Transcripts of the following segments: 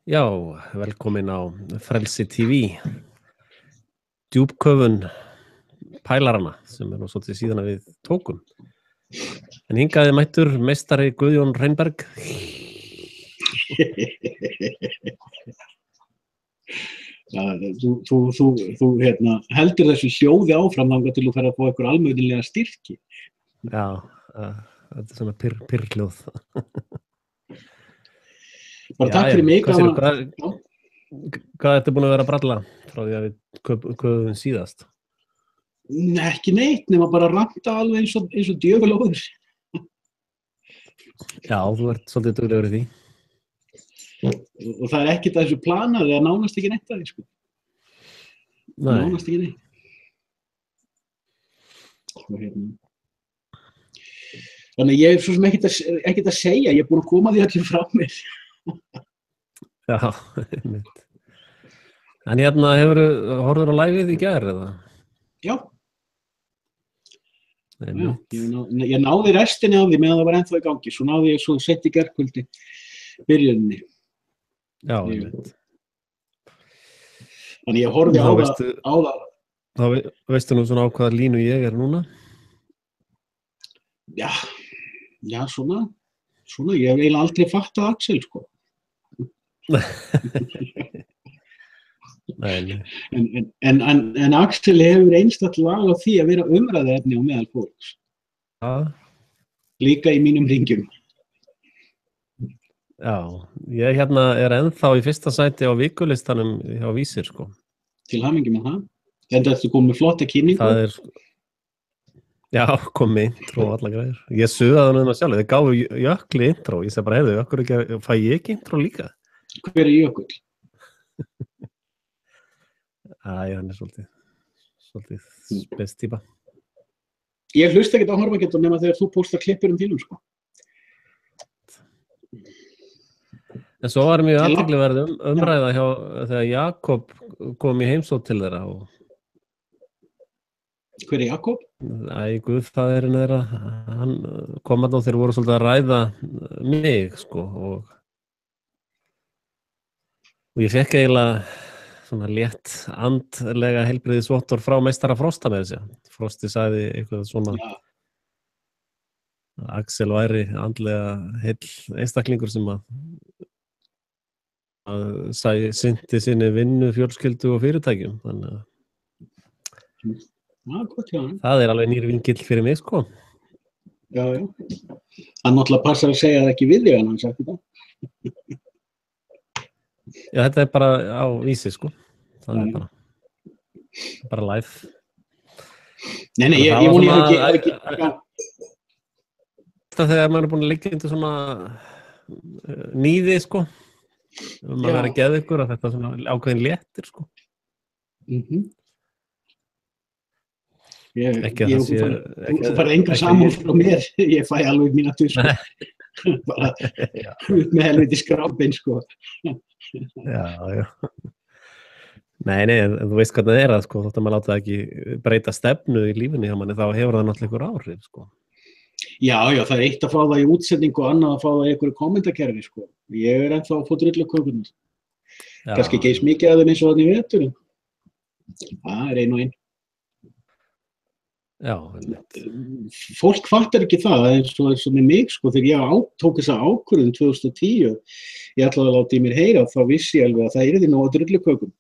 Já, velkomin á Frelsi TV, djúpköfun pælarana sem nú svolítið síðan að við tókum. En hingaði mættur meistari Guðjón Reynberg. Þú heldur þessu hljóði áfram þangað til þú fer að fá einhver almennilega styrki. Já, þetta svona pyrrhljóð. Bara takk fyrir mig. Hvað ertu búin að vera að bralla frá því að við köfum síðast? Ekki neitt, nema bara að ranta alveg eins og djöfulóður. Já, þú ert svolítið duglegur í því. Og það er ekkert að þessu planaði að nánast ekki neitt að því, sko. Nei. Nánast ekki neitt. Þannig ég er svo sem ekkert að segja, ég er búin að koma því allir frá mér. Já, einmitt. En horfður á liveið í gær, eða? Já. Ég náði restinni af því meðan það var ennþá í gangi, svo náði ég svo sett í gærkvöldi byrjuninni. Já, einmitt. Þannig ég horfði á það. Þá veistu nú svona á hvaða línu ég er núna? Já, svona, ég hef eiginlega aldrei fattað Axel, sko. Nei. En Axel hefur einstakt lag á því að vera umræðuefni á meðal fólks. Já. Líka í mínum hringjum. Já, ég er ennþá í fyrsta sæti á vikulistanum hjá Vísir, sko. Til hamingju með það. En þetta komið flotta kynningu. Það er, já, komið intro og alla græður. Ég suðaði það sjálf, þið gáfu Jökli intro. Ég segi bara, heyrðu, fæ ég ekki intro líka? Hver er Jökull? Hann er svolítið spes típa. Ég hlusta ekkert á Horfagetur nema þegar þú póstar klippurum þínum, sko. En svo var mjög athyglisverð umræða þegar Jakob kom í heimsókn til þeirra. Hver er Jakob? Guðfaðirinn þeirra. Hann kom að þeir voru svolítið að ræða mig, sko, og ég fekk eiginlega svona létt andlega heilbrigðisvottor frá meistara Frosta með þessu. Frosti sagði eitthvað svona Axel væri andlega heill einstaklingur sem að sinnti sinni vinnu, fjölskyldu og fyrirtækjum. Þannig að það er alveg nýr vingill fyrir mig, sko. Já. Hann náttúrulega passar að segja það ekki við þig, en hann sagt þetta. Já, þetta er bara á Vísi, sko. Það er bara live. Nei, ég voni ekki. Þegar maður er búin að liggja undir svona nýði, sko. Maður er að geða ykkur að þetta er svona ákveðin léttir, sko. Þú farið enga samúð frá mér. Ég fæ alveg mína tusk. Bara upp með helviti skrápinn, sko. Já. Nei, þú veist hvað það er að, sko, þótt að maður láta ekki breyta stefnu í lífinni hjá manni, þá hefur það náttúrulega ykkur áhrif, sko. Já, það er eitt að fá það í útsendingu og annað að fá það í einhverju kommentakerfi, sko. Ég er ennþá að fá drullukökurnar. Kannski ekki eins mikið að þeim eins og þannig í vetur. Það er ein og ein. Já. Fólk fattar ekki það, eins og með mig, sko, þegar ég tók þessa ákvörðun 2010, ég ætlaði að láta í mér heyra, þá vissi ég alveg að það yrði nóg að drullukökum.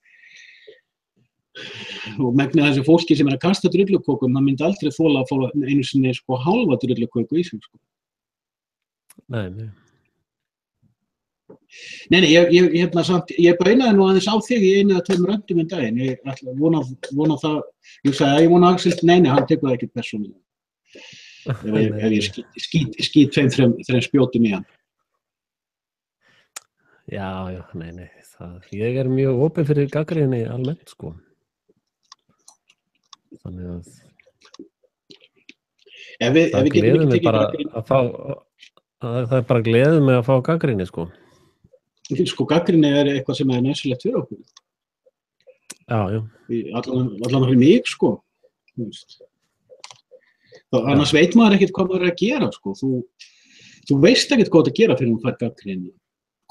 Og megnið þessi fólki sem er að kasta drullukökum, það myndi aldrei þola að fá einu sinni, sko, hálfa drulluköku í sig, sko. Nei. Nei, ég beinaði nú aðeins á þig í einu eða tveimur röndum en daginn. Ég ætla vona það, ég sagði að ég vona Axel, nei, hann tekur það ekkert persónulega. Ef ég skýt þreim spjótum í hann. Já, nei, ég er mjög opinn fyrir gagnrýni almennt, sko. Þannig að það gleður mig bara að fá, það er bara gleður mig að fá gagnrýni, sko. Sko, gagnrýni er eitthvað sem er næsilegt fyrir okkur. Já. Allan fyrir mig, sko. Annars veit maður ekkert hvað maður er að gera, sko. Þú veist ekkert hvað það gera fyrir að fara gagnrýni.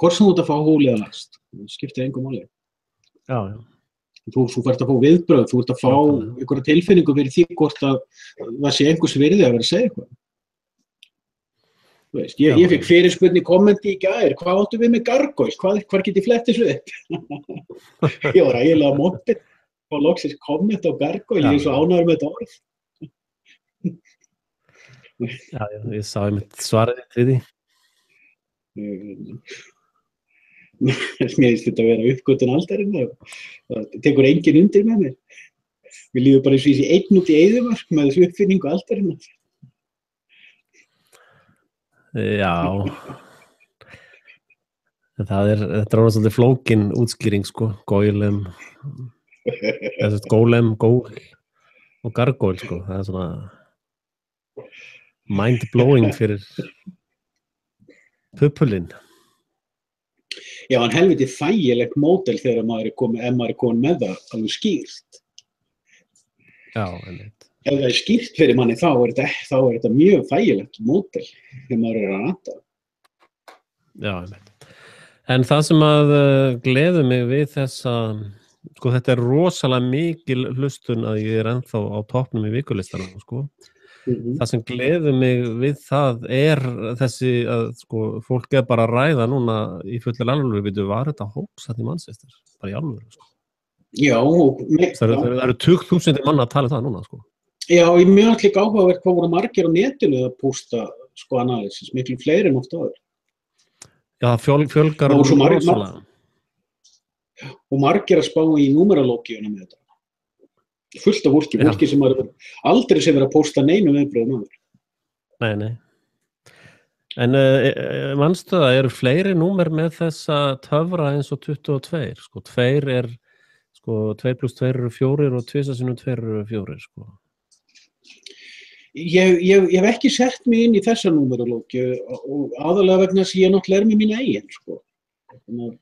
Hvort sem þú ert að fá hólið að last. það skiptir engu máli. Já, já. Þú fært að fá viðbrögð, þú ert að fá einhverja tilfinningu fyrir því hvort að það sé einhvers virði að vera að segja eitthvað. Þú veist, ég fikk fyrirspurn í kommenti í gær, hvað áttu við með gargoyle, hvar get ég flett þessu upp? Ég var eiginlega montið og loksins komment á gargoyle, ég er svo ánægður með þetta orð. Já, ég sá einmitt svarið við því. Mér finnst þetta að vera uppgötun aldarinn, það tekur enginn undir með mér. Við lífum bara eins og þessi einn út í eyðimörk með þessu uppfinningu aldarinn. Já, þetta er svolítið flókin útskýring, sko, golem, golem, gól og gargoyle, sko, það er svona mind-blowing fyrir pupulinn. Já, en helviti þægilegt módel þegar maður er komin með það alveg skýrt. Já, einmitt. Ef það er skýrt fyrir manni þá er þetta mjög þægilegt módel þegar maður er að nata. Já, einmitt. En það sem að gleður mig við þessa, sko þetta er rosalega mikil hlustun að ég er ennþá á toppnum í vikulistanum, sko. Það sem gleður mig við það er þessi að sko, fólk er bara að ræða núna í fullir alvöru, veitu, var þetta hóks þetta í Manchester, bara í alvöru, sko. Já. Það eru 20.000 manna að tala það núna, sko. Já, ég mjög allir áhugavert hvað voru margir á netinu að pústa sko analysis, miklu fleiri en oft áður. Já, fjölgar rosalega. Og margir að spá í númeralógíuna með þetta. Fullt af fólki sem aldrei sem verið að pósta neinu viðbrögðum áður. Nei. En manstu það eru fleiri númer með þessa töfra eins og 22, sko. 2 er, sko, 2 + 2 eru 4 og 2 × 2 eru 4, sko. Ég hef ekki sett mig inn í þessa númeralógíu og aðalega vegna þess að ég náttúrulega með mína eigin, sko. Þannig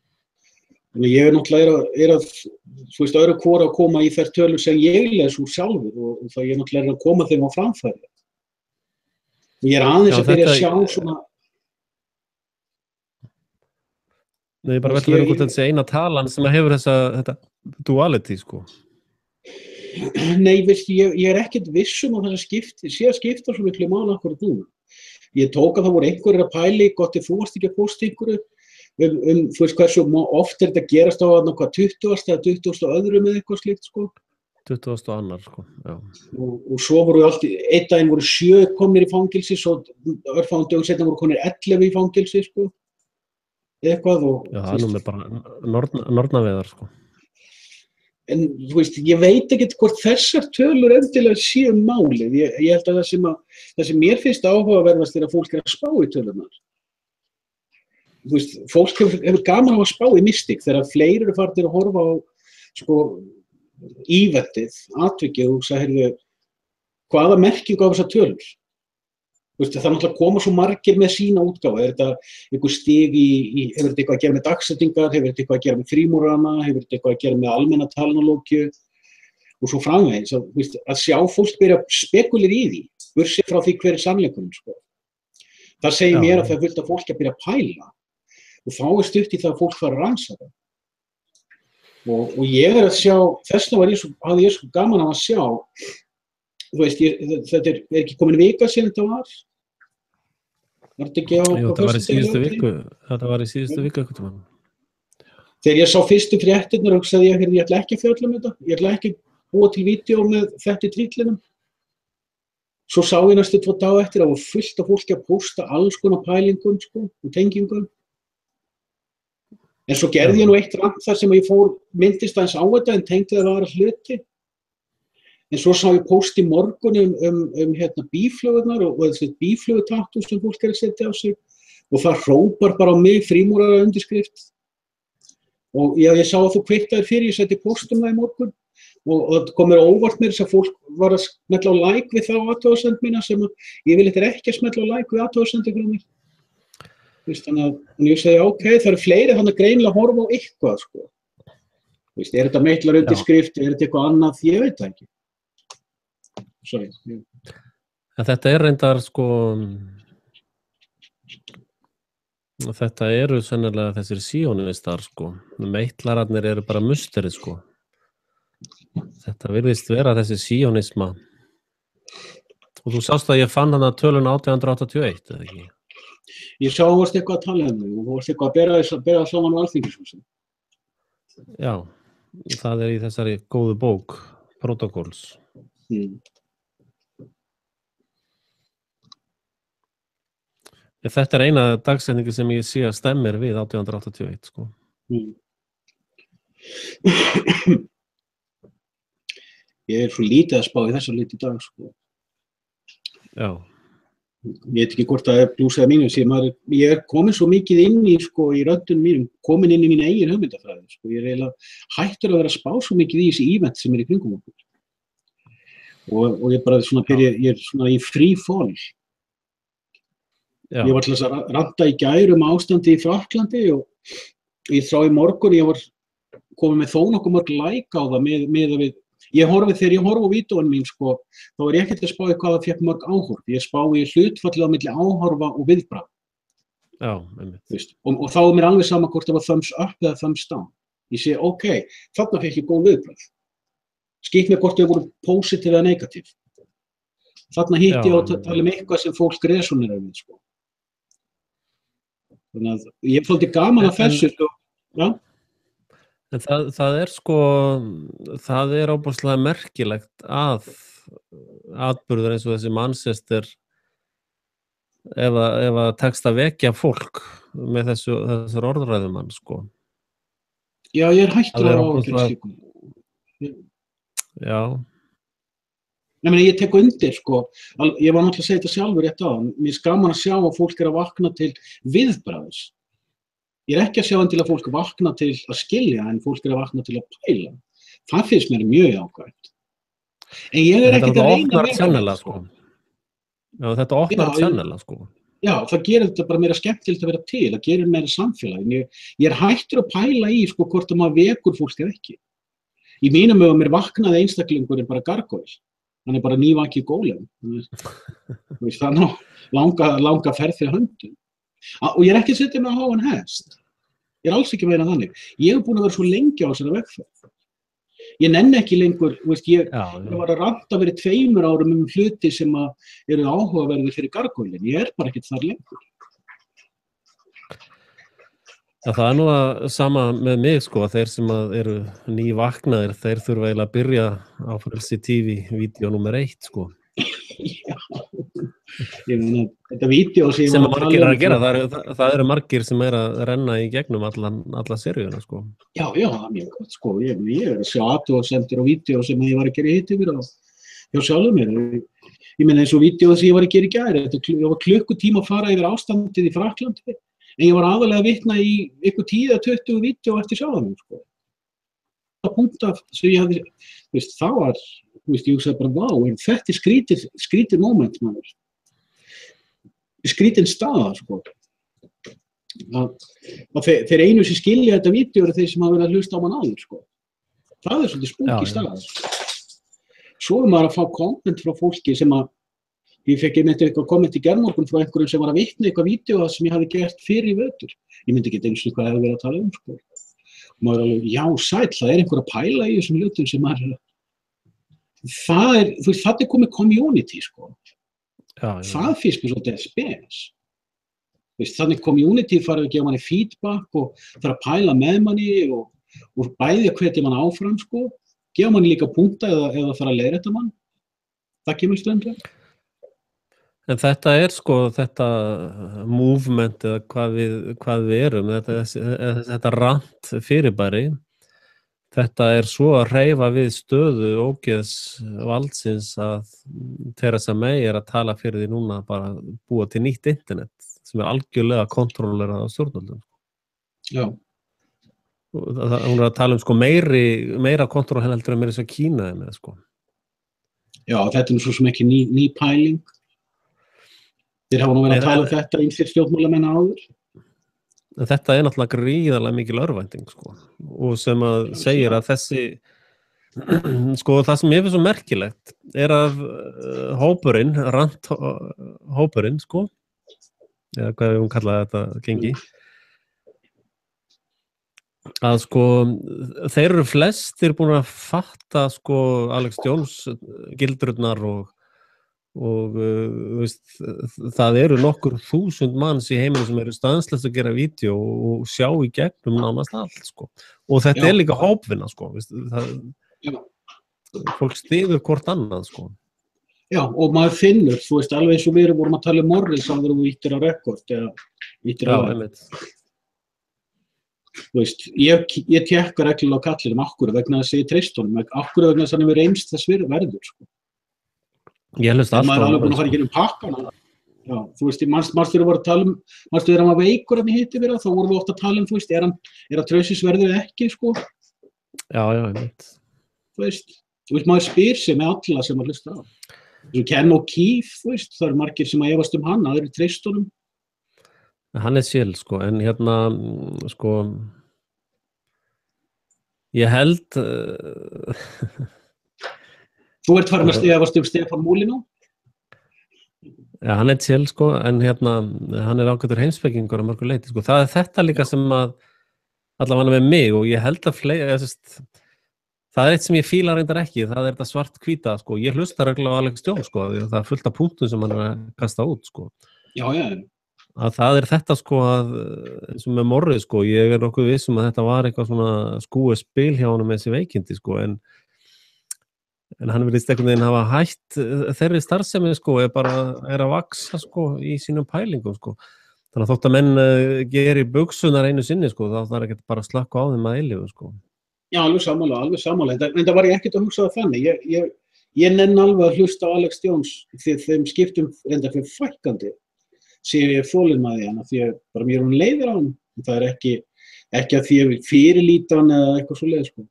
ég er náttúrulega þú veist, öðru hvora að koma í þær tölur sem ég les úr sjálfur og það ég náttúrulega að koma þeim á framfæri. Og ég er aðeins að byrja að sjá svona... Nei, ég bara veit að vera hvort þessi eina talan sem hefur þetta duality, sko. Nei, veist, ég er ekkert viss að það sé að skipta svo miklu máli akkurat núna. Ég tók að það voru einhverjir að pæli, gott ef þú varst ekki að posta einhverju, þú veist hversu oft er þetta gerast á hvað 20. eða 20. öðrum eða eitthvað slíkt, sko. 20. annar, sko, já. Og svo voru einn daginn voru 7 komnir í fangilsi, svo örfáum dögum seinna voru komnir 11 í fangilsi, sko. Eitthvað og... Já, það er nú með bara nornaveðar, sko. En þú veist, ég veit ekkert hvort þessar tölur endilega séu málið. Ég held að það sem mér finnst áhugaverðast er að fólk er að spá í tölunar. Þú veist, fólk hefur gaman á að spá í mystik þegar fleiri eru farnir að horfa á sko íventið, atvikið og sagði, hvaða merkingu á þessar tölur? Þú veist, það er náttúrulega að koma svo margir með sína útgáfa. Er þetta einhver stig hefur þetta eitthvað að gera með dagsetningar, hefur þetta eitthvað að gera með frímúrana, hefur þetta eitthvað að gera með almenna talnalógju og svo framvegis. Að sjá fólk byrja að spekulera í því, burtséð frá því hver er sannleikurinn, sko. Það segir mér að það er fullt af fólki að byrja að pæla og þá er stutt í það að fólk fara að rannsaka. Og ég er að sjá, þess vegna hafði ég svo gaman að sjá, þú veist, þetta er ekki komin vika síðan þetta var. Þetta var í síðustu viku. Eitthvað tíma. Þegar ég sá fyrstu fréttirnar hugsaði ég ætla ekki að fjalla um þetta. Ég ætla ekki að búa til vídeó með þetta í trítlinum. Svo sá ég næstu 2 daga eftir að það var fullt af fólki að pósta alls konar pælingum, sko, og tengingum. En svo gerði ég nú eitt rant þar sem ég myndist aðeins á þetta en tengdi það að vara hluti. En svo sá ég póst í morgun bíflugurnar og þessi bíflugutatú sem fólk er að setja á sig og það hrópar bara á mig frímúrara undirskrift. Og ég sá að þú kveiktaðir fyrir, ég setti póstum það í morgun og það kom mér óvart með þess að fólk var að smetla á like við þá athugasemd mína sem ég vil eitthvað ekki að smetla á like við athugasemdi fyrir mig. Þannig að ég segi ok, það eru fleiri þannig að greinilega horfa á eitthvað, sko. Er þetta meitlar undirskrift, er þetta eitthvað annað, ég veit það ekki. Sorry. Þetta er reyndar, sko, Og þetta eru sennilega þessir síónistar, sko. Meitlararnir eru bara musteri, sko. Þetta virðist vera þessi síónisma. Og þú sást að ég fann hana töluna 1881, eða ekki? Ég sá þú varst eitthvað að tala um þau og þú varst eitthvað að bera saman á Alþingishúsinu. Já, það í þessari góðu bók, Protocols. Þetta eina dagsetningi sem ég sé að stemmir við 1881, sko. Ég svo lítið að spá í þessa lítið dag, sko. Já. Ég veit ekki hvort það plús eða mínus. Ég komin svo mikið inn í, sko, í röddunum mínum, komin inn í mína eigin hugmyndafræði, sko. Ég eiginlega hættur að vera að spá svo mikið í þessi event sem í kringum okkur. Og ég bara svona ég svona í free fall. Já. Ég var til þess að ranta í gær ástandi í Frakklandi og ég sá í morgun, ég var komið með þó nokkuð mörg like á það með að við, þegar ég horfi á vídeóin mín, sko, þá var ég ekkert að spá í hvað það fékk mörg áhorf. Ég spá í hlutfallið á milli áhorfa og viðbragð. Já, einmitt. Og þá mér alveg sama hvort það var thumbs up eða thumbs down. Ég segi, ok, þarna fékk ég góð viðbragð. Skýtt mér hvort þau voru positive eða negative. Þarna hitti ég á að tala eitthvað sem fólk resonerar við, sko. Þannig að ég svolítið gaman að þessu, sko. Já. En það sko, það óbúslega merkilegt að atburður eins og þessi Manchester ef að tekst að vekja fólk með þessar orðræðumann, sko. Já, ég hættur að ákveða slíkum. Já. Nei, ég tek undir, sko. Ég var náttúrulega að segja þetta sjálfur rétt á. Mér gaman að sjá að fólk að vakna til viðbragðs. Ég ekki að sjá til að fólk vakna til að skilja, en fólk að vakna til að pæla. Það finnst mér mjög ákvæmt. En ég ekki að reyna að vera, sko. Já, þetta opnar sennilega, sko. Já, það gerir þetta bara meira skemmtilegt að vera til, það gerir meira samfélag. Ég hættur að pæla í, sko, hvort að maður vekur fólk eða ekki. Í mínum augum vaknaði einstaklingurinn bara gargoyle. Hann bara nývakið gólem. Það langa ferð fyrir höndum. Og ég ekki að setja mig á háan hest. Ég alls ekki meina þannig. Ég búin að vera svo lengi á þessari vegferð. Ég nenni ekki lengur, ég var að ranta fyrir 2 árum hluti sem eru áhugaverðir fyrir gargoylinn. Ég bara ekkert þar lengur. Já, það nú að sama með mig, sko, að þeir sem eru nývaknaðir, þeir þurfa eiginlega að byrja á Frelsi TV-vídeó nr. 1, sko. Já, ég meina, þetta vídeó sem margir að gera, það eru margir sem að renna í gegnum alla seríuna, sko. Já, það er mjög gott, sko. Ég að sjá athugasemdir á vídeó sem ég var að gera hitt yfir hjá sjálfum mér. Ég meina eins og vídeó sem ég var að gera í gær, ég var klukkutíma að fara yfir ástandið í Frakklandi. En ég var aðalega að vitna í ykkur 10-20 vídeó eftir sjálfum, sko. Það punkta sem ég hafði, það var, ég hugsaði bara, vá, þetta skrítið moment, maður. Skrítin staða, sko. Þeir einu sem skilja þetta vídeó eru þeir sem hafa verið að hlusta á mann áður, sko. Það svolítið spooky staða. Svo maður að fá komment frá fólki sem ég fekk einmitt eitthvað komment í gærmorgun frá einhverjum sem var að vitna eitthvað vídeó sem ég hafði gert fyrir í vetur. Ég myndi ekki eins og hvað hefði verið að tala sko. Og maður alveg, já, sæll, það einhver að pæla í þessum hlutum sem maður það komið community, sko. Já. Það finnst mér svolítið spes. Þannig community farið að gefa manni feedback og þarf að pæla með manni og bæði að hvetja mann áfram, sko. Gefa manni líka punkta eða fara að leiðrétta mann. Það kemur stundum. En þetta sko, þetta movement eða hvað við erum, þetta rant fyrirbæri, þetta svo að hreyfa við stöðu ógeðs valdsins að Theresa May að tala fyrir því núna bara búa til nýtt internet sem algjörlega kontrollerað á stjórnvöldum. Já. Hún að tala sko meira kontroll heldur en meira svo Kína með, sko. Já, þetta svo sem ekki ný pæling. Þeir hafa nú verið að tala þetta ýmsir stjórnmálamenn áður. Þetta náttúrulega gríðarlega mikil örvænting, sko. Og sem að segir að þessi, sko, það sem ég finnst svo merkilegt að hópurinn, ranthópurinn, sko, eða hvað við kallaði þetta gengi, að sko þeir eru flestir búin að fatta sko Alex Jones gildrurnar og veist, það eru nokkur þúsund manns í heiminum sem eru stanslaust að gera vídeo og sjá í gegnum nánast allt sko. Og þetta er líka hópvinna sko, veist, fólk styður hvort annað sko. Já, og maður finnur, þú veist, alveg eins og við vorum að tala um Morris áður og ýttir á rekord eða ýttir á þú veist, ég tekka reglulega á kallinum akkur vegna þess að ég treyst honum, akkur vegna þess að hann hefur reynst þess verður sko. Ég hlust alltaf. Maður er alveg búin að fara í gegnum pakkana. Já, þú veist, manstu þegar voru að tala manstu þegar hann var veikur hann í hitti vera, þá vorum við ofta að tala þú veist, er að trausisverður ekki, sko? Já, ég veit. Þú veist, maður spyr sig með alla sem maður hlusta á. Svo Ken O'Keefe, þú veist, það eru margir sem að efast hann, aðrir treyst honum. Hann er sjálf, sko, en hérna, sko, ég held... Þú ert farin að efast Stefán Molyneux? Já, hann er sjálf, sko, en hérna, hann er ágætur heimspekingur á mörgu leyti, sko. Það er þetta líka sem að allavega með mig og ég held að það er eitt sem ég fíla reyndar ekki, það er þetta svart-hvíta, sko. Ég hlusta reglulega á Alex Jones, sko, það er fullt af punktum sem hann er að kasta út, sko. Já. Að það er þetta, sko, að eins og með Morris, sko, ég er nokkuð viss að þetta var eitthvað svona skúið spil hjá honum með þessi veikindi, sko, en hann virðist einhvern veginn hafa hætt þeirri starfsemi, sko, er að vaksa, sko, í sínum pælingum, sko. Þannig að þótt að menn geri bugsunar einu sinni, sko, þá þarf ekki bara að slakka á þeim að eilífu, sko. Já, alveg sammála. En það var ég ekkert að hugsa það þannig. Ég nenn alveg að hlusta á Alex Jones því þeim skiptum reyndar fyrir fækkandi sé ég þolinmæði hann, því að bara mér hún leiðir á hann. Það er ekki að því að fyrirlíta hann eða eitthvað svoleiðis, sko.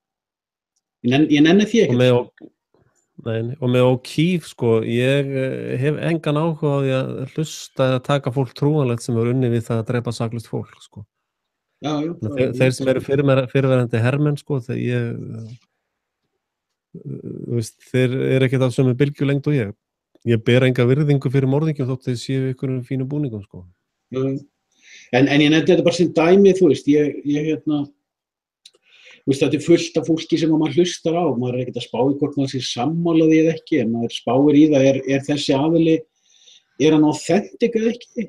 Ég nenni því ekki. Og með O'Keefe, sko, ég hef engan áhuga á því að hlusta eða taka fólk trúanlegt sem er unnið við það að drepa saklaust fólk, sko. Já. Þeir sem eru fyrirverandi hermenn, sko, þeir eru ekkert af sömu bylgjulengd og ég ber enga virðingu fyrir morðingjum þótt þeir séu ykkur fínum búningum, sko. En ég nefndi þetta bara sem dæmi, þú veist, þetta er fullt af fólki sem maður hlustar á, maður er ekkert að spá í hvort maður sé sammála því eða ekki, en maður spáir í það, er þessi aðili, er hann authentic eða ekki,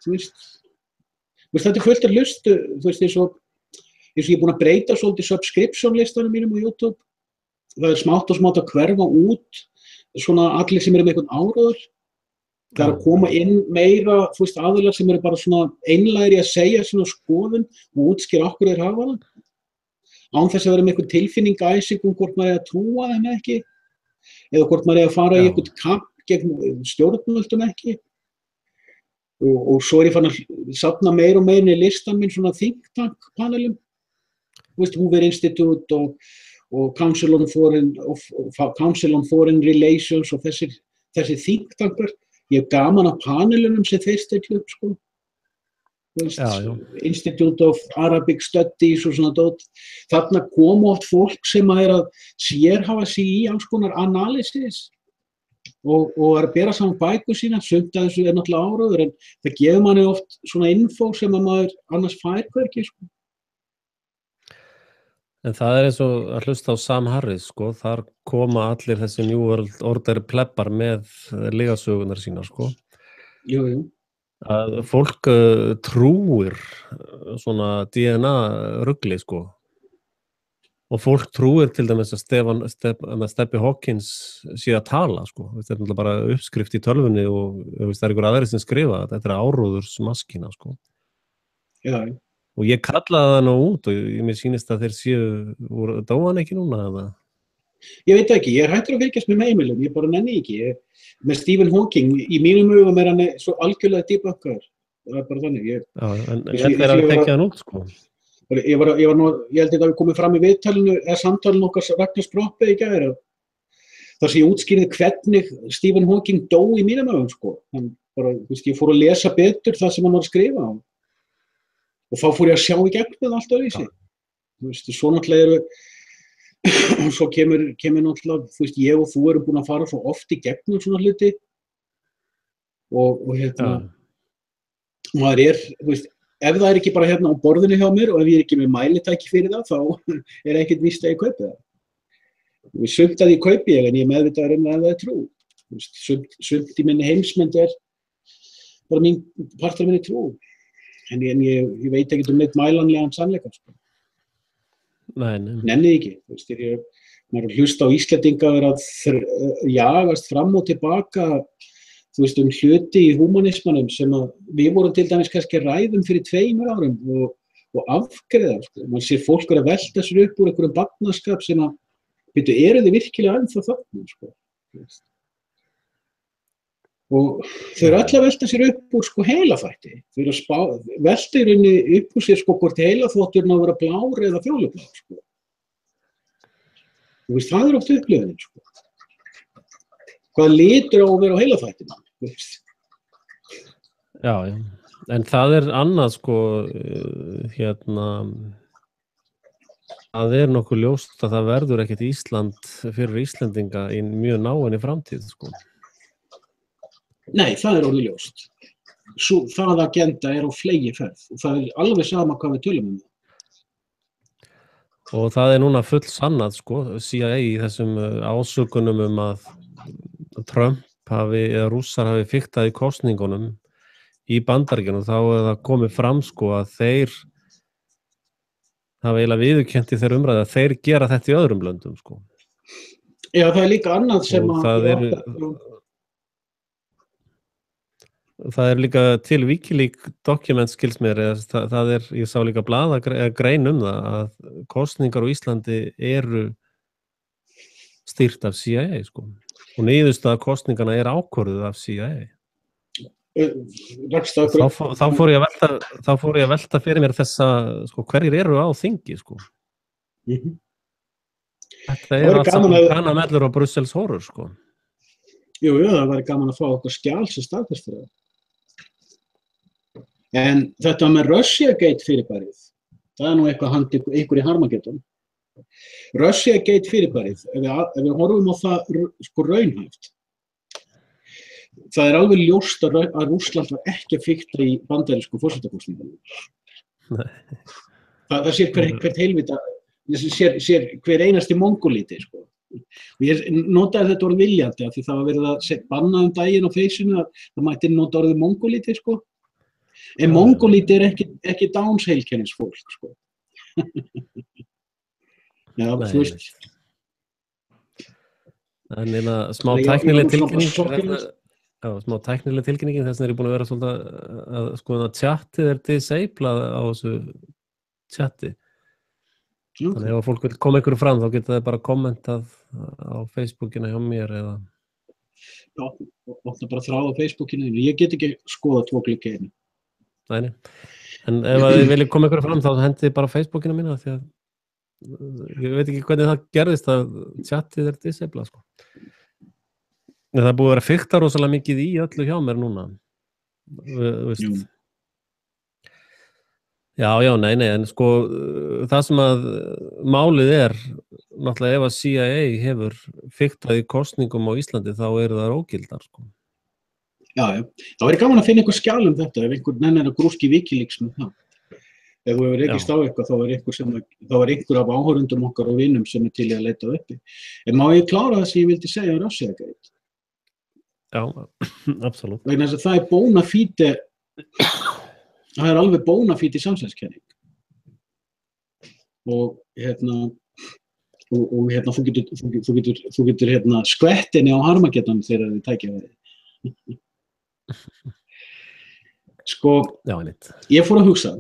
þú veist. Þetta er fullt af hlustu, þú veist, eins og ég er búin að breyta svolítið subscription listanum mínum á YouTube, það er smátt og smátt að hverfa út, svona allir sem eru með einhvern áróður, það er að koma inn meira, þú veist, aðilar sem eru bara svona einlægir í að segja svona skoðun og útskýra okkur þeir hafa það. Án þess að vera með einhvern tilfinningaæsing hvort maður er að trúa þeim ekki eða hvort maður er að fara í einhvern kamp gegn stjórnvöldum ekki og svo er ég fann að safna meir og meir í listan minn svona think tank panelum, þú veist, Hoover Institute og Council on Foreign Relations og þessi think tankar, ég hef gaman af panelunum sem þeir stilla upp, sko. Institute of Arabic Studies og svona dót. Þarna kom oft fólk sem er að sérhafa sig í alls konar analysis og er að bera saman bækur sína, sumt að þessu er náttúrulega áróður en það gefur manni oft svona info sem að maður annars fær hvergi, sko. En það er eins og að hlusta á Sam Harris, sko, þar koma allir þessi New World Order plebbar með lygasögunar sínar, sko. Jú. Að fólk trúir svona DNA-rugli, sko. Og fólk trúir til dæmis að Steppi Hawkins sé að tala, sko. Þetta er náttúrulega bara uppskrift í tölvunni og það er ykkur aðri sem skrifa þetta. Þetta er áróðursmaskína, sko. Já. Og ég kallaði það nú út og mér sýnist að þeir séu dáan ekki núna, eða? Ég veit ekki, ég er hættur að fylgjast með meimilum, ég bara nenni ekki. Með Stephen Hawking, í mínum hugum er hann svo algjörlega debunkaður. Það er bara þannig. En þetta er að tekja hann út, sko. Ég held að við komum fram í viðtalinu, eða samtalinu okkar Ragnar Sproppe í gær. Þar sem ég útskýrði hvernig Stephen Hawking dó í mínum hugum, sko. Ég fór að lesa betur það sem hann var að skrifa á. Og þá fór ég að sjá í gegnum allt öðruvísi. Svo náttúrulega og svo kemur náttúrulega, þú veist, ég og þú erum búin að fara svo oft í gegnum svona hluti og maður þú veist, ef það ekki bara hérna á borðinu hjá mér og ef ég ekki með mælitæki fyrir það, þá ekkert víst að ég kaupi það. Sumt að ég kaupi ég, en ég meðvitaður að það trú. Sumt í minni heimsmynd bara partur af minni trú. En ég veit ekki neitt mælanlegan sannleika. Sko. Nei. Nenni ekki. Þú veist, maður hlusta á Íslendinga að jagast fram og tilbaka, þú veist, hluti í húmanismanum sem við vorum til dæmis kannski ræðum fyrir 2 árum og afgreiða. Sko. Man sér fólk að velta sér upp úr einhverjum barnaskap sem eru þið virkilega ennþá þarna, sko. Og þau eru öll að velta sér upp úr sko heilafætti. Þau eru að velta í rauninni upp úr sér sko hvort heilaþvotturinn á að vera blár eða fjólublár, sko. Þú veist, það oft upplifunin, sko. Hvað litur á að vera á heilafættinu, þú veist. Já. En það annað, sko, það nokkuð ljóst að það verður ekkert Ísland fyrir Íslendinga í mjög náinni framtíð, sko. Nei, það orðið ljóst. Það agenda á fleygiferð og það alveg sama hvað við tölum það. Og það núna full sannað, sko, CIA í þessum ásökunum að Trump eða Rússar hafi fiktað í kosningunum í Bandaríkjunum, þá það komið fram, sko, að þeir hafa eiginlega viðurkennt í þeirra umræðu að þeir gera þetta í öðrum löndum, sko. Já, það líka annað sem það líka til Wikileaks dokument skilst mér, ég sá líka grein það að kosningar á Íslandi eru stýrt af CIA, sko. Og niðurstaða kosningarna ákvörðuð af CIA. Þá fór ég að velta fyrir mér þessa, sko, hverjir eru á þingi, sko. Þetta allt saman kanamellur á Brussels horror, sko. Jú, það væri gaman að fá okkur skjal sem staðfestir það. En þetta með Russiagate fyrirbærið, það nú eitthvað ykkur í Harmageddon. Russiagate fyrirbærið, ef við horfum á það sko raunhæft, það alveg ljóst að Rússland var ekki að fikta í bandarísku forsetakosningunum. Það sér hvert heilvita, sér hver einasti mongolíti, sko. Og ég notaði þetta orð viljandi af því það var verið að banna daginn á feysinu að það mætti nota orðið mongolíti, sko. En mongolíti ekki Downs-heilkennisfólk, sko. Já, þú veist. En smá tæknileg tilkynning, þess vegna ég búin að vera svolítið að sko að chatið disablað á þessu chati. Þannig ef fólk vil koma einhverju fram, þá geta það bara kommentað á Facebookina hjá mér eða... Já, ofta bara þráð á Facebookinu. Ég get ekki skoða 2 klikki einu. Nei. En ef þið viljið koma einhverju fram, þá hendið bara á Facebookina mína, því að ég veit ekki hvernig það gerðist að chatið disablað, sko. En það búið að vera fikta rosalega mikið í öllu hjá mér núna. Veist. Já, nei, en sko það sem að málið náttúrulega ef að CIA hefur fiktað í kosningum á Íslandi, þá það ógildar, sko. Já, það væri gaman að finna einhver skjal þetta, ef einhver nennir að grúski Wikileaks með það. Ef þú hefur rekist á eitthvað, þá einhver af áhorfendum okkar og vinum sem til í að leita uppi. En má ég klára það sem ég vildi segja á Russiagate? Já, absolutt. Vegna þess að það bona fide, það alveg bona fide samsæðiskenning. Og þú getur skvettinni á Harmageddon þegar þið tækja það. Sko, ég fór að hugsa,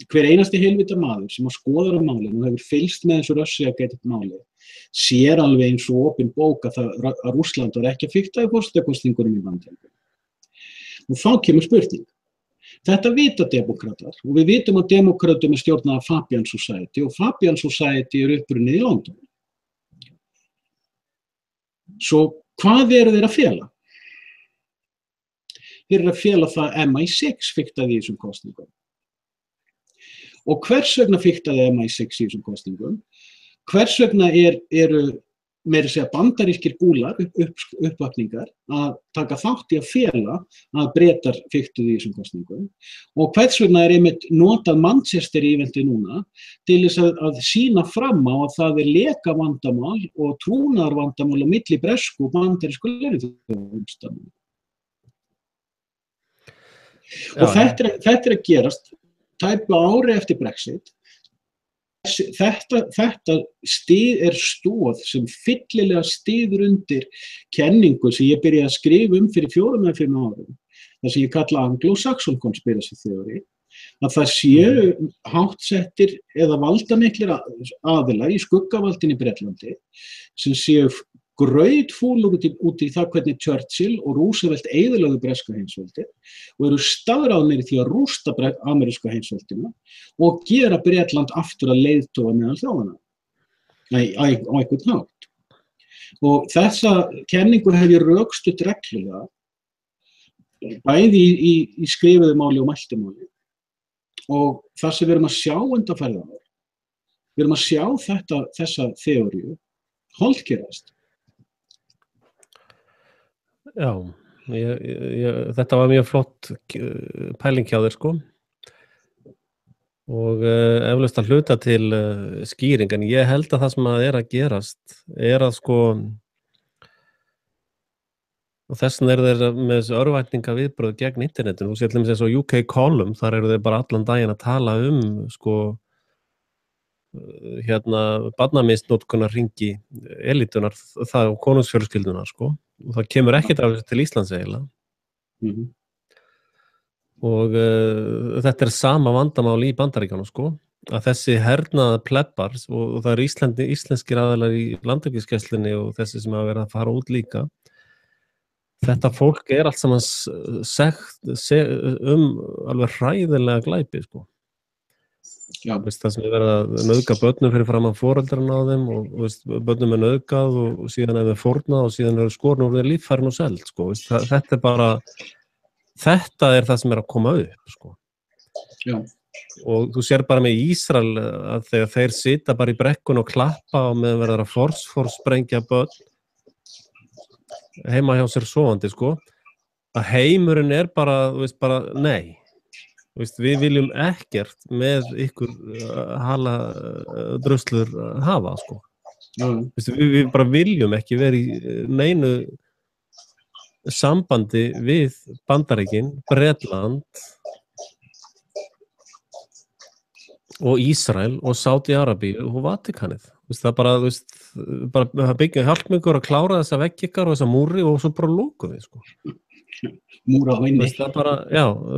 hver einasti heilvita maður sem skoðar á málinu og hefur fylgst með þessu Russiagate máli, sér alveg eins og opin bók að Rússland var ekki að fikta í forsetakosningunum í Bandaríkjunum. Og þá kemur spurning. Þetta vita demokratar og við vitum að demokratum stjórnað af Fabian Society og Fabian Society upprunnið í London. Svo hvað þeir að fela? Þeir að fela það MI6 fiktaði í þessum kosningum. Og hvers vegna fiktaði MI6 í þessum kosningum? Hvers vegna eru meira að segja bandarískir gúlar, uppvakningar, að taka þátt í að fela að Bretar fiktuðu í þessum kosningum og hvers vegna einmitt notað Manchester eventi núna til þess að sýna fram á að það leka vandamál og trúnaðar vandamál á milli bresku og bandarísku leyniþjónustunnar. Og þetta að gerast tæplega ári eftir Brexit. Þetta stoð sem fyllilega styður undir kenningu sem ég byrjaði að skrifa fyrir 4 eða 5 árum, það sem ég kalla Anglo-Saxon conspiracy theory, að það séu háttsettir eða valdamiklir aðilar í skuggavaldinni í Bretlandi sem séu grautfúlir út í það hvernig Churchill og Roosevelt eyðilögðu breska heimsveldið og eru staðráðnir í því að rústa ameríska heimsveldinu og gera Bretland aftur að leiðtoga meðal þjóðanna á einhvern hátt. Og þessa kenningu hef ég rökstutt reglulega, bæði í skrifuðu máli og mæltu máli. Og það sem við erum að sjá undanfarið ár, við erum að sjá þessa þeóríu holdgerast. Já, þetta var mjög flott pæling hjá þér, sko. Og eflaust að hluta til skýring, en ég held að það sem að gerast að sko, og þess vegna þeir með þessu örvæntinga viðbrögð gegn internetinu, þú sér til dæmis eins og UK Column, þar eru þeir bara allan daginn að tala sko, barnamisnotkunar hringi elítunar, það og konungsfjölskyldunar, sko. Og það kemur ekkert af þessu til Íslands eiginlega. Og þetta sama vandamál í Bandaríkjunum, sko, að þessi hernaða plebbar og það eru íslenskir aðilar í landhelgisgæslunni og þessi sem hafa verið að fara út líka. Þetta fólk allt saman sekt alveg hræðilega glæpi, sko. Já. Það sem verið að nauðga börnum fyrir framan foreldrarna á þeim og börnum nauðgað og síðan þeir fórnað og síðan skorn og líffærin og selt, sko. Þetta það sem að koma upp, sko. Já. Og þú sér bara með Ísrael að þegar þeir sita bara í brekkun og klappa og meðan verður að forsprengja börn heima hjá sér sofandi, sko, að heimurinn bara nei. Við viljum ekkert með ykkur hala druslur hafa, sko. Við bara viljum ekki vera í neinu sambandi við Bandaríkin, Bretland og Ísrael og Sádi-Arabíu og Vatikanið. Það bara byggja hjálpmingur að klára þessa veggjikar og þessa múri og svo bara lókum við, sko. Múra á inni.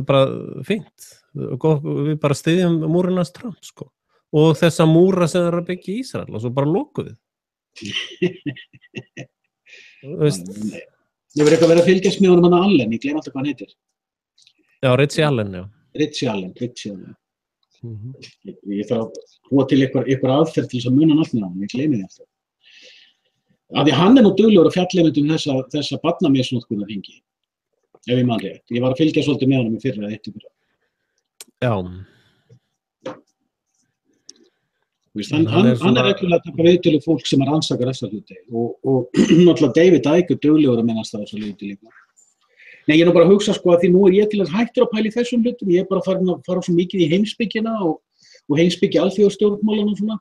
Bara fínt. Við bara styðjum múrina Trump, sko. Og þessa múra sem er að byggja í Ísrael og svo bara lokum við. Ég verið eitthvað verið að fylgjast með honum Allen, ég gleyma alltaf hvað hann heitir. Já, Richie Allen, já. Richie Allen. Ég þarf að búa til ykkur aðferð til þess að muna nafnið á hann, ég gleymi því alltaf. Af því hann nú duglegur að fjalla þessa barnamisnotkunar hringi. Ef ég man rétt. Ég var að fylgja svolítið með honum í fyrra eða eftir fyrra. Já. Hann reglulega að taka viðtölu fólk sem rannsakar þessa hluti og náttúrulega David Icke duglegur að minnast það þessa hluti líka. Nei, ég bara að hugsa, sko, að því nú ég til að hættur að pæla í þessum hlutum, ég bara farin að fara svo mikið í heimspekina og heimspeki alþjóðastjórnmálanna og svona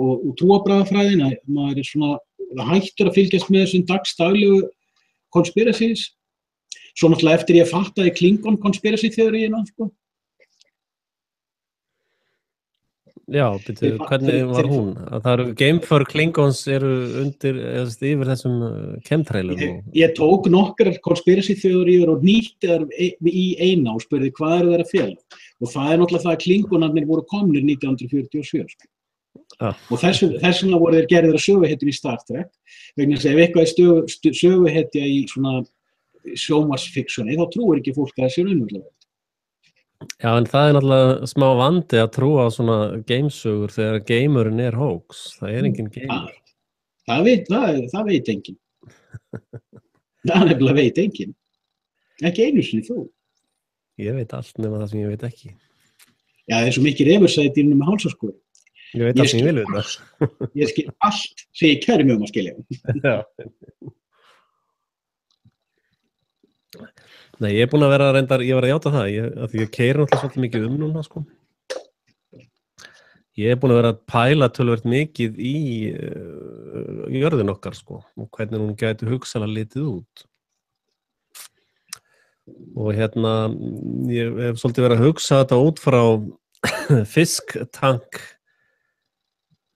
og trúarbragðafræðina, maður svona hættur að fylgjast með þessum daglegu conspiracies. Svo náttúrulega eftir ég fattaði Klingon conspiracy theoríina, sko. Já, hvernig var hún? Að það eru geimför Klingons eru undir yfir þessum chemtrailum. Ég tók nokkrar conspiracy theoríur og nýtti þær í eina og spurði hvað þeir að fela. Og það náttúrulega það að Klingonarnir voru komnir 1947, sko. Og þess vegna voru þeir gerðir að söguhetjum í Star Trek, vegna þess að ef eitthvað söguhetja í svona sjónvarpsfiksjoni, þá trúir ekki fólk að það sé raunverulega. Já, en það náttúrulega smá vandi að trúa á svona geimsögur þegar geimurinn hoax. Það engin geimur. Það veit enginn. Það nefnilega veit enginn. Ekki einu sinni þú. Ég veit allt nema það sem ég veit ekki. Já, það svo mikið refursæði dýrnum með hálsaskóri. Ég veit allt sem ég vil við það. Ég skil allt sem ég kæri mig að skilja. Já. Nei, ég er búin að vera reyndar, ég var að játa það, af því ég keyri náttúrulega svolítið mikið núna, sko. Ég er búin að vera að pæla töluvert mikið í jörðin okkar, sko, og hvernig hún gæti hugsanlega litið út. Og ég hef svolítið verið að hugsa þetta út frá fisktank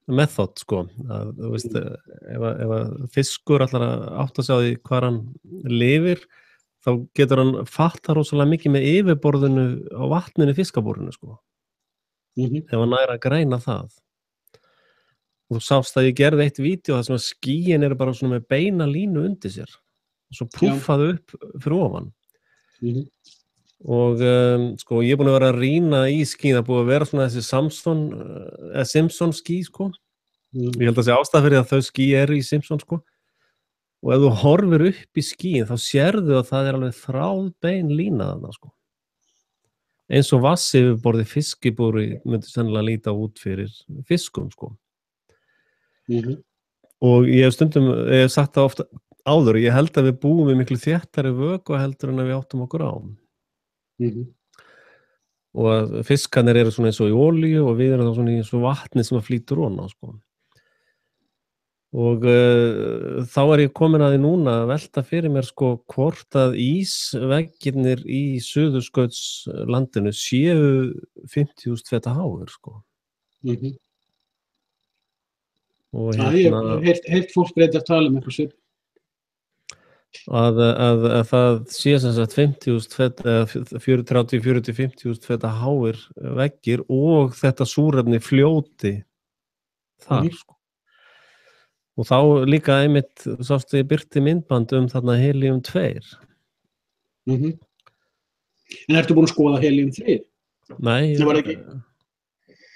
method, sko. Þú veist, ef að fiskur ætlar að átta sig á því hvar hann lifir, þá getur hann fatta rosalega mikið með yfirborðinu á vatninu í fiskabúrinu, sko. Ef hann nær að greina það. Og þú sást að ég gerði eitt vídeó þar sem að skýin eru bara svona með beina línu undir sér. Og svo púffaðu upp fyrir ofan. Og sko, ég er búin að vera að rýna í skýin, það búið að vera svona þessi Simpson ský, sko. Ég held að sé ástæða fyrir að þau ský eru í Simpson, sko. Og ef þú horfir upp í skýin, þá sérðu að það er alveg þráðbein lína þarna, sko. Eins og vatnsyfirborði fiskibúri myndi sennilega líta út fyrir fiskum, sko. Og ég hef sagt það ofta áður, ég held að við búum við miklu þéttari vöku heldur en að við áttum okkur á. Og að fiskarnir eru svona eins og í olíu og við erum þá svona eins og vatni sem að flýtur ofan á, sko. Og þá er ég komin að því núna að velta fyrir mér, sko, hvort að ísveggirnir í Suðurskautslandinu séu 50.000 feta háir, sko. Og ég hef heyrt fólk reyndi að tala um eitthvað svip. Að það sé sem sagt 50.000 feta, 30-40-50.000 feta háir veggir og þetta súrefni fljóti þar, sko. Og þá líka einmitt, sástu ég birti myndband þarna helium-2. En ertu búin að skoða helium-3? Nei,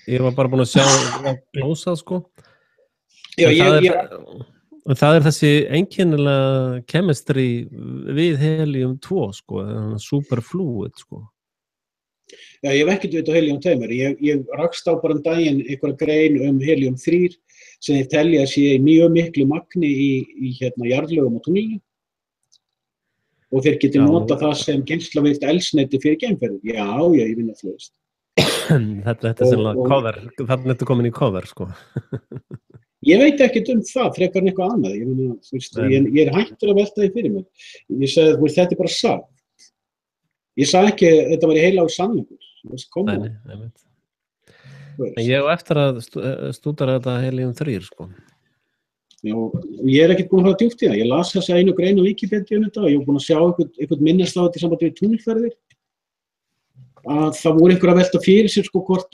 ég var bara búin að sjá glósað, sko. Það er þessi einkennilega chemistry við helium-2, sko, superfluid, sko. Já, ég hef ekkert veit á helium-2. Ég rakst á bara daginn einhverja grein helium-3 sem þeir telja að sé í mjög miklu magni í jarðlögum á tunglinu. Og þeir geti nota það sem geislavirkt eldsneyti fyrir geimferðir. Já, ég finn að fljóðist. Þetta er sennilega cover, þarna ertu komin í cover, sko. Ég veit ekkert það, frekar en eitthvað annað. Ég er hættur að velta því fyrir mér. Ég sagði, þetta er bara sagt. Ég sagði ekki að þetta var í heilagur sannleikur. Nei. Ég hef eftir að stúdera þetta helium-3, sko. Já, ég er ekkert búin að hafa djúpt í það. Ég las þessa einu grein á Wikipedia þetta og ég hef búin að sjá eitthvað minnast á þetta í sambandi við tunglferðir. Að það voru einhver að velta fyrir sér, sko, hvort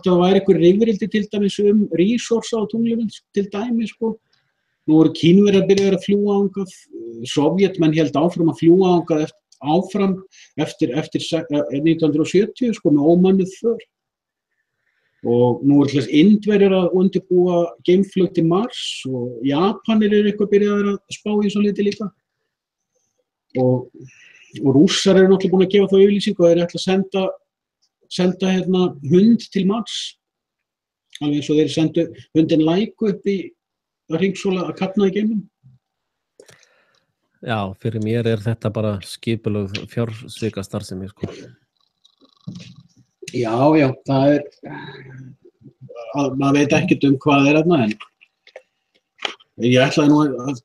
það væri einhver rifrildi til dæmis resource á tunglinu til dæmis, sko. Nú voru Kínverjar að byrja að fljúga þangað, Sovjetmenn hélt áfram að fljúga þangað eftir 1970, sko, með ómönnuð för. Og nú er hlust Indverjar að undirbúa geimflug til Mars og Japanir eitthvað byrjaðir að spá í svo liti líka. Og Rússar eru náttúrulega búin að gefa þá yfirlýsingu og þeir ætla að senda hund til Mars. Alveg eins og þeir sendu hundin Læku upp í hringsóla að kafna í geimnum. Já, fyrir mér er þetta bara skipulögð fjársvikastarfsemi, sko. Já, það er, maður veit ekkert hvað er þarna, en ég ætlaði nú að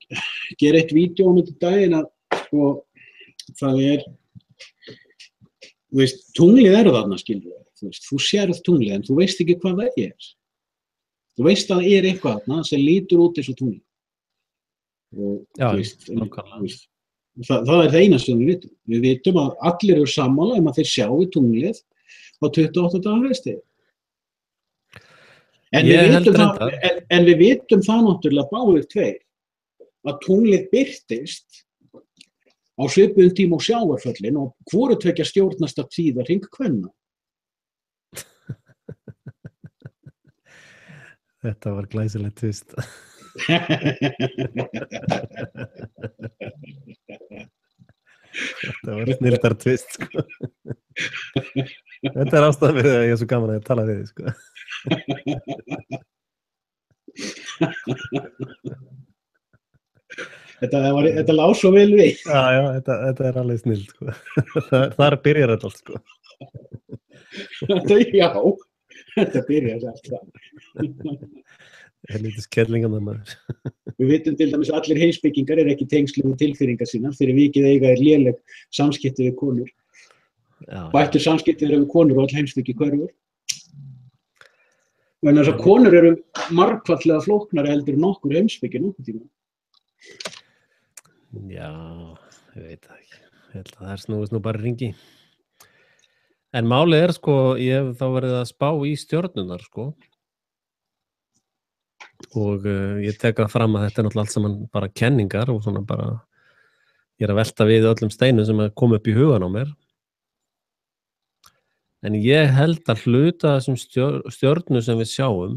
gera eitt vídeó þetta daginn að, sko, það er, þú veist, tunglið eru þarna, skilur, þú sérð tunglið, en þú veist ekki hvað það er. Þú veist að það er eitthvað þarna sem lítur út eins og tunglið. Já, það er það eina sem við vitum. Við vitum að allir eru sammála að þeir sjáu tunglið á 28 daga fresti. En við vitum það náttúrulega báðir tveir að tunglið birtist á svipuðum tíma á sjávarföllin og hvoru tveggja stjórnast að tíða hring kvenna. Þetta var glæsilegt tvist. Þetta var snilldar tvist, sko. Þetta ástæðan fyrir að ég svo gaman að tala við þig, sko. Þetta lá svo vel við. Já, þetta alveg snill, sko. Þar byrjar þetta allt, sko. Þetta byrjar alltaf. Lítið skellingan það maður. Við vitum til dæmis allir heimspekingar ekki tengslu við tilfinningar sínar, fyrir vikið eiga léleg samskipti við konur. Bættur samskipti við konur og all heimspeki hverfur. En þess að konur eru margfallega flóknari heldur nokkur heimspeki nokkuð tíma. Já, ég veit það ekki. Ég held að það snúist nú bara hringi. En málið sko, ég hef þá verið að spá í stjörnurnar, sko. Og ég tek það fram að þetta náttúrulega allt saman bara kenningar og svona bara, ég að velta við öllum steinum sem kom upp í hugan á mér. En ég held að hluta þessum stjörnu sem við sjáum,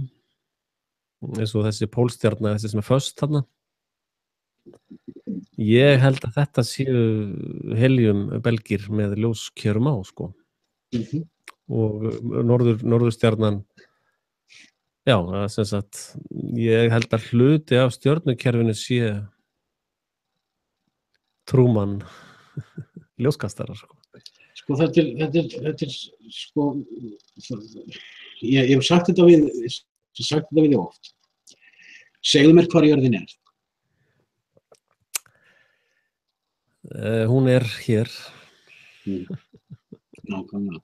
eins og þessi pólstjarna, þessi sem föst þarna, ég held að þetta séu heliumbelgir með ljóskjörum á, sko. Og norðurstjarnan, já, sem sagt, ég held að hluti af stjörnukerfinu sé Truman ljóskastarar, sko. Sko þetta er sko, ég hef sagt þetta við þig oft. Segðu mér hvar jörðin er. Hún er hér. Nákvæmlega.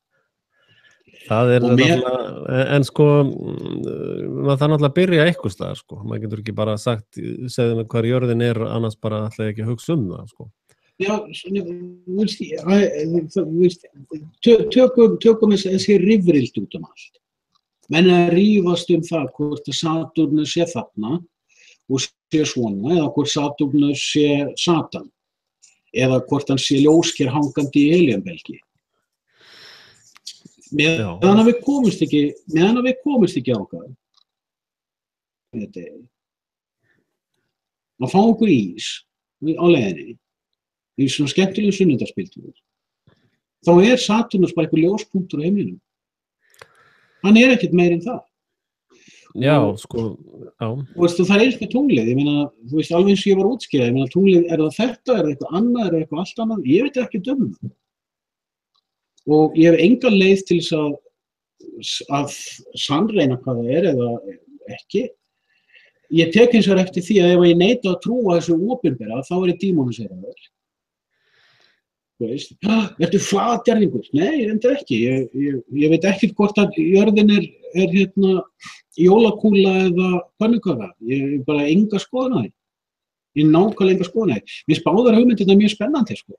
Það náttúrulega, en sko, maður þarf náttúrulega að byrja eitthvað staðar, sko. Maður getur ekki bara sagt, segðu mér hvar jörðin er, annars bara ætla ég ekki að hugsa það, sko. Já, tökum þessi rifrild út allt. Menn að rífast það hvort Satúrnus sé þarna og sé svona, eða hvort Satúrnus sé Satan, eða hvort hann sé ljósker hangandi í heliumbelgi. Meðan að við komumst ekki ákvað. Að fá okkur ís á leiðinni, í svona skemmtilegu sunnudagspiltur, þá Satúrnus bara eitthvað ljóspunktur á heimlinum. Hann ekkert meir en það. Já, sko, já. Það eins með tunglið, ég meina, þú veist, alveg eins og ég var útskýrað, ég meina, tunglið, það þetta, það eitthvað annað, það eitthvað allt annað, ég veit ekki það. Og ég hef enga leið til þess að sannreina hvað það eða ekki. Ég tek hins vegar eftir því að ef ég neita að trúa þessu opinbera, þá ég dímoniseraður. Þú veist, ertu flatjarningur? Nei, þetta ekki. Ég veit ekkert hvort að jörðin er jólakúla eða pönnuköka. Ég bara enga skoðun á því. Ég nákvæmlega enga skoðun á því. Mér finnst báðar hugmyndirnar mjög spennandi, sko.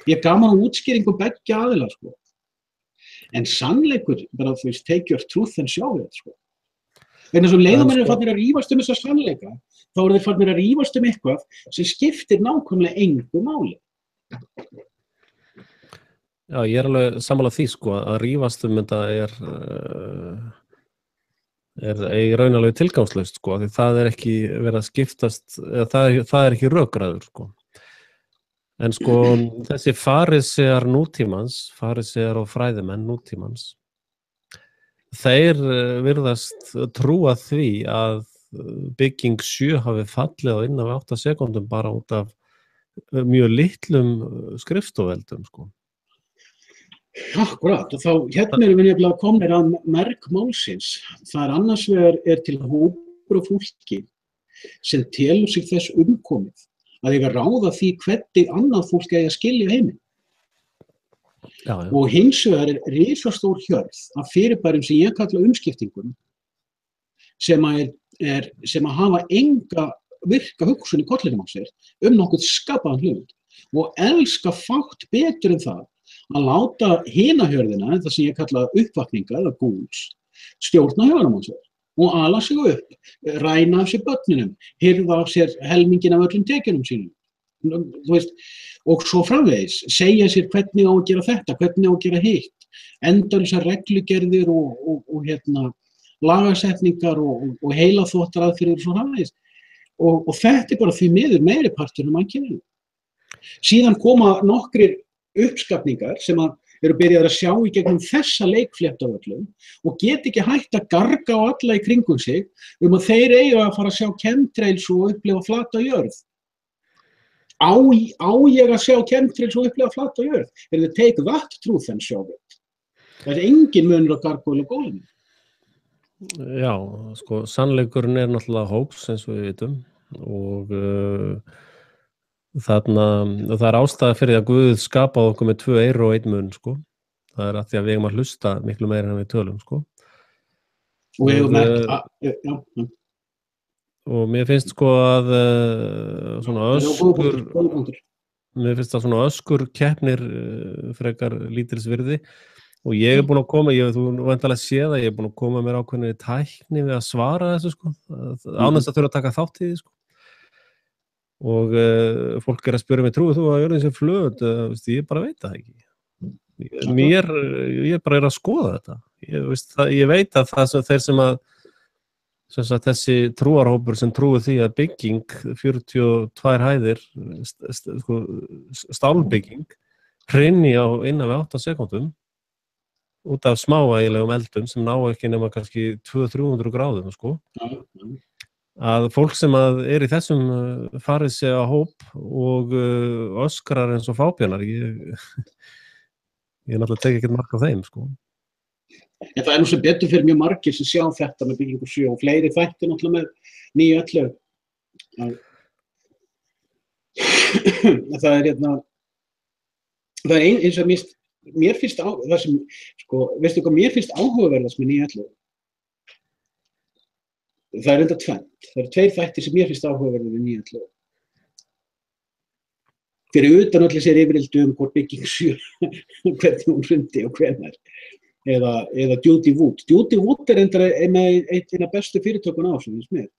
Ég gaman á útskýringu beggja aðila, sko. En sannleikur, bara þú veist, take your truth and show it, sko. Vegna svo leiðum þeir farnir að rífast þessa sannleika, þá þeir farnir að rífast eitthvað sem skiptir nákvæmlega engu máli. Já, ég alveg sammála því, sko, að rífast þetta í raun alveg tilgangslaust, sko, því það ekki verið að skiptast, það ekki rökræður, sko. En sko, þessi farisear nútímans, farisear og fræðimenn nútímans, þeir virðast trúa því að bygging 7 hafi fallið á innan 8 sekúndum bara út af mjög litlum skrifstofueldum, sko. Akkurat, og þá hérna erum við nefnilega komnir að merg málsins. Það annars vegar til hópur og fólki sem telur sig þess umkomið að eiga ráða því hvernig annað fólk eigi að skilja heiminn. Já. Og hins vegar risastór hjörð af fyrirbærum sem ég kalla umskiptingum sem hafa enga virka hugsun í kollinum á sér nokkuð skapaðan hlut og elska fátt betur en það að láta hina hjörðina, það sem ég kalla uppvakninga eða ghouls, stjórna hjörðunum á sér og ala sig upp, ræna af sér börnunum, hirða af sér helmingin af öllum tekjunum sínum. Þú veist, og svo framvegis, segja sér hvernig á að gera þetta, hvernig á að gera hitt, endalausar reglugerðir og lagasetningar og heilaþvottaraðferðir og svo framvegis. Og þetta bara því miður meiri partur mannkynninu. Síðan koma nokkrir uppskapningar sem að eru byrjaðir að sjá í gegnum þessa leikflétt af öllum og get ekki hægt að garga á alla í kringum sig að þeir eiga að fara að sjá chemtrails og upplifa flata jörð. Á ég að sjá chemtrails og upplifa flata jörð? They take that truth and show it. Það engin munur á gargólu og gólinu. Já, sko, sannleikurinn náttúrulega hóps eins og við vitum og það ástæða fyrir því að Guð skapaði okkur með 2 eyru og 1 munn, sko. Það að því að við eigum að hlusta miklu meira en við tölum, sko. Og mér finnst sko að mér finnst að svona öskur keppnir frekar lítils virði og ég búinn að koma, þú væntanlega séð að ég búinn að koma mér ákveðinni tækni við að svara þessu, sko, án þess að þurfa að taka þátt í því, sko. Og fólk að spyrja mig, trúið þú að jörðin sé flöt? Ég bara veit það ekki. Ég bara að skoða þetta. Ég veit að þeir sem þessi trúarhópur sem trúið því að bygging 42 hæðir stálbygging hrynji á innan við 8 sekúndum út af smáægilegum eldum sem ná ekki nema kannski 200-300 gráðum, sko. Að fólk sem í þessum farið sig á hóp og öskrar eins og fábjánar, ég náttúrulega tek ekkert mark á þeim, sko. En það nú sem betur fyrir mjög margir sem sjá þetta með byggingu 7 og fleiri þættir náttúrulega með 9-11. Það það eins og mér finnst það sem, sko, veistu hvað mér finnst áhugaverðast með 9-11? Það enda tvennt. Það 2 þættir sem mér finnst áhugaverðir við 9-11. Fyrir utan öll sér yfirildi hvort bygging 7, hvernig hún hrundi og hvenær. Eða Judy Wood. Judy Wood eina bestu fyrirtökun á sem finnst mér.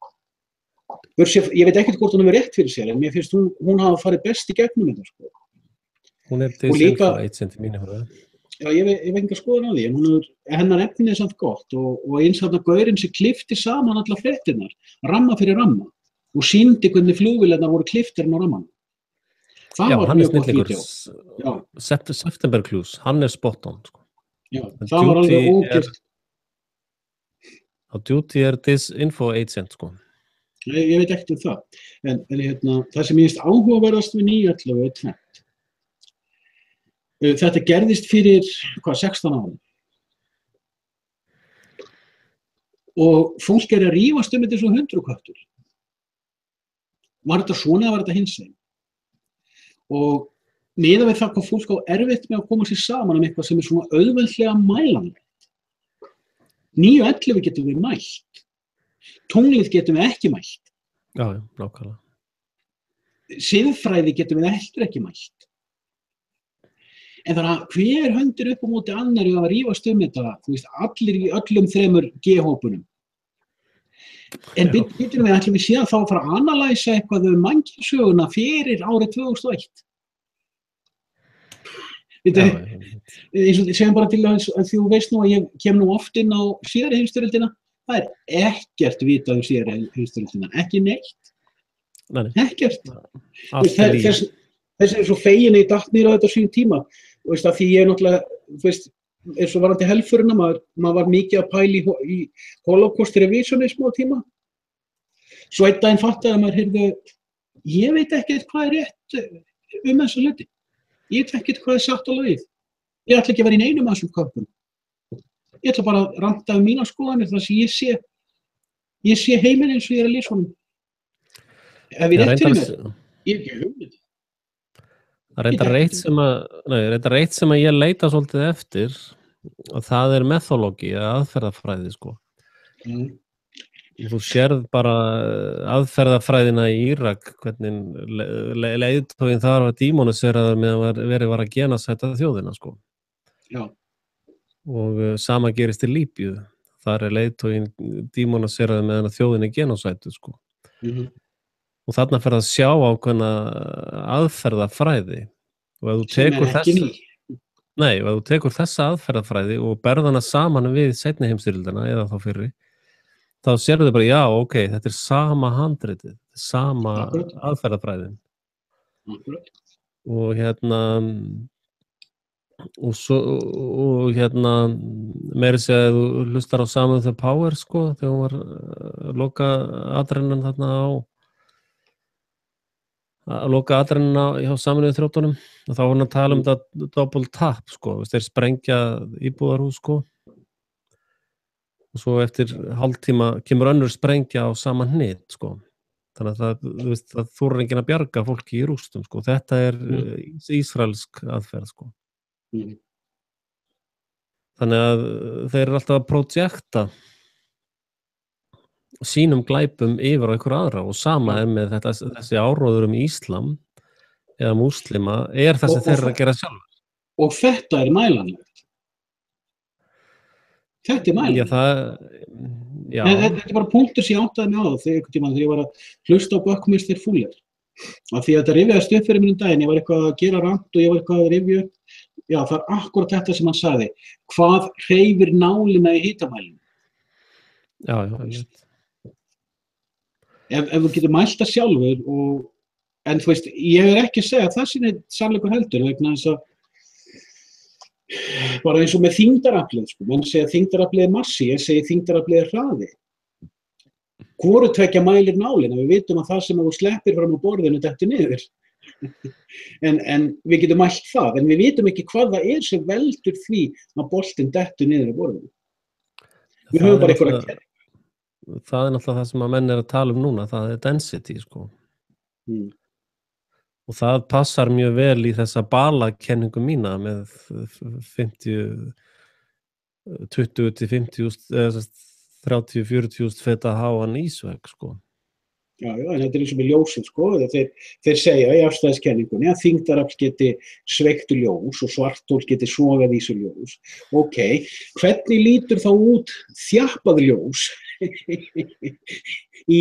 Ég veit ekkert hvort hún hefur rétt fyrir sér, en mér finnst hún hafa farið best í gegnum þetta, sko. Hún disinfo 1 cent mínu fyrir það. Já, ég hef enga skoðun á því, en hennar efnið samt gott og eins þarna gaurinn sem klippti saman alla fréttirnar, ramma fyrir ramma og sýndi hvernig flugvélarnar voru klipptir á rammanum. Það var mjög gott vídeó. September Clues, hann spot on, sko. Já, það var alveg ógilt. Á Duty disinfo 1 cent, sko. Ég veit ekkert það, en það sem ég finnst áhugaverðast við 9-11 tvennt. Þetta gerðist fyrir 16 árum og fólk að rífast þetta svo 100 köttur. Var þetta svona eða var þetta hinsegin? Og miðað við það hvað fólk á erfitt með að koma sér saman eitthvað sem svona auðveldlega mælanlegt. 9-11 getum við mælt. Tunglið getum við ekki mælt. Já, nákvæmlega. Siðfræði getum við heldur ekki mælt. En þannig að hver höndir upp á móti annari að rífast þetta, þú veist, allir í öllum 3 G-hópunum. En byrjum við ætlum við síðan þá að fara að analæsa eitthvað mannkynssöguna fyrir árið 2001. Segjum bara til að þú veist nú að ég kem nú oft inn á síðari heimsstyrjöldina, það ekkert vitað síðari heimsstyrjöldina, ekki neitt. Ekkert. Þess svo fegin ég datt niður á þetta síðan tíma. Því ég náttúrulega, eins og varandi helfurina, maður var mikið að pæla í Holocaust revisionism á tíma. Svo einn daginn fattaði maður, heyrðu, ég veit ekkert hvað rétt þessa hluti. Ég veit ekkert hvað satt á lagið. Ég ætla ekki að vera í neinum af þessum köpum. Ég ætla bara að ranta mínar skoðanir þar sem ég sé heiminn eins og ég að lýsa honum. Ef ég rétt fyrir mér, ég ekki hugmynd. Það reyndar eitt sem að ég leita svolítið eftir og það methodology eða aðferðafræði, sko. Þú sérð bara aðferðafræðina í Írak, hvernig leiðtoginn þar var dímoniseraður meðan verið var að genasæta þjóðina, sko. Já. Og sama gerist í Líbíu. Þar leiðtoginn dímoniseraður meðan þjóðin genasætu, sko. Og þarna fer að sjá ákveðna aðferðafræði og ef þú tekur þessa aðferðafræði og berð hana saman við seinni heimsstyrjöldina eða þá fyrri, þá sérðu bara, já, ok, þetta sama handritið, sama aðferðafræðin. Og og svo og meiri segja að þú hlustar á Samið the Power sko þegar hún var loka atrennan þarna að loka atrennan hjá Sameinuðu þjóðunum og þá var hann að tala þetta double tap sko, þeir sprengja íbúðarhús sko og svo eftir hálftíma kemur önnur sprengja á sama hnit sko. Þannig að það þorir enginn að bjarga fólki í rústum sko. Þetta ísraelsk aðferð sko. Þannig að þeir eru alltaf að projekta sínum glæpum yfir á einhver aðra og sama með þessi áróður íslam eða múslima þessi þeirra að gera sjálf. Og þetta mælanlegt. Þetta mælanlegt. Já. Þetta bara punktur sem ég áttaði mig á þegar ég var að hlusta á Buckminster Fuller. Af því að þetta rifjaðist upp fyrir mínum daginn, ég var eitthvað að gera rant og ég var eitthvað að rifja upp. Já, það akkúrat þetta sem hann sagði. Hvað hreyfir nálina í hitamælinu? Já, ég veit. Ef þú getur mælt það sjálfur en þú veist, ég ekki að segja að það sé sannleikur heldur vegna þess að bara eins og með þyngdaraflið sko, menn segja þyngdaraflið massi, ég segi þyngdaraflið hraði. Hvoru tveggja mælir nálina, við vitum að það sem þú sleppir fram á borðinu dettur niður. en við getum mælt það, en við vitum ekki hvað það sem veldur því að boltinn dettur niður á borðinu. Við höfum bara eitthvað að gera. Það náttúrulega það sem að menn að tala núna, það density sko. Og það passar mjög vel í þessa balakenningu mína með 20-50 30-40 feta háan ísvegg sko. Já, en þetta eins og með ljósið sko, þeir segja í afstæðiskenningunni að þyngdarafl geti sveigt ljós og svarthol geti sogað í sig ljós. Ókei, hvernig lítur þá út þjappað ljós í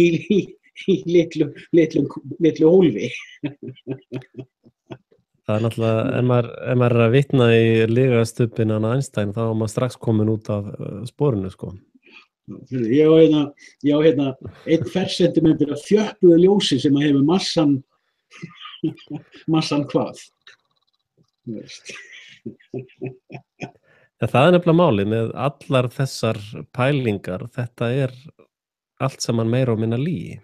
litlu hólfi? Það náttúrulega, ef maður að vitna í lygastubbinn Einstein, þá maður strax komin út af sporinu sko. Ég á hérna 1 fercentimeter af þjöppuðu ljósi sem hefur massan hvað? Það nefnilega málið með allar þessar pælingar, þetta allt saman meira og minna lygi.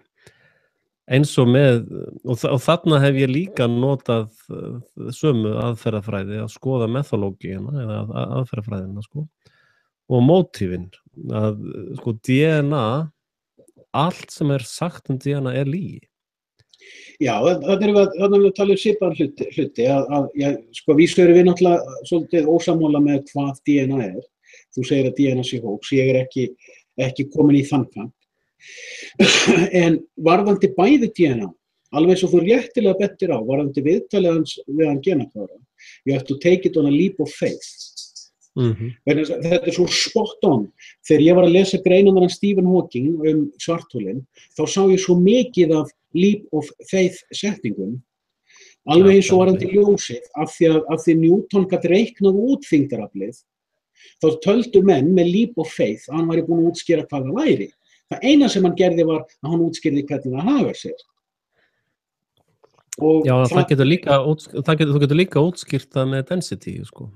Eins og með, og þarna hef ég líka notað sömu aðferðafræði að skoða methodológíuna eða aðferðafræðina sko. Og mótífin að sko DNA, allt sem sagt DNA lygi. Já, þannig erum við að tala svipaðan hluti að sko vísu erum við náttúrulega svolítið ósammála með hvað DNA Þú segir að DNA sé hoax, ég ekki komin í þann kant. En varðandi bæði DNA, alveg svo þú réttilega bettir á, varðandi viðtalið við hann genakvára, you have to take it on a leap of faith. Þetta svo spot on. Þegar ég var að lesa greinarnar Stephen Hawking svartholinn, þá sá ég svo mikið af leap of faith setningum, alveg eins og varðandi ljósið, af því Newton gat reiknað út þyngdaraflið, þá töldu menn með leap of faith að hann væri búinn að útskýra hvað það væri. Það eina sem hann gerði var að hann útskýrði hvernig það hagar sér. Já, þú getur líka útskýrt það með density, sko.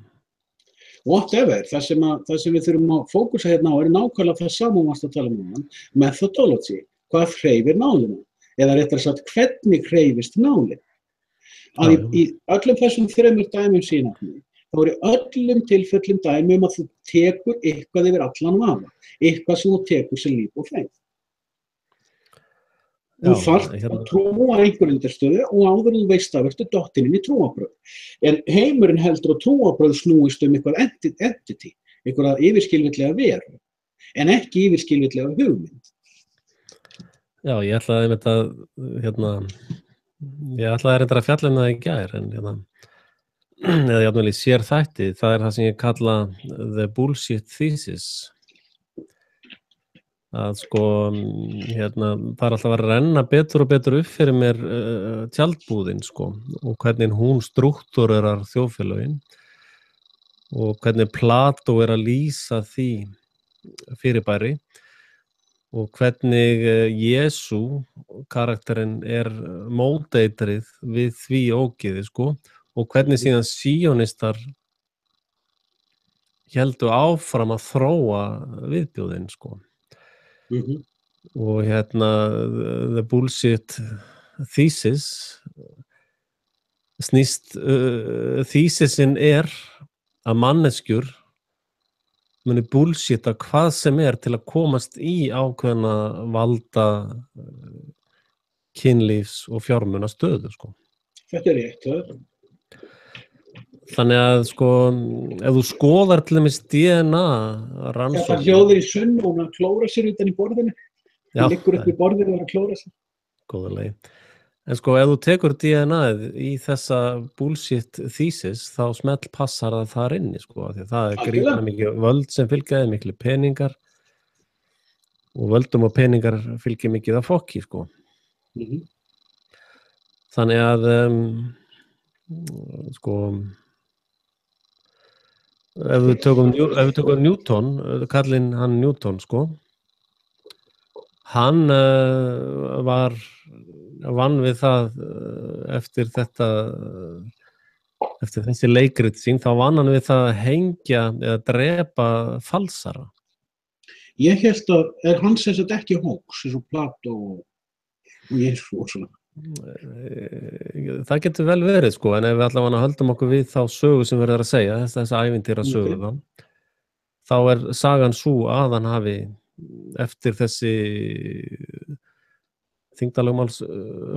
Whatever, það sem við þurfum að fókusa hérna á nákvæmlega það saman varst að tala um methodology, hvað hreyfir nálina, eða réttara sagt hvernig hreyfist nálin. Í öllum þessum 3 dæmum síðan, þá í öllum tilfellum dæmi að þú tekur eitthvað yfir allan vafa, eitthvað sem þú tekur sem leap of faith. Þú þarft að trúa einhver undirstöðu og áður þú veist að verður dottinn inn í trúarbrögð. En heimurinn heldur að trúarbrögð snúist eitthvað entity, eitthvað yfirskilvitlega veru, en ekki yfirskilvitlega hugmynd. Já, ég ætlaði að fjalla það í gær, en eða jafnvel í sérþætti, það það sem ég kalla the bullshit thesis. Að sko, það alltaf að renna betur og betur upp fyrir mér tjaldbúðin, sko, og hvernig hún strúktúrerar þjóðfélögin og hvernig Plató að lýsa því fyrirbæri og hvernig Jesú karakterinn móteitrið við því ógeði, sko, og hvernig síðan síonistar héldu áfram að þróa viðbjóðin, sko. Og the bullshit thesis snýst, thesis-in að manneskjur muni bullshita hvað sem til að komast í ákveðna valda kynlífs og fjármuna stöðu, sko. Þetta rétt, Þannig að, sko, ef þú skoðar til dæmis DNA rannsókn. Þetta hljóðir í sunn og hún klóra sér utan í borðinu. Það liggur upp í borðinu og klóra sér. Góða leið. En sko, ef þú tekur DNA-ið í þessa bullshit thesis, þá smell passar það þar inni, sko. Því það gríðarlega mikið völd sem fylgjaði, miklu peningar. Og völdum og peningar fylgja mikið af fokki, sko. Þannig að, sko, ef við tökum Newton, kallinn hann Newton, sko, hann vann við það eftir þessi leikrit sín, þá vann hann við það að hengja eða drepa falsara. Ég held að hann sem sagt ekki hóks, eins og Plató og Jesú og svona. Það getur vel verið, sko, en ef við allavega höldum okkur við þá sögu sem verður að segja, þessa ævintýra sögu, þá sagan sú að hann hafi eftir þessi þyngdarlögmáls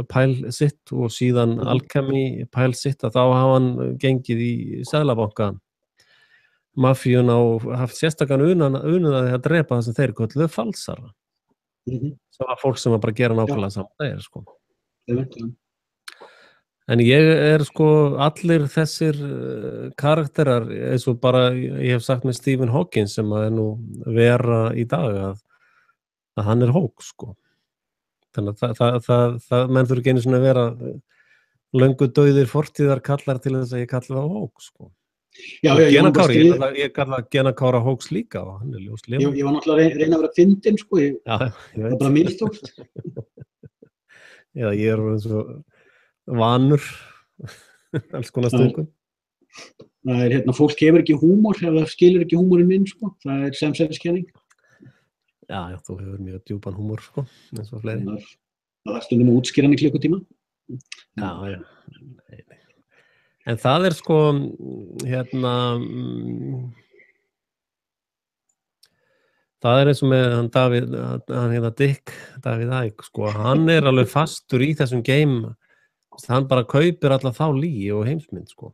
pæl sitt og síðan alkemi pæl sitt, að þá hafa hann gengið í seðlabanka mafíuna og haft sérstakann unaði að drepa það sem þeir kölluðu falsara. Það var fólk sem var bara að gera nákvæmlega saman þeir, sko. En ég sko, allir þessir karakterar, eins og bara ég hef sagt með Stephen Hawking sem að nú vera í dag að hann hóks, sko. Þannig að það menn þurfi ekki einu svona að vera löngu dauðir fortíðar kallar til þess að ég kalli það hóks, sko. Já, ég kalla Genakára hóks líka og hann ljós lifandi. Ég var náttúrulega að reyna að vera fyndinn, sko. Það var bara mistókst. Já, ég eins og vanur alls konar stundum. Það fólk hefur ekki húmor ef það skilur ekki húmorinn minn, sko. Það semsæriskenning. Já, þú hefur mjög djúpan húmor, sko, eins og fleiri. Það stundum að útskýra hann í klukkutíma. Já. En það sko, það eins og með hann David Icke, sko, hann alveg fastur í þessum game, hann bara kaupir alla þá lygi og heimsmynd, sko.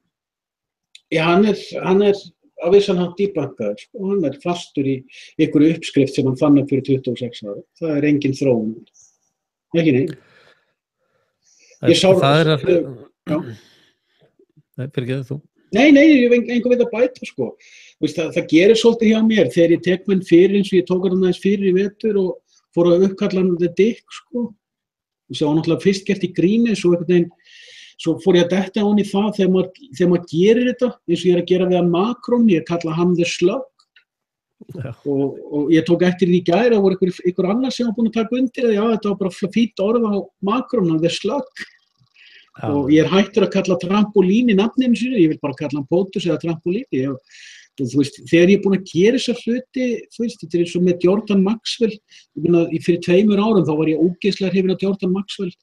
Já, hann á vissan hátt dýbakkaður, sko, hann fastur í einhverju uppskrift sem hann fann upp fyrir 26 ára. Það engin þróun. Ekki nei. Ég sá Nei, fyrirgeðu þú. Nei, ég hef engu við að bæta, sko. Það gerir svolítið hjá mér þegar ég tek menn fyrir eins og ég tók hann aðeins fyrir í vetur og fór að uppkalla hann The Dick, sko. Það var náttúrulega fyrst gert í gríni, svo fór ég að detta á hann í það þegar maður gerir þetta, eins og ég að gera við hann Macron, ég kalla hann The Slug. Og ég tók eftir því í gær, það voru einhver annar sem var búin að taka undir það, já, þetta var bara fínt orð á Macron, The Slug. Og ég hættur að kalla trampolín í nafninu sínu, ég vil bara kalla hann Pótus eða trampolíni. Þegar ég er búin að gera þessa hluti, þetta eins og með Jordan Maxwell, fyrir 2 árum þá var ég ógeðslega hrifinn af Jordan Maxwell.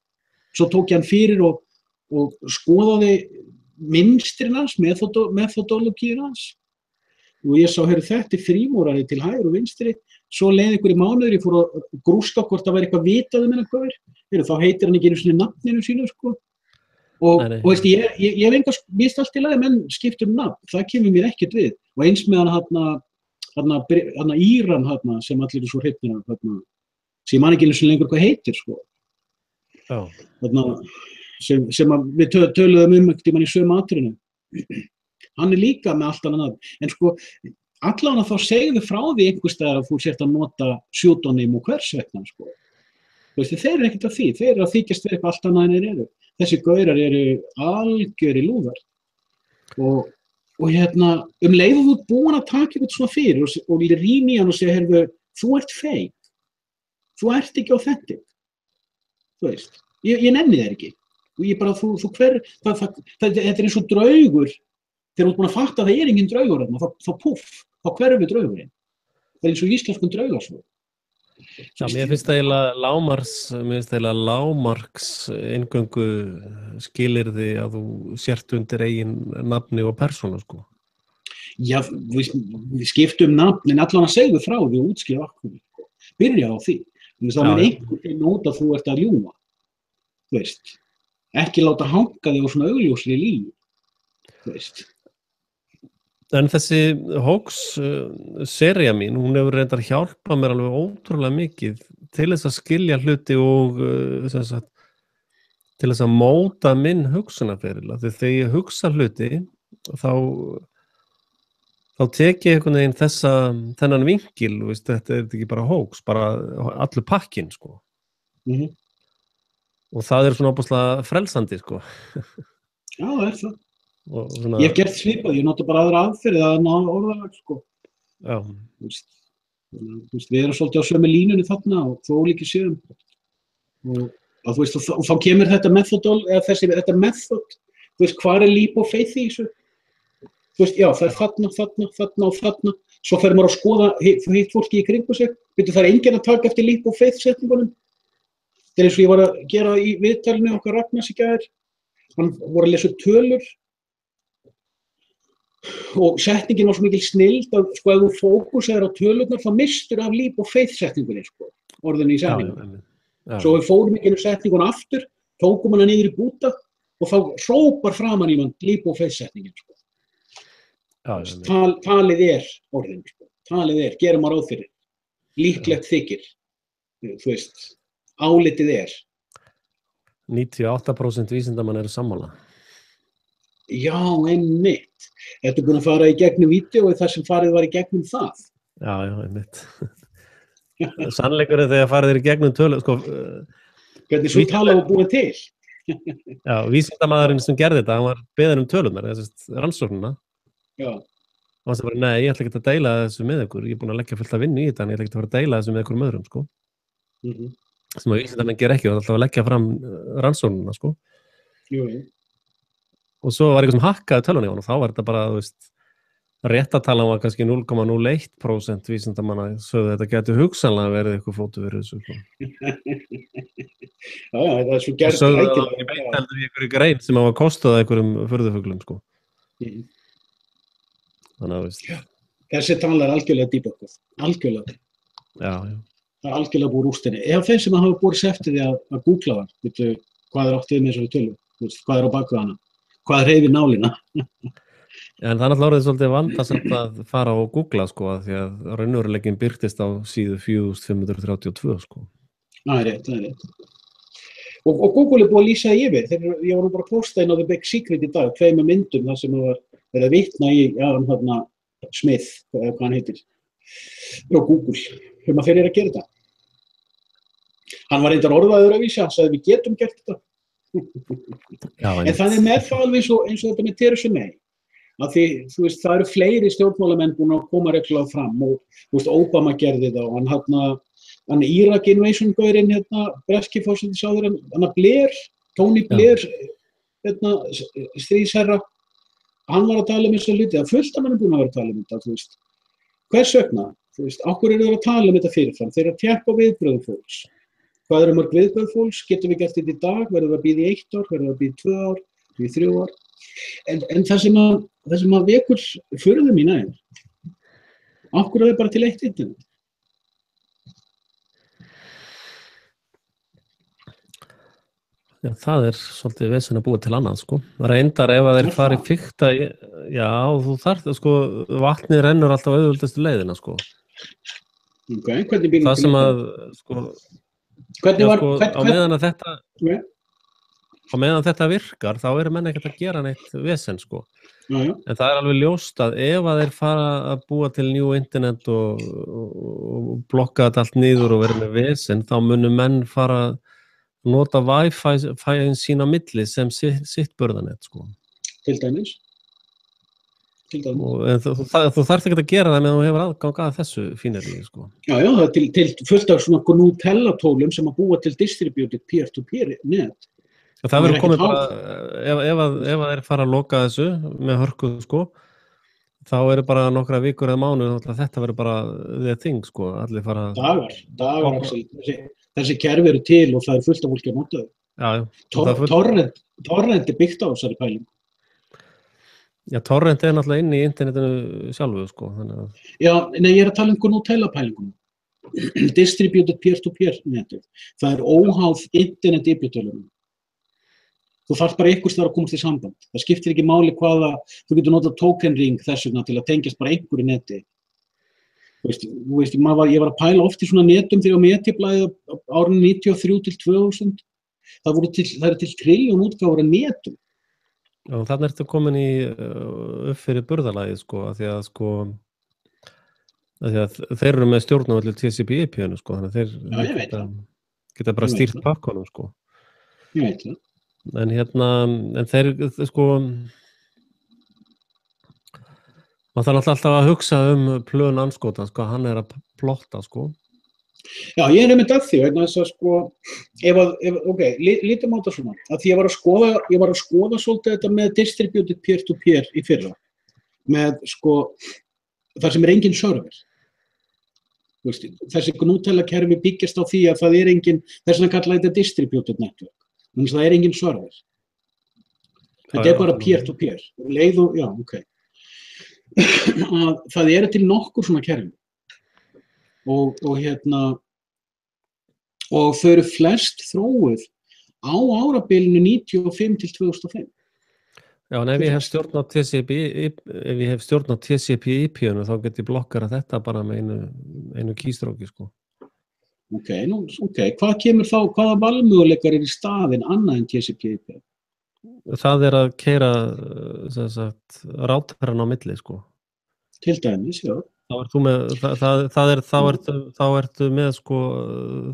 Svo tók ég hann fyrir og skoðaði mynstrin hans, methodologíur hans. Og ég sá, þetta frímúrari til hægri og vinstri. Svo leið einhverju mánuður, ég fór að grúska hvort það væri eitthvað vitað um hennar gaur. Þá heitir hann ekki einu sinni nafninu sínu, sko. Og ég hef enga vist allt í lagi menn skipt nafn, það kemur mér ekkert við. Og eins með hann Íran sem allir svo hrifnir af, sem man ekki einu sinni lengur hvað heitir, sko. Sem við töluðum einhvern tímann í sömu atriðinu. Hann líka með allt annað nafn. En sko, allavega þá segðu frá því einhvers staðar að þú sért að nota pseudonym og hvers vegna, sko. Þeir ekkert af því, þeir að þykjast verið eitthvað allt annað en þeir eru. Þessi gaurar eru algjöri lúðar. Og leið og þú ert búin að taka eitthvað svona fyrir og rýna í hann og segja, þú ert fake. Þú ert ekki authentic. Ég nenni þér ekki. Og ég bara, þetta eins og draugur. Þegar þú ert búin að fatta að það engin draugur þarna, þá puff, þá hverfur draugurinn. Það eins og íslenskum draugasögum. Já, mér finnst það eiginlega lágmarks eingöngu skilyrði að þú sért undir eigin nafni og persónu, sko. Já, við skiptum nafn, en allan að segja frá því og útskýra okkur. Byrja á því. Það er einhvern veginn út að þú ert að ljúga. Þú veist. Ekki láta hanga þig á svona augljósri línu. Þú veist. En þessi hoax-sería mín, hún hefur reyndar hjálpað mér alveg ótrúlega mikið til þess að skilja hluti og til þess að móta minn hugsunarferil. Þegar ég hugsa hluti, þá tek ég einhvern veginn þennan vinkil, veist, þetta er ekki bara hoax, bara allur pakkinn, sko. Og það er svona óbúslega frelsandi, sko. Já, það er það. Svona... Ég hef gert svipað, ég nota bara aðra aðferð að ná orðalag, sko. Já. Þú veist, við erum svolítið á sömu línunni þarna og þó ólíkir séum. Og þú veist, og þá kemur þetta þetta method, þú veist, hvar er leap of faith í þessu? Þú veist, já, það er þarna og þarna. Svo fer maður að skoða hitt fólki í kringu sig. Það er enginn að taka eftir leap of faith setningunum. Það er eins og ég var að gera í viðtalinu okkar Ragnars í gær. Hann voru að lesa tölur og setningin var svo mikil snilld að sko ef þú fókusar á tölurnar þá mistur af leap of faith setningunni, sko, orðinni í setningunni. Svo við fórum ekki inn í setningunni aftur, tókum hana niður í búta og þá hrópar framan í mann leap of faith setningin, sko. Talið er orðin, sko. Talið er, gerum maður ráð fyrir. Líklegt þykir, þú veist, álitið er. 98% vísindamann eru sammála. Já, einmitt. Þetta er búin að fara í gegnum vídeói þar sem farið var í gegnum það. Já, einmitt. Sannleikurinn þegar farið er í gegnum tölu, sko. Hvernig svo tala og búið til. Já, vísindamaðurinn sem gerði þetta, hann var beðinn tölurnar, rannsóknina. Já. Og hann sagði bara, nei, ég ætla ekki að deila þessu með ykkur. Ég er búin að leggja fullt að vinna í þetta, en ég ætla ekki að fara að deila þessu með ykkur öðrum, sko. Sem að vísindamenn ger ekki, og alltaf að leggja fram rannsóknina, sko. Jú. Og svo var eitthvað sem hakkaði tölunni á hann og þá var þetta bara, þú veist, réttatalan var kannski 0,01% vísindamanna sögðu þetta gæti hugsanlega verið eitthvað fótu verið þessu. Já, það er svo gert. Og sögðu það ekki beint heldur í einhverju grein sem hafa kostað einhverjum furðufuglum, sko. Þannig að, veist. Þessi tala er algjörlega dýbökkuð. Algjörlega. Já. Það er algjörlega búið rústinni. Ef þeim sem hafa borið sér eftir því að googla það, veitu, hvað er átt við með þessari tölu, hvað er á bakvið hana? Hvað hreyfir nálina? En það er náttúrulega orðið svolítið vandasamt að fara og googla, sko, því að raunveruleikinn birtist á síðu 4532, sko. Það er rétt. Og Google er búið að lýsa yfir. Ég var bara að posta inn á The Big Secret í dag, 2 myndum þar sem var verið að vitna í, þarna Smith, hvað hann heitir, og Google, að þeir eru að gera þetta. Hann var reyndar orðaður að vísa, hann sagði við getum gert þetta. Já, en það er með það alveg eins og þetta með Theresa May að því, þú veist, það eru fleiri stjórnmálamenn búin að koma reglulega fram og þú veist, Obama gerði það og hann Iraq invasion gaurinn breski forsætisráðherrann, hann Blair, Tony Blair stríðsherra, hann var að tala um þessu hluti, það fullt að mann er búin að vera að tala um þetta, þú veist, hvers vegna, þú veist, okkur eru það að tala um þetta fyrirfram, þeir eru að tjekka á viðbrögðum fólks. Hvað eru mörg viðbrögð fólks? Getum við gert þetta í dag? Verður það að bíða í 1 ár? Verður það að bíða í 2 ár? Í 3 ár? En það sem að vekur furðu mína er, okkur er það bara til eitt internet. Já, það er svolítið vesen að búa til annað, sko. Reyndar ef að þeir fari fikta, já, þú þarft, sko, vatnið rennur alltaf auðvöldastu leiðina, sko. Ok, hvernig byrjum það sem að, sko, á meðan þetta virkar, þá eru menn ekkert að gera neitt vesen, sko. En það er alveg ljóst að ef að þeir fara að búa til nýju internet og blokka þetta allt niður og vera með vesen, þá munum menn fara að nota Wi-Fi sína milli sem sitt burðanet, sko. Til dæmis. Þú þarft ekki að gera það meðan þú hefur aðgang að þessu fínirli, sko. Já, það er til fullt af svona Nutella-tólum sem að búa til distributed peer-to-peer net. Það verður komið bara, ef þeir fara að loka þessu með hörku, sko, þá eru bara nokkra vikur eða mánuð, þetta verður bara the thing, sko, allir fara dagar Axel, þessi kerfi eru til og það er fullt af fólki að nota þau. Torrent er byggt á þessari pælingu. Já, torrent er náttúrulega inn í internetinu sjálfu, sko. Já, nei, ég er að tala um Nutella-pælinguna. Distributed peer-to-peer netið. Það er óháð internet-yfirtölunum. Þú þarf bara einhvers þar að komast í samband. Það skiptir ekki máli hvaða, þú getur notað token ring þess vegna til að tengjast bara einhverju neti. Þú veist, ég var að pæla oft í svona netum þegar Mediablaðið árinu 93 til 2000. Það eru til trilljón útgáfur af netum. Já, þarna ertu komin í upp fyrir burðarlagið, sko, af því að þeir eru með stjórn á allir TCP/IP-inu, sko, þannig að þeir geta bara stýrt pakkunum, sko. Ég veit það. En þeir, sko, maður þarf alltaf að hugsa plön andskotans, sko, hann er að plotta, sko. Já, ég er einmitt að því, vegna þess að sko, lítum á þetta svona, að því ég var að skoða svolítið þetta með distributed peer-to-peer í fyrra, með sko, þar sem er engin server. Þessi Nutella-kerfi byggjast á því að það er engin, þess vegna kalla þetta distributed network, þannig að það er engin server. Þetta er bara peer-to-peer, leið og, já, það eru til nokkur svona kerfi. Og þau eru flest þróuð á árabilinu 95 til 2005. Já, en ef ég hef stjórn á TCP/IP-inu þá get ég blokkara þetta bara með einu keystróki, sko. Ok, hvað kemur þá, hvaða valmöguleikar í staðinn annað en TCP/IP? Það er að keyra rátarann á milli, sko. Til dæmis, já. Þá ertu með, sko,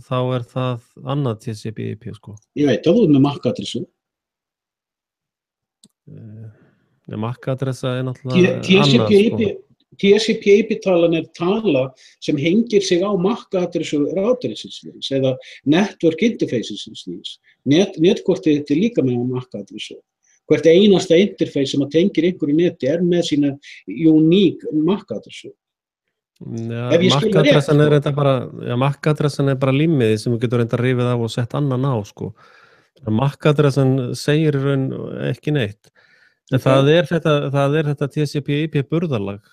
þá er það annað TCP/IP, sko. Ég veit að þú með MAC-adressu. MAC-adressa er náttúrulega annað, sko. TCP/IP-talan er tala sem hengir sig á MAC-adressu rátarisins eða network interfaces. Netkortið er líka með MAC-adressu. Hvert einasta interface sem að tengir einhverju neti er með sína uník MAC-adressu. MAC-adressan er þetta bara, MAC-adressan er bara límiði sem þú getur reynda rifið af og sett annan á, sko. MAC-adressan segir í raun ekki neitt. En það er þetta TCP/IP burðarlag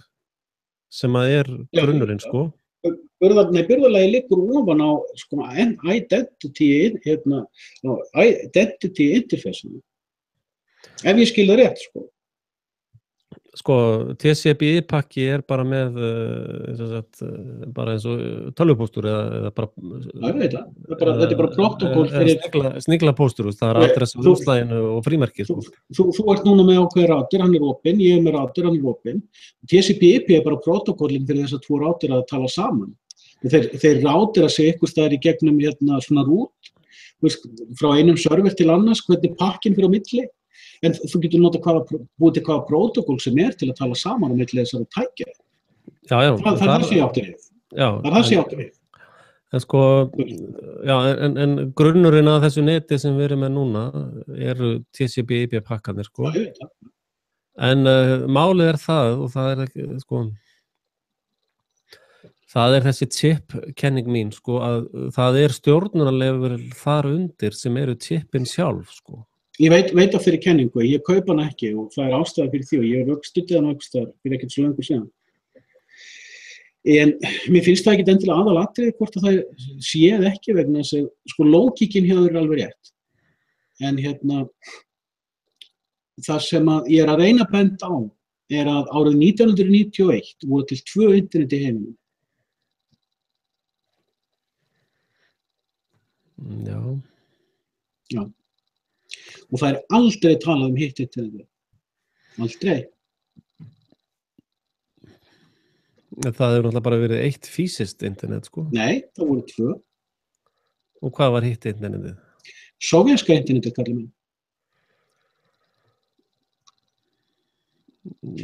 sem að er grunnurinn, sko. Burðarlagi liggur ofan á sko, identity interface. Ef ég skil það rétt, sko. Sko, TCP/IP-pakki er bara með bara eins og tölvupóstur eða bara þetta er bara protokoll fyrir sniglapóstur, það er adressa á umslaginu og frímerki, sko. Þú ert núna með ákveðið rátir, hann er opinn, ég er með rátir, hann er opinn. TCP/IP er bara protokollin fyrir þess að tvo rátir að tala saman. Þeir rátir að segja eitthvað staðar í gegnum svona rút, frá einum server til annars, hvernig pakkin fyrir á milli. En þú getur búið til hvaða prótokól sem er til að tala saman á milli þessara tækja. Já. Það er það sem ég átti við. Það er það sem ég átti við. En sko, já, en grunnurinn að þessu neti sem við erum með núna eru TCP/IP-pakkarnir, sko. Já, ég veit það. En málið er það, og það er ekki, sko, það er þessi chip-kenning mín, sko, að það er stjórnunarleifur þar undir sem eru chipin sjálf, sko. Ég veit af þeirri kenningu, ég kaupa hana ekki og það er ástæða fyrir því og ég hef studdið hana aukstar fyrir ekkert svo lengur síðan. En mér finnst það ekkert endilega aðalatriði hvort að það séð ekki vegna þess að sko lógíkin hjá þeir er alveg rétt. En það sem að ég er að reyna að benda á er að árið 1991 voru til 2 internet í heiminum. Já. Og það er aldrei talað hitt internetið. Aldrei. Það hefur náttúrulega bara verið eitt fysiskt internet, sko. Nei, það voru 2. Og hvað var hitt internetið? Sovjerska internetið, kallar mig.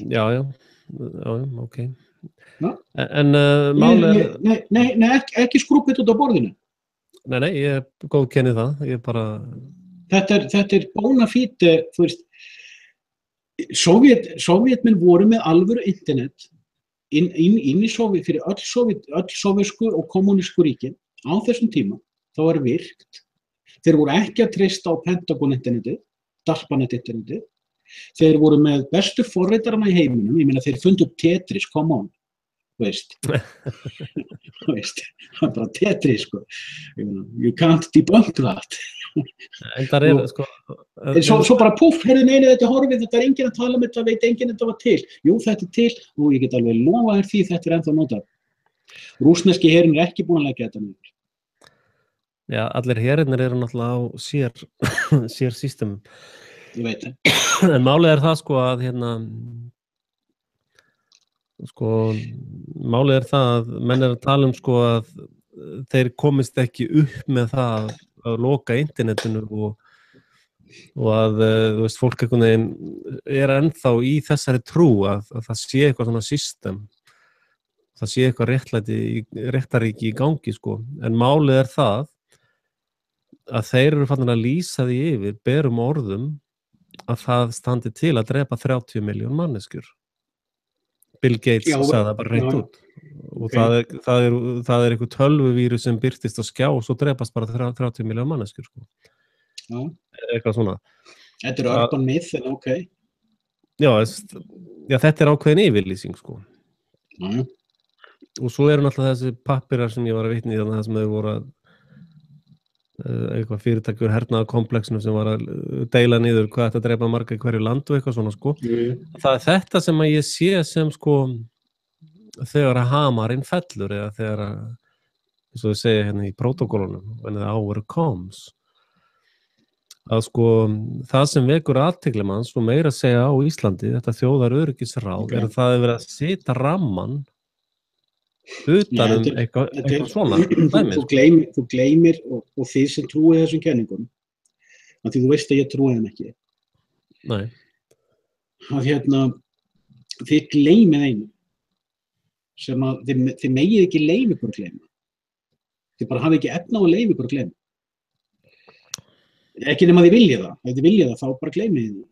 Já, ok. Ja. En málið er... Nei, ekki skrúpið út á borðinu. Nei, ég góðkenni það. Ég bara... Þetta er bona fíti, þú veist, Sovétmenn voru með alvöru internet inn í Sovét, fyrir öll sovétsku og kommunísku ríkin á þessum tíma, það var virkt. Þeir voru ekki að treysta á Pentagon internetið, DARPANET internetið. Þeir voru með bestu forritarana í heiminum, ég meina þeir fundu upp Tetris, come on, veist. Það bara Tetris, sko. You can't debunk that. En það sko... Svo bara puff, heyrðu neina þetta horfið, þetta enginn að tala um þetta, veit enginn þetta var til. Jú, þetta til, og ég get alveg lofa þér því þetta ennþá notað. Rússneski herinn ekki búin að leggja þetta niður. Já, allir herinnir eru náttúrulega á sér system. Ég veit það. En málið það sko að málið það að menn að tala sko að þeir komist ekki upp með það að loka internetinu og að þú veist, fólk einhvern veginn ennþá í þessari trú að það sé eitthvað svona system, það sé eitthvað réttaríki í gangi sko, en málið það að þeir eru fannin að lýsa því yfir berum orðum að það standi til að drepa 30 milljón manneskjur. Bill Gates sagði það bara hreint út. Og okay. það er eitthvað tölvuvírus sem birtist á skjá og svo drepast bara 30 milljón manneskjur. Sko. Já. Eitthvað svona. Þetta urban myth, en ok. Já, þetta ákveðin yfirlýsing, sko. Já. Og svo eru náttúrulega þessi pappirar sem ég var að vitna í þannig að það sem hefur voru að eitthvað fyrirtæki úr hernaðarkomplexinu sem var að deila niður hvað þetta drepa marga í hverju land og eitthvað svona sko. Það þetta sem að ég sé sem sko þegar að hamarinn fellur eða þegar að, eins og þau segja hérna í prótókollunum, when the hour comes, að sko það sem vekur athygli manns og meira að segja á Íslandi, þetta þjóðaröryggisráð, okay. Það verið að setja ramman utan eitthvað svona þú gleymir og þið sem trúið þessum kenningum að því þú veist að ég trúið þeim ekki. Nei. Að þið gleymið einu sem að þið megið ekki leyfa ykkur að gleyma. Þið bara hafi ekki efna á að leyfa ykkur að gleyma. Ekki nema þið viljið það. Ef þið viljið það þá bara gleymið þið.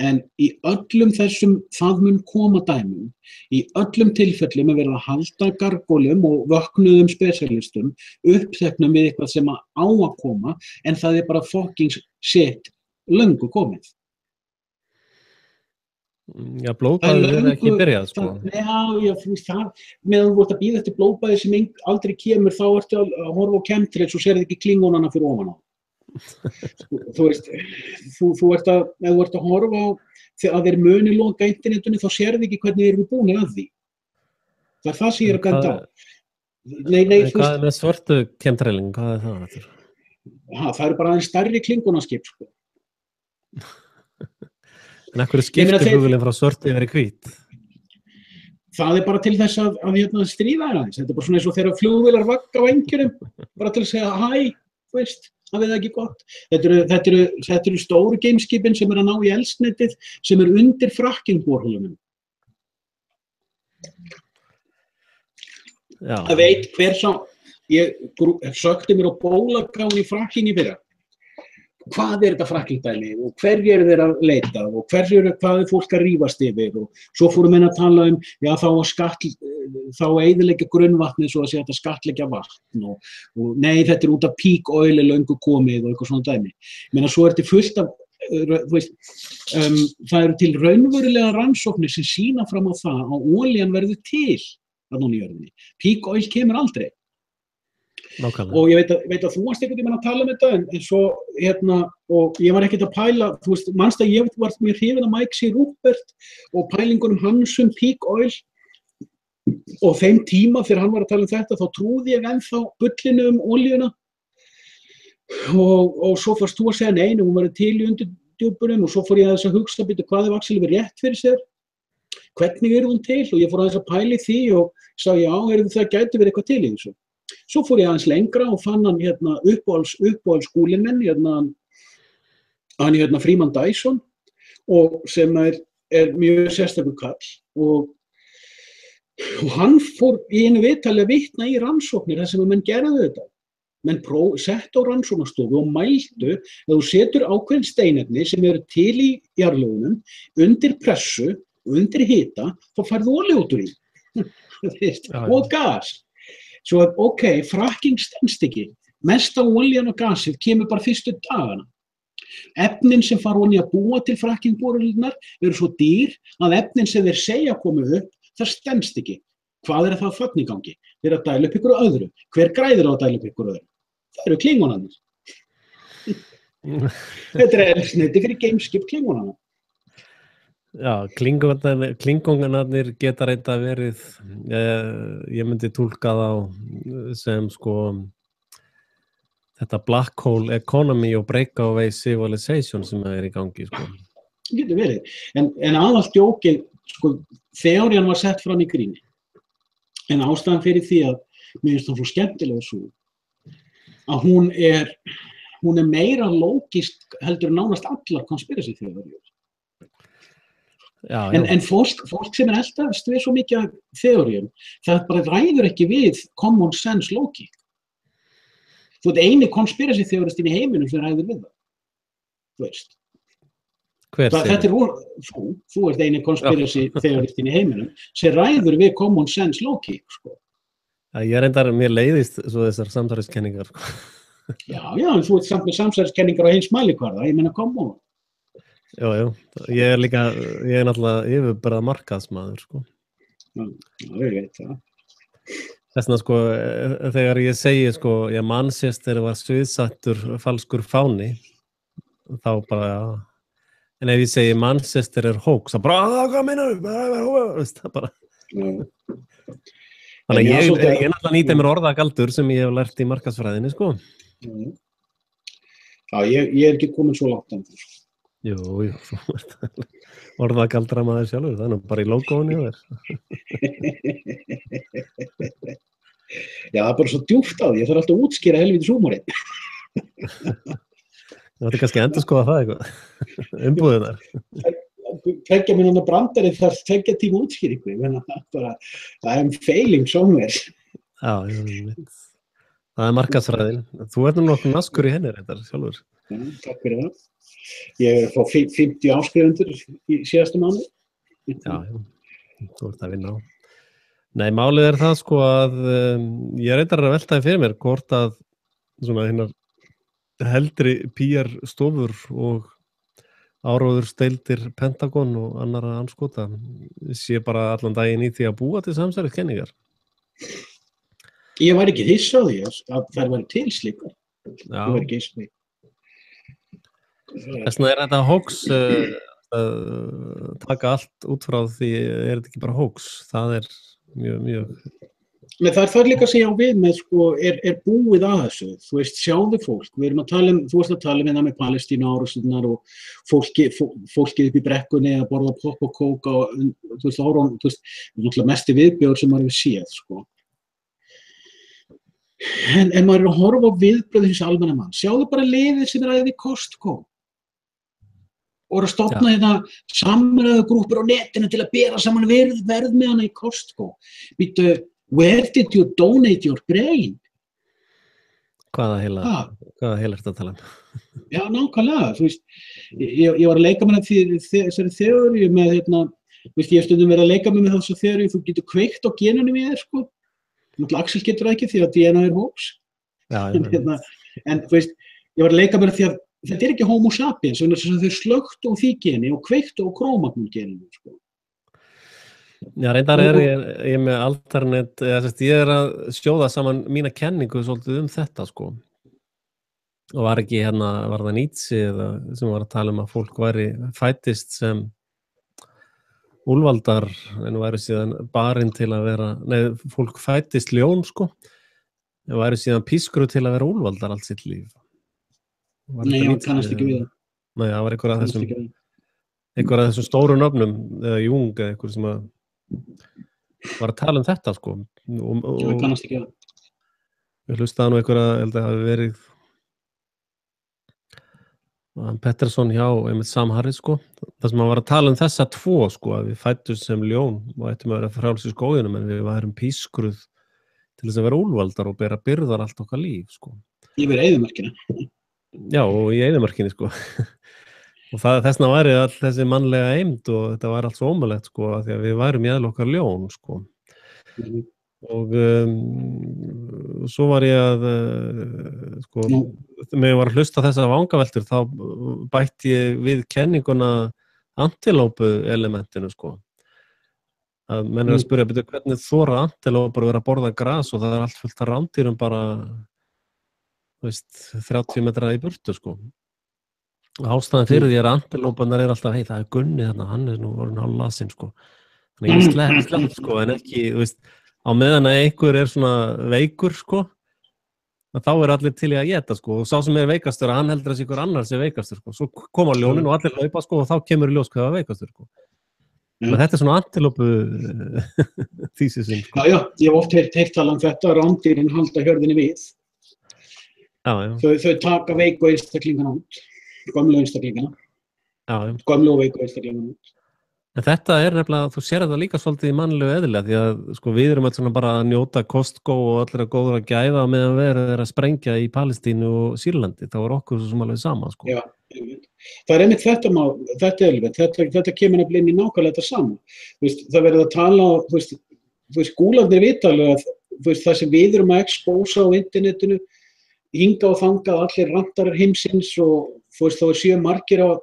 En í öllum þessum það mun koma dæmum, í öllum tilfellum er verið að halda gargólum og vöknuðum spesialistum uppteknum við eitthvað sem á að koma, en það er bara fucking shit löngu komið. Já, blóðbæðið er ekki byrjað, sko. Já, meðan þú ert að bíða eftir blóðbæðið sem aldrei kemur, þá ertu að horfa á chemtrails og sérðu ekki klingonana fyrir ofan á. Þú veist, þú ert að horfa á að þeir muni loka internetunni, þá sérðu ekki hvernig þeir eru búin að því. Það er það sem ég er að benda á. Hvað er með svörtu chemtrailing? Hvað er það? Það eru bara aðeins stærri klingonaskip, sko. En af hverju skiptir flugvélin frá svörtu yfir í hvít? Það er bara til þess að stríða aðeins. Þetta er bara svona eins og þegar flugvélar vagga á engjurum, bara til að segja hæ, þú veist. Það er ekki gott. Þetta eru stóru gameskipin sem að ná í eldsnetið sem undir fracking-borholunum. Það veit hver sá, ég sökti mér á bólagáin í fracking í fyrra. Hvað er þetta fracking-dæmi og hverju eru þeir að leita og hvað er fólk að rífast yfir og svo fórum menn að tala já þá eyðileggja grunnvatnið svo að segja þetta skattleggja vatn og nei þetta er út af peak oil löngu komið og eitthvað svona dæmi. Menna svo er þetta fullt af, þú veist, það eru til raunverulega rannsóknir sem sýna fram á það að olían verður til að núna í jörðinni. Peak oil kemur aldrei. Nákvæmlega. Og ég veit að þú varst einhvern veginn að tala um þetta en svo og ég var ekkert að pæla, þú veist, manst að ég var mér hrifin af Mike C. Rupert og pælingunum hans peak oil og þeim tíma þegar hann var að tala um þetta þá trúði ég ennþá bullinu olíuna og svo fórst þú að segja nei, hún var til í undirdjúpunum og svo fór ég að þess að hugsa hvað er vaxilið rétt fyrir sér, hvernig hún til og ég fór að þess að pæli því og sagði já, það gæti verið eitthvað til í þessu. Svo fór ég aðeins lengra og fann hann uppáhaldsskúlinn minn, hann Freeman Dyson og sem er mjög sérstakur kall og hann fór í einu viðtali að vitna í rannsóknir þar sem menn gerðu þetta menn settu á rannsóknastofu og mældu að þú setur ákveðin steinefni sem eru til í jarðlögunum undir pressu og undir hita, þá færðu olíu út úr því og gas. Svo fracking stenst ekki. Mesta olían og gasið kemur bara fyrstu dagana. Efnin sem fara ofan í að búa til fracking-borholurnar eru svo dýr að efnin sem þeir segja komu upp, það stenst ekki. Hvað það að þarna í gangi? Þeir eru að dæla upp ykkur öðru. Hver græðir á að dæla upp ykkur öðru? Það eru klingonarnir. Þetta er eldsneyti fyrir gameskip klingonarna. Já, klingonarnir geta reynda verið, ég myndi túlka þá sem sko þetta black hole economy og breakaway civilization sem er í gangi sko. Það getur verið, en aðallt djókið, sko, þeórían var sett fram í gríni, en ástæðan fyrir því að mér finnst það svo skemmtilega svo, að hún er meira lógist heldur en nánast allar conspiracy theoríur. Já. En fólk sem eldast við svo mikið þeóríum, það bara ræður ekki við common sense lógík. Þú ert eini conspiracy theoristinn í heiminum sem ræður við það. Þú veist. Þetta þú ert eini conspiracy theoristinn í heiminum sem ræður við common sense lógík, sko. Ég reyndar mér leiðist svo þessar samsæriskenningar, sko. Já, þú ert samt með samsæriskenningar á hins mælikvarða, ég meina come on. Jú, ég er náttúrulega yfirburða markaðsmaður, sko. Já, ég veit það. Þessna, sko, þegar ég segi, sko, Manchester var sviðsattur falskur fáni, þá bara, en ef ég segi Manchester er hoax, þá bara, hvað meinar þú? Það bara. Þannig að ég náttúrulega nýta mér orðagaldur sem ég hef lært í markaðsfræðinni, sko. Já, ég er ekki komin svo langt enn. Jú, orðagaldra maður sjálfur, það er nú bara í logoinu þér. Já, það er bara svo djúpt á því, ég þarf alltaf að útskýra helvítis húmorinn. Það er kannski endur skoða það eitthvað, umbúðunar. 2 mínútna brandari þarf 2 tíma útskýringu, það er failing somewhere. Já, það er markaðsfræðin. Þú ert nú nokkuð naskur í henni þetta sjálfur. Já, takk fyrir það. Ég er fá 50 áskrifundur í síðasta mánuði. Já, þú ert að vinna á. Nei, málið er það sko að ég reyndar að veltaði fyrir mér hvort að svona hinnar heldri PR-stofur og áróðursdeildir Pentagon og annarra anskota sé bara allan daginn í því að búa til samsæriskenningar. Ég var ekki hissa á því að þær væri til slíkar. Ég var ekki hissa á því. Þessna er þetta hoax taka allt út frá því er þetta ekki bara hoax. Það er mjög. Men það er líka að segja á við með sko, er búið að þessu, þú veist, sjáðu fólk, við erum að tala þú veist að tala með það með Palestínu árásinnar og fólkið upp í brekkunni að borða popp og kók og þú veist, mesti viðbjóður sem maður hefur séð, sko. En maður er að horfa á viðbröð hins almenna mann, sjáðu bara liðið sem er aðeins í Costco og er að stofna þetta samræðugrúpur á netinu til að bera saman verð með hana í Costco. Býtu, where did you donate your brain? Hvaða heila ertu að tala um? Já, nákvæmlega, þú veist, ég var að leika með þessari þeóríu með, þú veist, ég hef stundum verið að leika með þessu þeóríu, þú getur kveikt á genunum í þér, sko. Axel getur það ekki því að DNA er hoax. En, þú veist, ég var að leika með því að þetta er ekki homo sapiens, þannig að þau slöktu á því geni og kveiktu á krómagnum geninu, sko. Já, reyndar ég með alternate, ég er að sjóða saman mína kenningu svolítið þetta, sko. Og var ekki var það Nietzsche sem var að tala um að fólk fættist sem úlfaldar, en væri síðan barinn til að vera, fólk fættist ljón, sko. En væri síðan pískru til að vera úlfaldar allt sitt líf. Nei, ég kannast ekki við það. Nei, það var einhver af þessum stóru nöfnum, eða Jung, eða einhver sem var að tala um þetta, sko. Ég kannast ekki við það. Ég hlustaði nú einhver að hafi verið Pettersson hjá Sam Harris, sko. Það sem hann var að tala um þessa tvo, sko, að við fættumst sem ljón og ættum að vera frjáls í skóginum, en við værum pískruð til þess að vera úlfaldar og bera byrðar allt okkar líf, sko. Yfir eyðimörkina. Já, og í eyðimörkinni, sko. Og þessna væri all þessi mannlega eymd og þetta var allt svo ómulegt, sko, af því að við værum í okkar ljón, sko. Og svo var ég að, sko, meðan ég var að hlusta þessar vangaveltur, þá bætti ég við kenninguna antilópu elementinu, sko. Að menn að spyrja, hvernig þora antilópur að vera að borða gras og það allt fullt af rándýrum bara, þú veist, 30 metra í burtu, sko. Ástæðan fyrir því að antilóparnar alltaf, það Gunni þarna, hann nú orðinn hálflasinn, sko. Þannig ég slepp, sko, en ekki, þú veist, á meðan að einhver svona veikur, sko, þá allir til í að éta, sko, og sá sem veikastur, hann heldur að einhver annar sé veikastur, sko. Svo koma ljónin og allir hlaupa, sko, og þá kemur í ljós hvað var veikastur, sko. Men þetta svona antilópu þýsisinn, sko. Já, ég hef oft heyrt tala þetta, rándýrin halda hjörðinni við. Já. Þau taka veiku einstaklingana út, gömlu einstaklingana. Já. Gömlu og veiku einstaklingana út. En þetta nefnilega, þú sér þetta líka svolítið í mannlegu eðlilega, því að sko við erum alltaf bara að njóta Costco og allir að góður að gæða meðan verið að sprengja í Palestínu og Sýrlandi, þá okkur svo sem alveg sama, sko. Já, það einmitt þetta kemur nefnilega inn í nákvæmlega þetta sama. Það verður að tala, skúlarnir vitalega, það sem við erum að expósa á internetinu, hinga og þangað allir randarar heimsins og þá séu margir á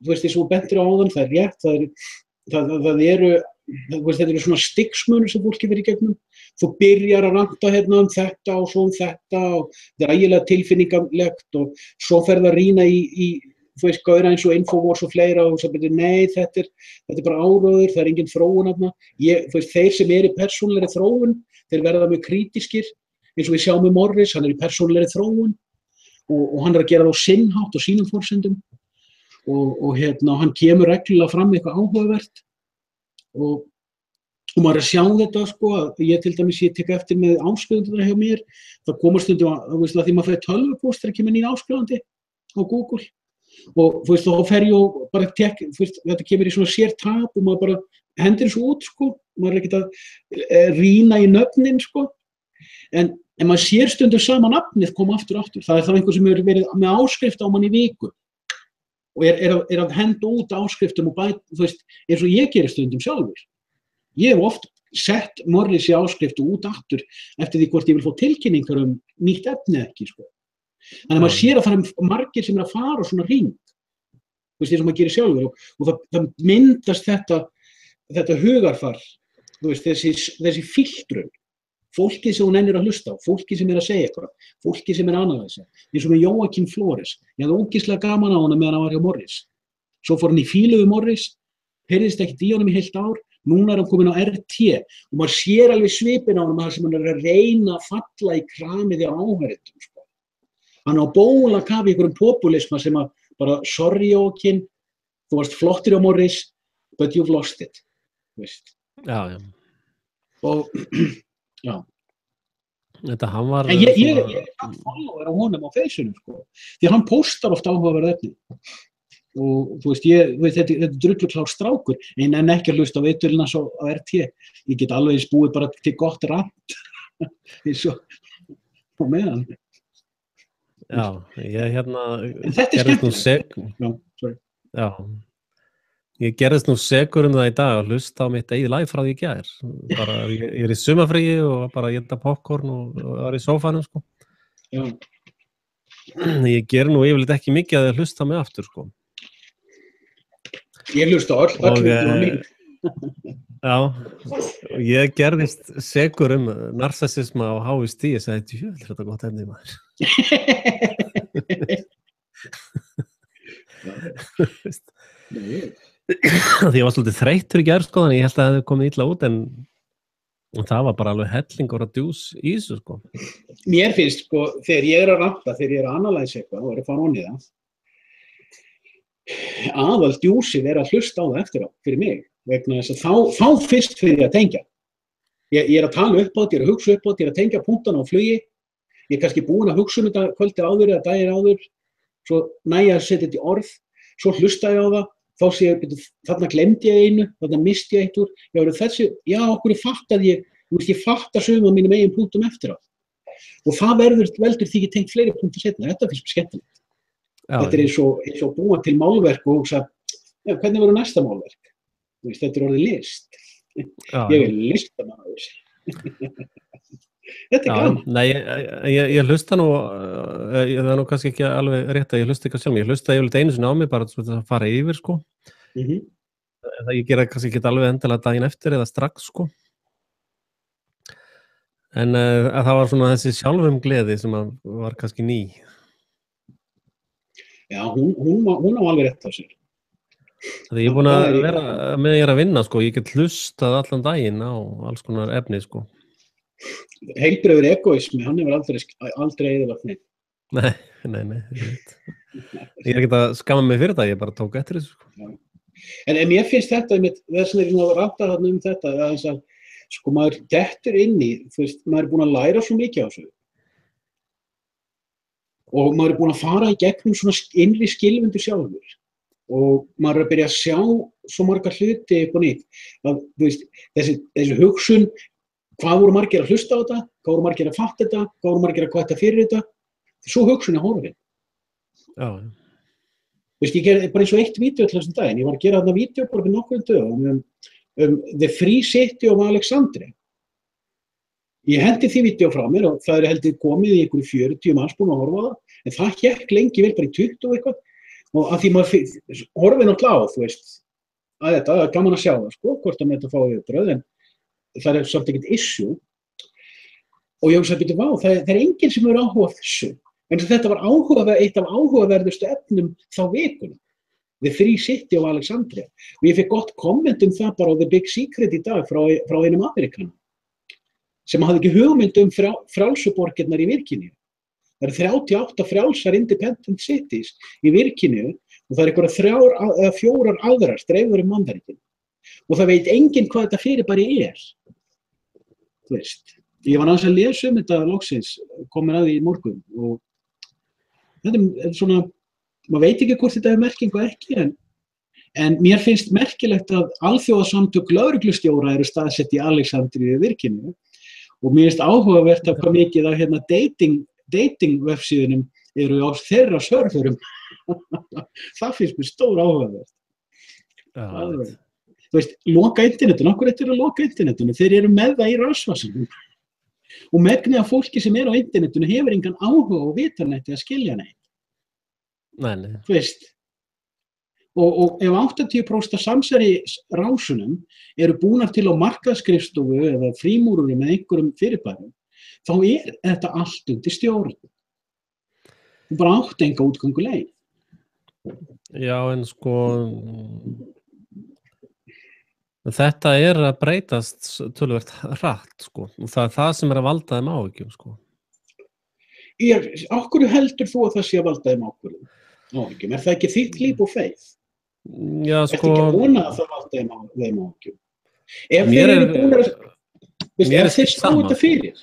eins og bentir á áðan, það rétt, þetta eru svona stigsmunur sem fólki verið í gegnum. Þú byrjar að ranta hérna þetta og svo þetta og þetta ægilega tilfinningalegt og svo ferð að rýna í gaura eins og Infowars og fleira og svo byrja, nei, þetta er bara áróður, það engin þróun þarna. Þeir sem í persónulegri þróun, þeir verða mjög krítiskir, eins og við sjáum Morris, hann í persónulegri þróun og hann að gera það á sinn hátt og sínum forsendum. Og hann kemur reglulega fram með eitthvað áhugavert og maður að sjá þetta, sko, að ég til dæmis, ég tek eftir með áskrifendurna hjá mér, það komast stundum að því maður fær tölvupóst þegar kemur nýr áskrifandi á Google og þá fer ég og bara þetta kemur í svona sér tab og maður bara hendir þessu út, sko, maður ekkert að rýna í nöfnin, sko, en maður sér stundum sama nafnið koma aftur, það þá einhver sem hefur verið með áskrift á mann í viku og að henda út áskriftum og eins og ég gerir stundum sjálfur. Ég hef oft sett Morris í áskrift og út aftur eftir því hvort ég vil fá tilkynningar nýtt efni ekki, sko. Þannig að maður sér að það margir sem að fara svona hring, eins og maður gerir sjálfur og það myndast þetta hugarfar, þessi filtrun, fólkið sem hún ennir að hlusta á, fólkið sem að segja eitthvað, fólkið sem að analysa, eins og með Joakim Flores, ég hafði ógeðslega gaman á honum meðan hann var hjá Morris. Svo fór hann í fílu við Morris, heyrðist ekkert í honum í heilt ár, núna hann komin á RT og maður sér alveg svipinn á honum að sem hann að reyna að falla í kramið á áhærendum, sko. Hann á bóla kafi í einhverjum populisma sem að bara, sorry Joakim, þú varst flottir á Morris, but you've lost it, veist. Já. Og já. Þetta hann var... En ég er follower á honum á Facebooku, sko, því hann postar oft áhugaverð efni. Og þetta er drulluklár strákur, en ekki að hlusta á viðtöluna svo á RT. Ég get alveg búið bara til gott rant. Eins og á meðan. Já, ég En þetta er skemmtilegt. Já. Ég gerðist nú segur það í dag að hlusta á mitt eigið live frá því í gær. Bara, ég er í sumarfríi og bara ég etta popcorn og var í sófanum, sko. Já. Ég ger nú yfirleitt ekki mikið að hlusta mig aftur, sko. Ég hlusta öll mín. Já, ég gerðist segur narsissisma á HST, ég sagði, djöfull, þetta gott efni, maður. Því ég var svolítið þreyttur í gær, sko, þannig ég held að það hefði komið illa út, en það var bara alveg hellingur að djús í þessu, sko. Mér finnst, sko, þegar ég er að ranta, þegar ég er að analysa eitthvað og er að fara onni það, aðal djúsið er að hlusta á það eftir á, fyrir mig, vegna þess að þá fyrst fyrir ég að tengja. Ég er að tala upp á þetta, ég er að hugsa upp á þetta, ég er að tengja punktana á flugi, ég er kannski búin að hugsa þetta kvöldi áður eða daginn áður, svo næja að setja þetta í orð, svo hlusta ég á það, þá sé ég, þarna glemdi ég einu, þarna misti ég eitt úr, okkur fattaði ég fatta sögum á mínum eigin punktum eftir á. og það veldur því ekki tengt fleiri punktur setna, þetta finnst mér skemmtilegt. Þetta eins og búa til málverk og hugsa, hvernig verður næsta málverk? Þetta orðið list. Ég listamaður. Þetta gaman. Nei, ég hlusta nú, það nú kannski ekki alveg rétt að ég hlusta ekki sjálf, ég hlusta yfirleitt einu sinni á mig bara að fara yfir, sko. Það ég gera kannski ekki alveg endilega daginn eftir eða strax, sko. En það var svona þessi sjálfumgleði sem var kannski ný. Já, hún á alveg rétt á sér. Það ég er búin að vera með ég að vinna, sko, ég get hlustað allan daginn á alls konar efni, sko. Heilbrigður egoismi, hann hefur aldrei eyðilagt neitt. Nei, ég veit. Ég er ekki að skamma mig fyrir það, ég bara tók eftir þessu, sko. En mér finnst þetta, þess vegna að rætta þarna þetta, að sko maður dettur inn í, maður er búin að læra svo mikið á þessu. Og maður er búin að fara í gegnum svona innri skilfundur sjálfur. Og maður er að byrja að sjá svo margar hluti upp og nýtt. Þessi hugsun, hvað voru margir að hlusta á þetta, hvað voru margir að fatta þetta, hvað voru margir að kvæta fyrir þetta. Svo hugsun er horfin. Já. Ég gerði bara eins og eitt vídeó til þessum daginn. Ég var að gera þarna vídeó bara fyrir nokkrum dögum The Free City of Alexandria. Ég hendi því vídeó frá mér og það heldur komið í einhverju 40 manns búin að horfa á það, en það hékk lengi vel bara í 20 og eitthvað. Og að því maður horfið náttúrulega á, að þetta er gaman að sjá það, sko, hvort að með þetta fáið viðbrögð, en það er samt ekkert issue. Og ég hugsa að vá, það er enginn sem hefur áhuga á þessu. En þetta var eitt af áhugaverðustu efnum þá vikuna. The Free City of Alexandria. Og ég fikk gott komment það bara á The Big Secret í dag frá einum Amerikanum, sem hafði ekki hugmynd frjálsuborgirnar í Virginíu. Það eru 38 frjálsar independent cities í Virginíu og það er einhverjar 4 aðrar dreifðar Bandaríkin. Og það veit enginn hvað þetta fyrirbæri er. Þú veist, ég var aðeins að lesa þetta loksins, komið að því í morgun og þetta er svona, maður veit ekki hvort þetta er merkingu ekki, en mér finnst merkilegt að alþjóðasamtök lögreglustjóra eru staðsett í Alexandríu í Virginíu og mér finnst áhugavert að hvað mikið af dating vefsíðunum eru á þeirra serverum. Það finnst mér stór áhugavert. Þú veist, loka internetinu, okkur þetta er að loka internetinu, þeir eru með það í rassvasanum. Og megnið af fólki sem er á internetinu hefur engan áhuga á vitanetti að skilja neitt. Nei. Þú veist. Og ef 80% af samsæri rásunum eru búnar til á markaðsskrifstofu eða frímúrurum með einhverjum fyrirbærum, þá er þetta allt undir stjórn. Þú bara átt enga útganguleið. Já, en sko, þetta er að breytast töluvert hratt, sko. Og það er það sem er að valda þeim áhyggjum, sko. Af hverju heldur þú að það sé að valda þeim áhyggjum? Er það ekki þitt líf og feið? Já, sko. Ertu ekki að vona að það valda þeim áhyggjum? Ef þeir eru búin að, ef þeir sáu þetta fyrir,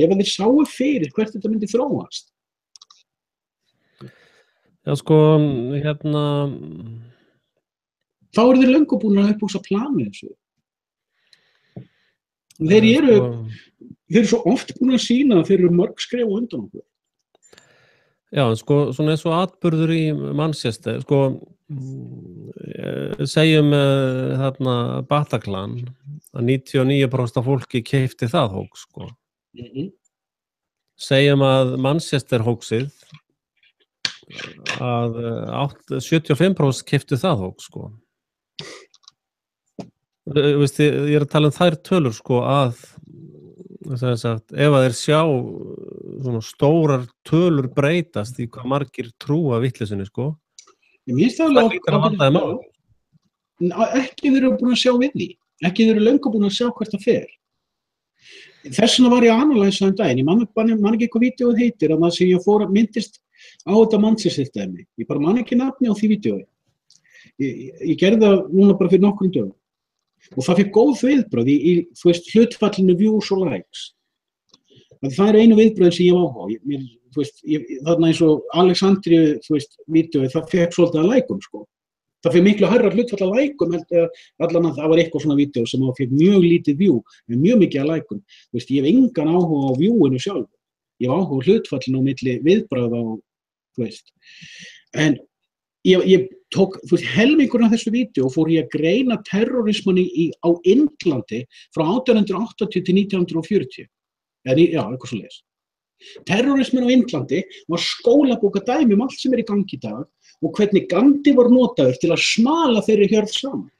ef þeir sáu fyrir hvert þetta myndi þróast. Já, sko, þá eru þeir löngu búin að upphugsa planið þessu. Þeir eru svo oft búin að sýna að þeir eru mörg skref á undan okkur. Já, en sko, svona eins og atburður í Manchester, sko, segjum þarna Bataclan, að 99% af fólki keypti það hóks, sko. Segjum að Manchester hóksið, að 75% keyptu það hóks, sko. Veist, ég er að tala þær tölur, sko, að ef að þeir sjá svona stórar tölur breytast í hvað margir trúa vitleysunni, sko. Það hlýtur að valda þeim á. Ekki þeir eru búin að sjá við því. Ekki þeir eru löngu búin að sjá hvert það fer. Þess vegna var ég að analysa daginn. Ég man ekki hvað vídeóið heitir, en það sem ég fór að myndist á þetta Manchester-dæmi. Ég bara man ekki nafni á því vídeói. Ég gerði það núna bara fyrir nokkrum dögum. Og það fikk góð viðbrögð í þú veist, hlutfallinu views og likes. Það einu viðbröðin sem ég áhuga. Þarna eins og Alexandríu, þú veist, vídeói, það fekk svolítið að lækum, sko. Það fyrir miklu hærra hlutfall af lækum, allan að það var eitthvað svona vídeó sem fékk mjög lítið view, með mjög mikið af lækum. Þú veist, ég hef engan áhuga á viewinu sjálf. Ég hef áhuga á hlutfallinu á milli viðbragða og, þú veist. En ég tók, þú veist, helmingurinn af þessu vídeó fór ég að greina terrorismann á Indlandi frá 1880 til 1940. Já, eitthvað svo leiðis. Terrorismin á Indlandi var skólabóka dæmi allt sem í gangi í dag og hvernig Gandhi var notaður til að smala þeirri hjörð saman.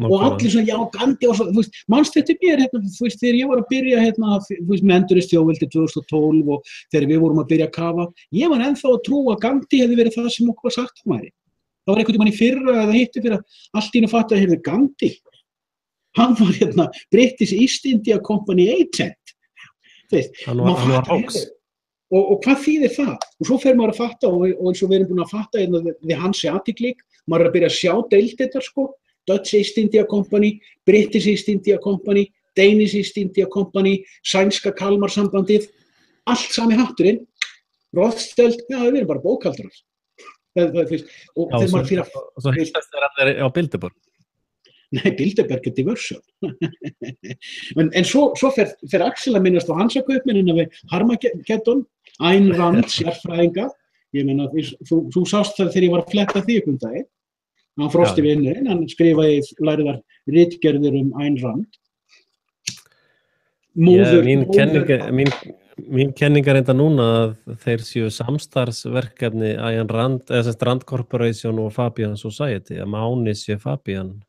Og allir svona, já, Gandhi var svo, þú veist, manst þetta mér, þú veist, þegar ég var að byrja, þú veist, með endurreisn þjóðveldi 2012 og þegar við vorum að byrja að kafa, ég var ennþá að trúa að Gandhi hefði verið það sem okkur var sagt hann væri. Það var einhvern tímann í fyrra eða hitti fyrir að allt í einu fattaði að heyrðu Gandhi. Hann var British East India Company agent. Hann var hóks. Og hvað þýðir það? Og svo fer maður að fatta, og eins og við erum búin að fatta The Hanseatic League, maður er að byrja að sjá deildirnar sko, Dutch East India Company, British East India Company, Danish East India Company, sænska Kalmarsambandið, allt sami hatturinn, Rothschild, já við erum bara bókhaldarar. Og þegar maður fyrir að... Og svo hittast þeir allir á Bilderberg. Nei, Bilderberg diversion. en svo fer Axel að minnast á Hansakaupmennina við Harmageddon, Ayn Rand, sérfræðinga. Ég meina, þú sást það þegar ég var að fletta því upp daginn. Hann Frosti vinurinn, hann skrifaði lærðar ritgerðir Ayn Rand. Mín kenning er enda núna að þeir séu samstarfsverkefni Ayn Rand, eða sem Rand Corporation og Fabian Society, að Máni sé Fabian.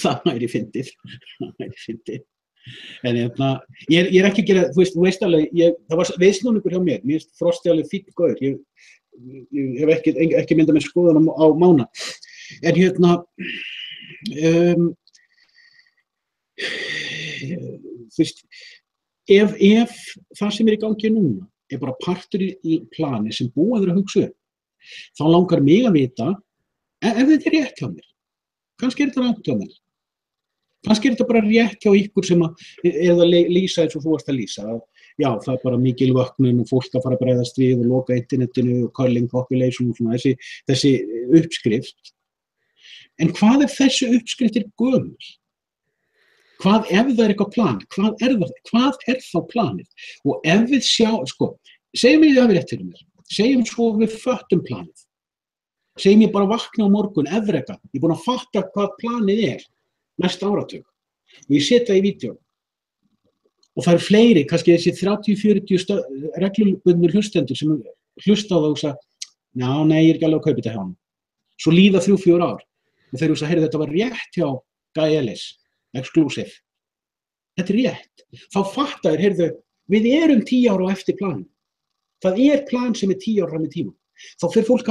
Það væri fyndið. En ég er ekki að gera, þú veist alveg, það var viðsnúningur hjá mér finnst Frosti alveg fínn gaur, ég hef ekki myndað með skoðan á Mána. En þú veist, ef það sem í gangi núna er bara partur í plani sem búið að hugsa upp, þá langar mig að vita, ef þetta er rétt hjá mér, kannski er þetta rangt hjá mér, kannski er þetta bara rétt hjá ykkur sem er að lýsa eins og þú varst að lýsa, já, það er bara mikil vöknun og fólk að fara að bregðast við og loka internetinu og culling population og svona, þessi uppskrift. En hvað ef þessi uppskrift er gömul? Hvað ef það er eitthvað plan? Hvað er þá planið? Og ef við segjum við það við rétt fyrir mér, segjum svo við föttum planið. Segjum ég bara vakna á morgun, Evreka, ég er búin að fatta hvað planið er næsta áratug. Og ég set það í vídeó. Og það eru fleiri, kannski þessi 30-40 reglubundnir hlustendur sem hlusta á það og sagða, nei, ég er ekki alveg að kaupa þetta hjá hann. Svo líða 3-4 ár. Og þeir sagða, þetta var rétt hjá Guy Ellis, exclusive. Þetta er rétt. Þá fatta þeir, við erum 10 ára á eftir planið. Það er plan sem er 10 ára fram í tíma. Þá fer fólk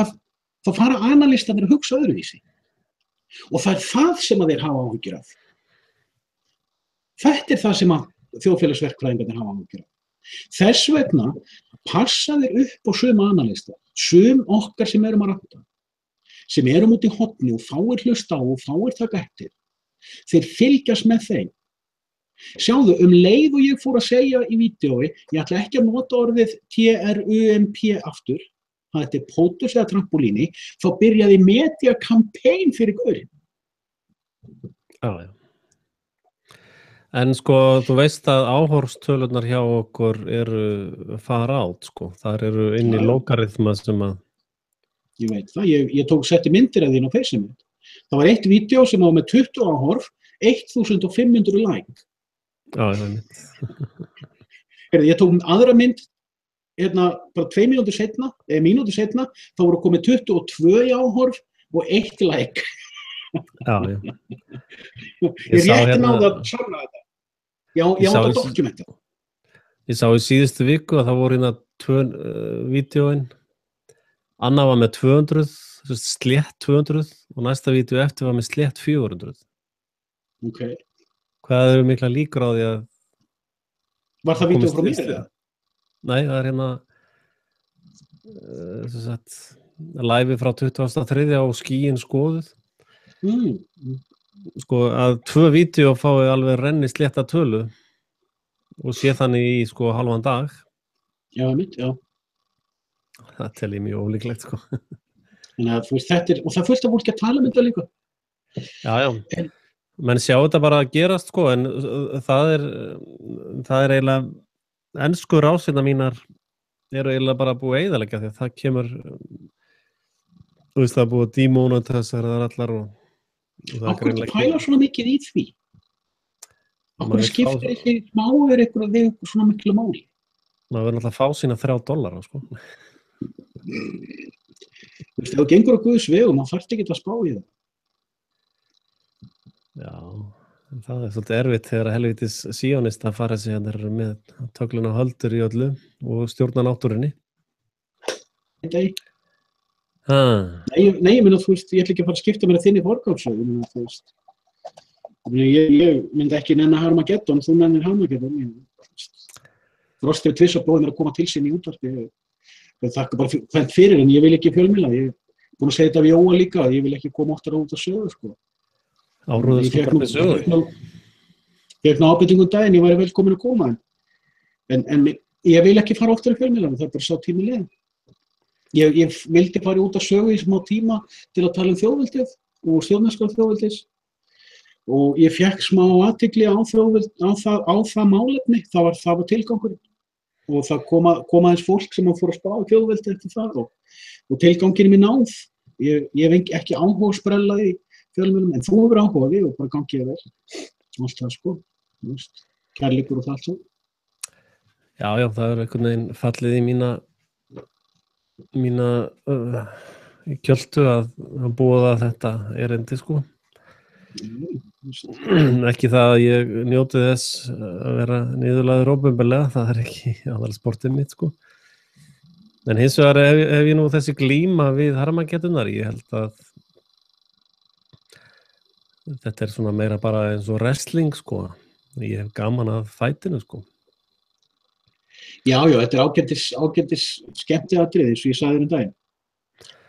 þá fara analistarnir að hugsa öðruvísi. Og það er það sem þeir hafa áhyggjur af. Þetta er það sem þjóðfélagsverkfræðingarnir hafa áhyggjur af. Þess vegna passa þeir upp á suma analistar, sum okkar sem erum að ranta, sem erum út í horni og fáir hlusta á og fáir taka eftir. Þeir fylgjast með þeim. Sjáðu, leið og ég fór að segja í vídeói, ég ætla ekki að nota orðið TRUMP aftur, þetta er POTUS eða trampolíni, þá byrjaði media campaign fyrir gaurinn. Já. En þú veist að áhorfstölunar hjá okkur eru fara át, þar eru inn í logarithma sem að... Ég veit það, ég setti myndir af þín á Facebook. Það var eitt vídeó sem var með 20 áhorf, 1500 like. Já, ég veit. Ég tók aðra mynd, bara 2 mínútur seinna, þá voru komið 22 í áhorf og 1 like. Já. Ég rétti náði að sanna þetta. Ég átt að dokumenta. Ég sá í síðustu viku að það voru hérna 2 vídeóin. Anna var með 200, slétt 200 og næsta vídeó eftir var með slétt 400. Ok. Hvað eru mikla líkur á því að... Var það vídeó frá mér eða? Nei, það er hérna live frá 23. á skíin skoðuð. Að 2 vídeó fái alveg renni slétta tölu og sé þannig í halvan dag. Já, mitt, já. Það tel ég mjög ólíklegt, Þannig að þú veist, og það er fullt af fólki að tala um þetta líka. Já. Menn sjá þetta bara að gerast, sko, en það er eiginlega ensku rásirnar mínar eru eiginlega bara búið að eyðileggja því að það kemur, þú veist, það er búið að demonetize allar og Af hverju pæla svona mikið í því? Af hverju skiptir ekki smáir ykkur að þig svona miklu máli? Maður verður náttúrulega að fá sína $3, sko. Þú veist, ef þú gengur á Guðs vegum, þá þarftu ekki að spá í það. Já, það er svolítið erfitt þegar helvítis síónista fara sig hérna með tögluna höldur í öllu og stjórna náttúrunni. Nei, ég meina, þú veist, ég ætla ekki að fara að skipta mér að þinni forgátsögu, þú veist. Ég myndi ekki nenna Harmageddon, þú nennir Harmageddon. Frost hefur tvissar bóðið mér að koma til sín í útvarpi. Ég þakka bara hvernig fyrir, en ég vil ekki fjölmiðla. Ég er búin að segja þetta við Jóa líka, ég vil ekki koma oftar út að sögu, sko. Áróðarsútvarpi sögu. Ég fekk ábendingum daginn, ég væri velkomin að koma, en ég vil ekki fara oftar í fjölmiðla, það er bara sá tími leið. Ég vildi fara út að sögu í smá tíma til að tala um þjóðveldið og stjórnarskrá þjóðveldis og ég fekk smá athygli á það málefni, það var tilgangurinn og það kom aðeins fólk sem fór að spá þjóðveldi eftir það og tilgangurinn mér náð. Ég hef ekki áhuga að sprella í fjölmiðlum, en þú hefur áhuga við og bara gangið vel. Allt það, sko, kærleikur og það allt svo. Já, það er einhvern veginn fallið í mína kjöltu að búa þetta erindi, sko. Ekki það að ég njóti þess að vera niðurlagður opinberlega, það er ekki aðallega sportið mitt, sko. En hins vegar hef ég nú þessi glíma við Harmageddonnar, ég held að þetta er svona meira bara eins og wrestling, sko. Ég hef gaman að fætinu, sko. Já, þetta er ágætis skemmtiatriði, eins og ég sagði daginn.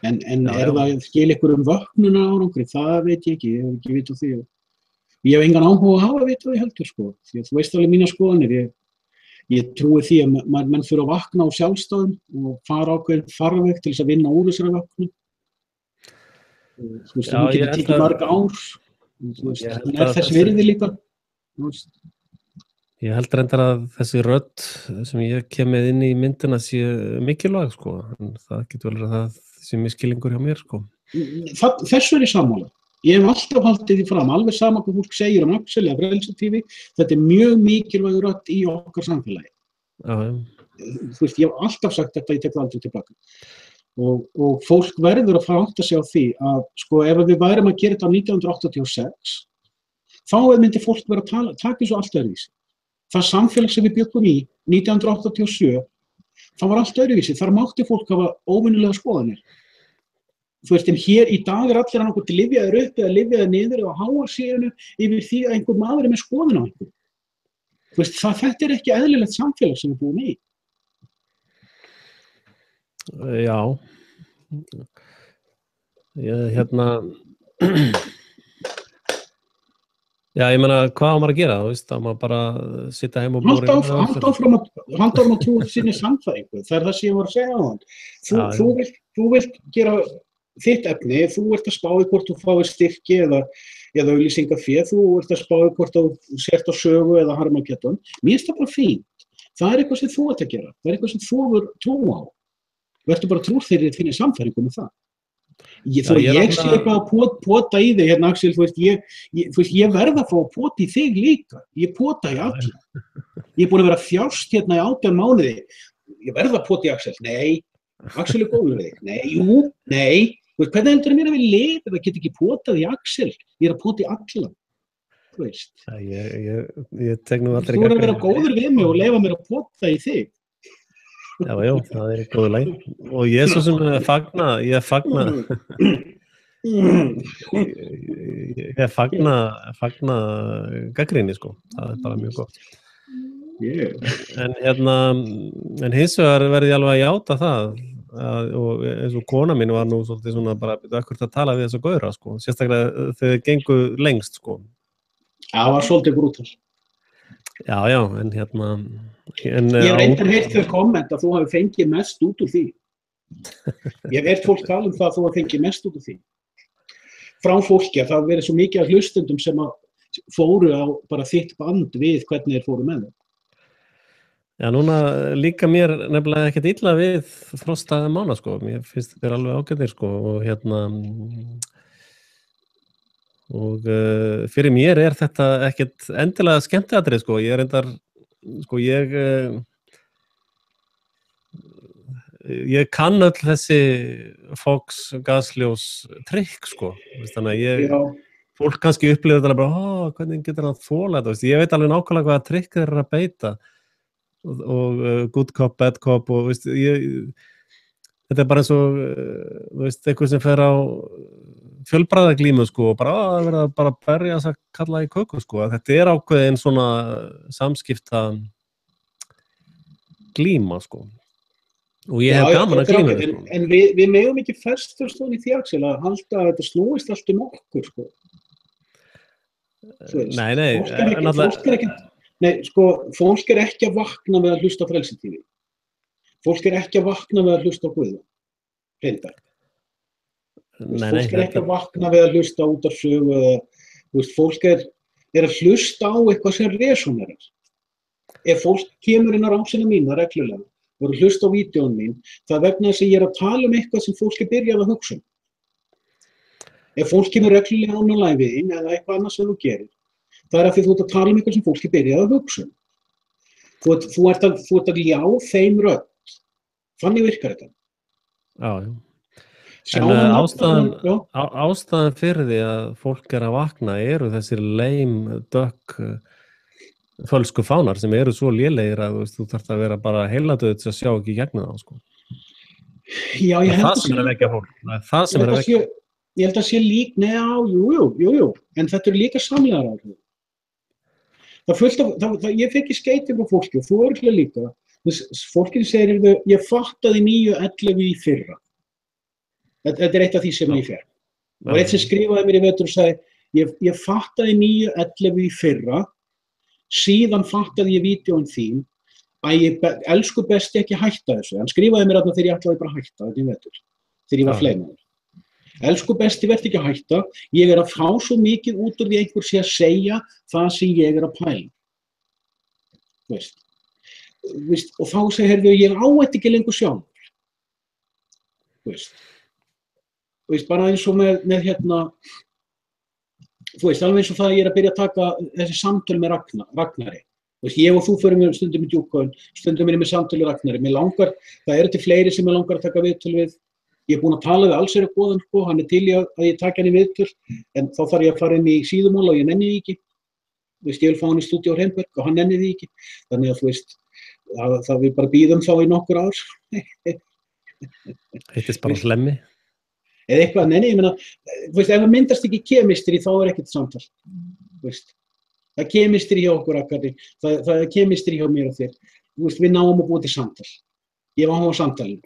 En er það að skila ykkur vöknuna árangri, það veit ég hef ekki vit á því. Ég hef engan áhuga að hafa vit á því heldur, sko. Því að þú veist alveg mínar skoðanir. Ég trúi því að menn þurfa að vakna á sjálfstæðum og fara ákveðin farveg til þess að vinna úr þessari vöknu. Þú veist, það getur tekið mörg ár. Þú veist, en er þess virði líka. Ég held reyndar að þessi rödd sem ég kem með inn í myndina sé mikilvæg, sko. En það getur vel að það sé miskilningur hjá mér, sko. Þessu er ég sammála. Ég hef alltaf haldið því fram, alveg sama hvað fólk segir Axel eða Frelsi-TV, þetta er mjög mikilvæg rödd í okkar samfélagi. Þú veist, ég hef alltaf sagt þetta, ég tek það aldrei tilbaka. Og fólk verður að fara átt að segja á því að, sko, ef við værum að gera þetta á 1986, þá myndi fólk vera að taka þessu allt öðruvísi. Það samfélag sem við bjuggum í 1987, það var allt öðruvísi, þar mátti fólk hafa óvenjulega skoðanir. Þú veist, en hér í dag er allir annað hvort lyfjaður upp eða lyfjaður niður eða háa síðanu yfir því að einhver maður er með skoðun á einhver. Þú veist, þetta er ekki eðlilegt samfélag sem við búum í. Já. Já, ég meina, hvað á maður að gera, þú veist, að maður bara sitja heim og búri. Halda áfram að trúa sinni samfæringu, það er það sem ég var að segja á hann. Þú vilt gera þitt efni, þú ert að spá í hvort þú fáir styrki eða auglýsingafé, þú ert að spá í hvort þú sért á sögu eða Harmageddon. Mér finnst það bara fínt. Það er eitthvað sem þú ert að gera, það er eitthvað sem þú hefur trú á. Vertu bara trúr þeirri þinni samfæringu með það. Ég sé eitthvað að pota í þig, Axel, þú veist, ég verð að fá að pota í þig líka. Ég pota í alla. Ég er búin að vera þjást í 18 mánuði. Ég verð að pota í Axel. Nei, Axel er góður við þig. Nei, jú, nei. Þú veist, hvernig heldur mér að við lifa ef ég get ekki potað í Axel? Ég er að pota í alla. Þú veist. Ég tek nú aldrei. Þú er að vera góður við mig og leyfa mér að pota í þig. Já, það er góður leið. Og ég er svo sem ég fagna gagnrýni, sko. Það er bara mjög gott. En hins vegar verði ég alveg að játa það og eins og kona mín var nú svolítið svona bara akkurat að tala við þess að gauðra, sko. Sérstaklega þegar gengu lengst, sko. Það var svolítið brútal. Já, en ég hef reyndar heyrt þau komment að þú hafi fengið mest út úr því. Ég hef heyrt fólk tala það þó að fengi mest út af því. Frá fólki að það verið svo mikið af hlustendum sem að fóru á bara þitt band við hvernig þeir fóru með þeim. Já, núna líka mér nefnilega ekkert illa við Frosta Mána, sko. Mér finnst þetta alveg ágætir, sko, og fyrir mér þetta ekkert endilega skemmtiatrið, sko. Ég reyndar, sko, ég kann öll þessi Fox gasljós trikk, sko. Þannig að fólk kannski upplifir þetta bara, hvernig getur hann þolað þetta? Ég veit alveg nákvæmlega hvaða trikk þeir eru að beita og good cop, bad cop og þetta bara eins og eitthvað sem fer á fjölbræðaglímu, sko, og bara það verða bara að berja þess að kalla í köku, sko. Þetta ákveðin svona samskipta glíma, sko. Og ég hef gaman að glíma þetta, sko. En við megum ekki festast í því, Axel, að halda að þetta snúist allt okkur, sko. Nei, fólk ekki að vakna við að hlusta á Frelsi-TV. Fólk ekki að vakna við að hlusta á Guða. Reyndar. Fólk ekki að vakna við að hlusta út af sögu eða fólk að hlusta á eitthvað sem resonerar. Ef fólk kemur inn á rásina mína reglulega og hlusta á vídeóin mín, það vegna þess að ég að tala eitthvað sem fólk byrjað að hugsa. Ef fólk kemur reglulega án á live-in eða eitthvað annað sem þú gerir, það af því þú ert að tala eitthvað sem fólki byrjaði að hugsa. Þú ert að ljá þeim rödd. Þannig virkar þetta. Já. En ástæðan fyrir því að fólk að vakna eru þessir lame duck fölsku fánar sem eru svo lélegir að þú þarft að vera bara heiladauð til að sjá ekki gegnum það, sko. Já, ég held það sem að vekja fólk. Það sem að vekja. Ég held að sé jú, en þetta líka samlegar áhrif. Ég fekk í skeytin á fólki og þú örglega líka. Fólkið segir, ég fattaði 9-11 í fyrra. Þetta eitt af því sem ég fer. Það var eitt sem skrifaði mér í vetur og sagði, ég fattaði 9-11 í fyrra, síðan fattaði ég vídeóin þín, að ég elsku besti ekki hætta þessu. Hann skrifaði mér þarna þegar ég ætlaði bara að hætta þetta í vetur, þegar ég var fleimaður. Elsku besti, verð ekki að hætta, ég að fá svo mikið út úr því einhver sé að segja það sem ég að pæla. Og þá segir ég á þetta ekki lengur sjálfur. Bara eins og með alveg eins og það að ég að byrja að taka þessi samtöl með Ragnari. Ég og þú förum stundum í djúpkön, stundum með samtöl með Ragnari. Mér langar, það eru til fleiri sem ég langar að taka viðtöl við. Ég er búinn að tala við Allsherjar góðan, sko, hann til í að ég taki hann í viðtöl, en þá þarf ég að fara inn í síðumál og ég nenni því ekki. Ég vil fá hann í stúdíó Hreimberg og hann nenni því ekki. Þannig að það við bara bíðum þá í nokkur ár. Hittist bara hlemmi. Eða eitthvað, nei, ég meina, ef það myndast ekki kemistri, þá ekkert samtal. Það er kemistri hjá okkur, Akari, það er kemistri hjá mér og þér. Við náum að búa til samtal. Ég var á samtalinu.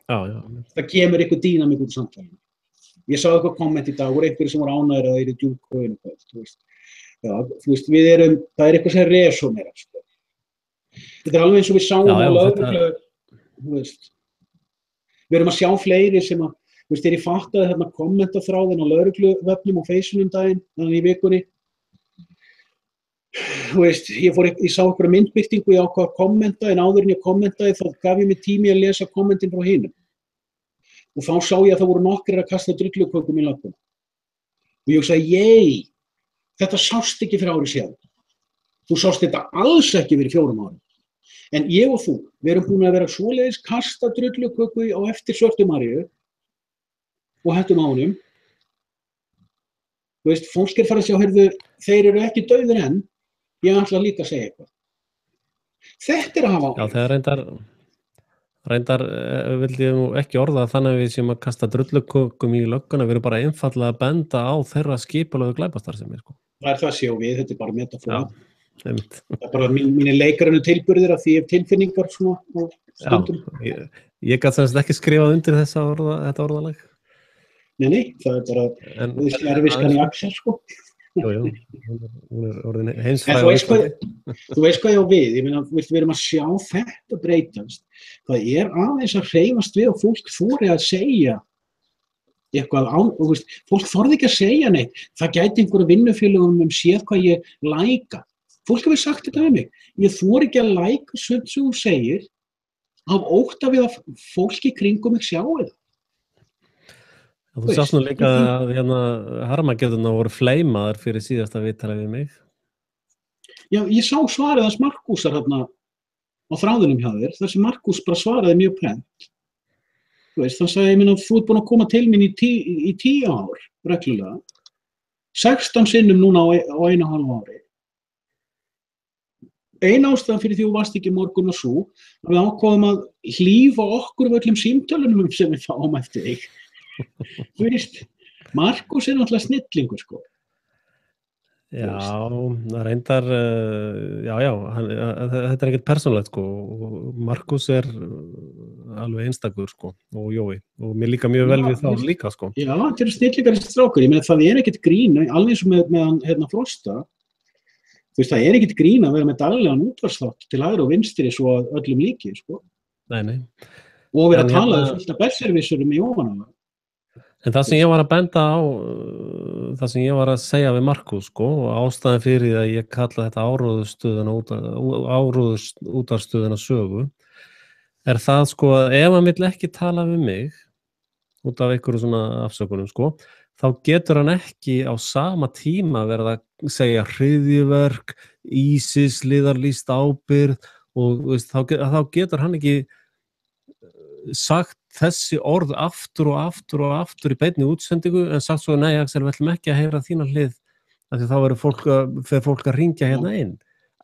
Það kemur eitthvað dýnamík út af samtalinu. Ég sá eitthvað komment í dag, voru einhverjir sem voru ánægðir að það eru djúpkauðin og hvað. Það er eitthvað sem resonerar, sko. Þetta er alveg eins og við sáum á lögreglu. Við erum að sjá fleiri sem að, þegar ég fattaði hérna kommentaþráðin á lögregluvefnum og Facebookum daginn, þannig í vikunni. Ég sá einhverja myndbirtingu, ég ákvað að kommenta, en áður en ég kommentaði þá gaf ég mig tími að lesa kommentin frá hinum. Og þá sá ég að það voru nokkrir að kasta drullukökum í löppuna. Og ég hugsaði, þetta sást ekki fyrir ári síðan. Þú sást þetta alls ekki fyrir 4 árum. En ég og þú, við erum búin að vera svoleiðis kasta drulluköku á eftir Svörtu Maríu og Hettu Mánum. Fólk farið að sjá, þeir eru ekki dauðir enn. Ég ætla líka að segja eitthvað. Þetta að hafa áhrif. Já, þegar reyndar vil ég nú ekki orða þannig að við séum að kasta drullukökum í lögguna, við erum bara einfaldlega að benda á þeirra skipulögðu glæpastarfsemi, sko. Það það sé og þetta bara metafóra. Það er bara mínir leikarinu tilburðir að því ef tilfinningar svona stundum. Já, ég gat semst ekki skrifað undir þetta orðalag. Nei, það er bara erfiskan í Axel, sko. Jú, hún orðin En heimsfræg á Íslandi. þú veist hvað ég á við, ég meina, við erum að sjá þetta breytast. Það aðeins að hreyfast við og fólk þori að segja eitthvað fólk þorði ekki að segja neitt. Það gæti einhverju vinnufélögum séð hvað ég læka. Fólk hefur sagt þetta við mig. Ég þori ekki að læka sem þú segir af ótta við að fólki kringum mig sjá það. Þú sást nú líka að harmagerðurnar voru fleymaðar fyrir síðasta viðtalið við mig. Já, ég sá svarið hans Markúsar hérna á þráðunum hjá þér, þar sem Markús bara svaraði mjög pent. Hann sagði, ég meina, þú ert búin að koma til mín í 10 ár, reglulega. 16 sinnum núna á 1,5 ári. Ein ástæðan fyrir því þú varst ekki morgun og svo, að við ákváðum að hlífa okkur af öllum símtölunum sem við fáum eftir þig. Þú veist, Markús náttúrulega snillingur, sko. Já, það reyndar, þetta ekkert persónulegt, sko. Markús alveg einstakur, sko, og Jói. Og mér líka mjög vel við þá líka, sko. Já, þetta snillingar þessi strákur. Ég meina, það ekkert grín, alveg eins og með hann Frosta. Þú veist, það ekkert grín að vera með daglegan útvarpsþátt til hægri og vinstri svo að öllum líki, sko. Nei. Og vera að tala fullt af besservissurum í ofan. En það sem ég var að benda á, það sem ég var að segja við Markús, sko, og ástæðan fyrir að ég kalla þetta áróðursútarstöðuna sögu, það, sko, að ef hann vill ekki tala við mig, út af einhverju svona afsökunum, sko, þá getur hann ekki á sama tíma verið að segja hryðjuverk, ISIS, liðarlýst ábyrgð og veist, þá getur hann ekki sagt þessi orð aftur og aftur og aftur í beinni útsendingu en sagt svo, nei Axel, við ætlum ekki að heyra þína hlið af því þá fer fólk að ringja hérna inn.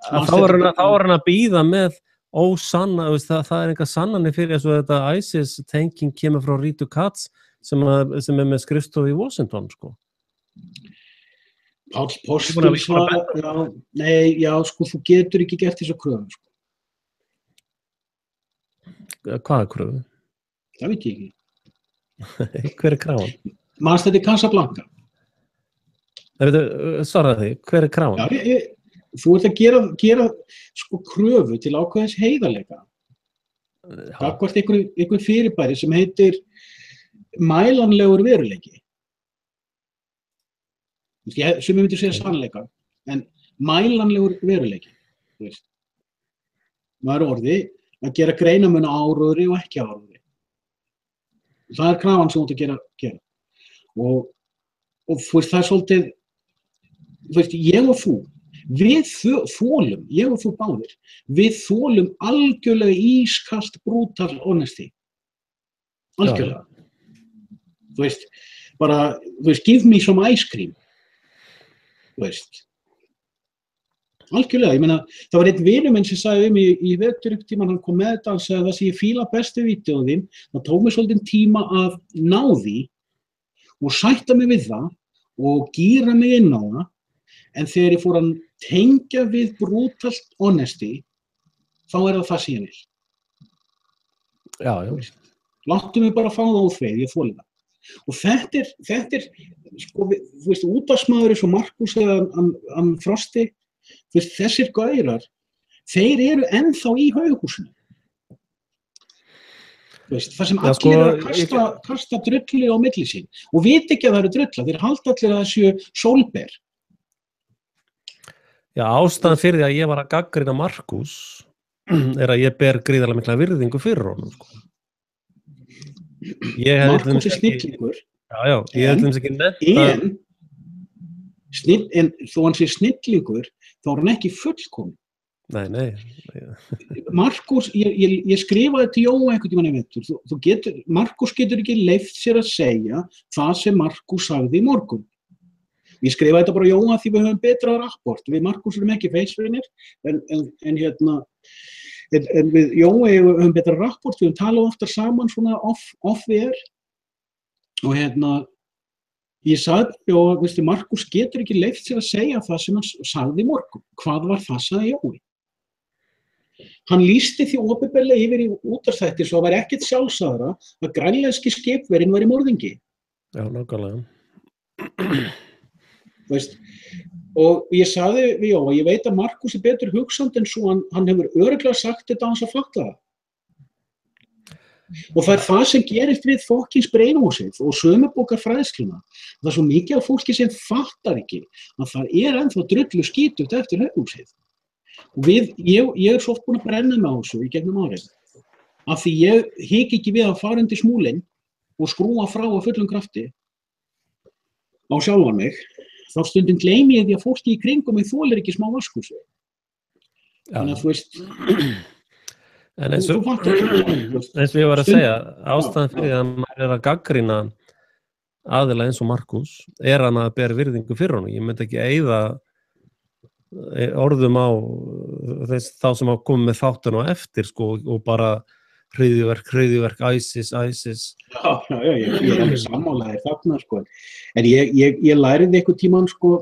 Þá er hann að bíða með ósanna, það enga sannanir fyrir þess að þetta ISIS-tenging kemur frá Ritu Katz sem með skrifstofu í Washington, sko. Páll Póstur sko, þú getur ekki gert þessu kröfu, sko. Hvaða kröfu? Það veit ég ekki. Hver krafan? Manstu þetta Casablanca? Svaraði því, hver krafan? Já, þú ert að gera sko kröfu til ákveðins heiðarleika. Gagnvart einhver fyrirbæri sem heitir mælanlegur veruleiki. Sem ég myndi segja sannleika, en mælanlegur veruleiki. Maður orði að gera greinamun á áróðri og ekki áróðri. Það krafan sem þú ert að gera. Og það svolítið, ég og þú, við þolum, ég og þú báðir, við þolum algjörlega ískalt brútal honesty. Algjörlega. Give me some ice cream. Algjörlega, ég meina, það var einn vinur minn sem sagði mig í vetur upp tíma, hann kom með þetta og sagði það sem ég fíla bestu vídeóð þín, það tók mér svolítið tíma að ná því og sætta mig við það og gíra mig inn á það, en þegar ég fór að tengja við brutalt honesty, þá það sem ég vil. Já. Láttu mig bara fá það óþveið, ég þoli það. Og þetta sko, þú veist, útvarpsmaður eins og Markús eða hann Frosti, þessir gaurar, þeir eru ennþá í Haughúsinu. Það sem allir að kasta drulli á milli sín og vita ekki að það eru drulla, þeir halda allir að það séu sólber. Já, ástæðan fyrir því að ég var að gagnrýna Markús að ég ber gríðarlega mikla virðingu fyrir honum, sko. Markús snillingur. Já, ég ætlum ekki nefnt en þó hann sé snillingur, þá hann ekki fullkominn. Nei. Markús, ég skrifaði til Jóa einhvern tímann í vetur, Markús getur ekki leyft sér að segja það sem Markús sagði í morgun. Ég skrifaði þetta bara Jóa því við höfum betra rapport, við Markús erum ekki feisvinir, en við Jóa höfum betra rapport, við höfum talað oftar saman svona off-air og ég sagði, Markús getur ekki leyft sér að segja það sem hann sagði í morgun. Hvað var það, sagði Jói? Hann lýsti því opinberlega yfir í útvarpsþætti svo það væri ekkert sjálfsagðara að grænlenski skipverjinn væri morðingi. Já, nákvæmlega. veist. Og ég sagði við Jóa, ég veit að Markús er betur hugsandi en svo hann hefur örugglega sagt þetta hans að fatta það. Og það það sem gerist við fokkins brainwashið og sömubókarfræðsluna. Það svo mikið af fólki sem fattar ekki að það ennþá drullu skítugt eftir höfhúsið. Og ég svo oft búin að brenna mig á þessu í gegnum árið. Af því ég hik ekki við að fara undir smúlinn og skrúa frá á fullum krafti á sjálfan mig, þá stundum gleymi ég því að fólki í kringum mig þolir ekki smá vaskúsi. Þannig að þú veist, en eins og ég var að segja, ástæðan fyrir að maður að gagnrýna aðila eins og Markús hann að bera virðingu fyrir honum. Ég myndi ekki eyða orðum á þá sem hafa komið með þáttun á eftir sko, og bara hryðjuverk, ISIS. Já, ég er alveg sammálaðir þarna, sko. En ég læriði einhvern tímann, sko,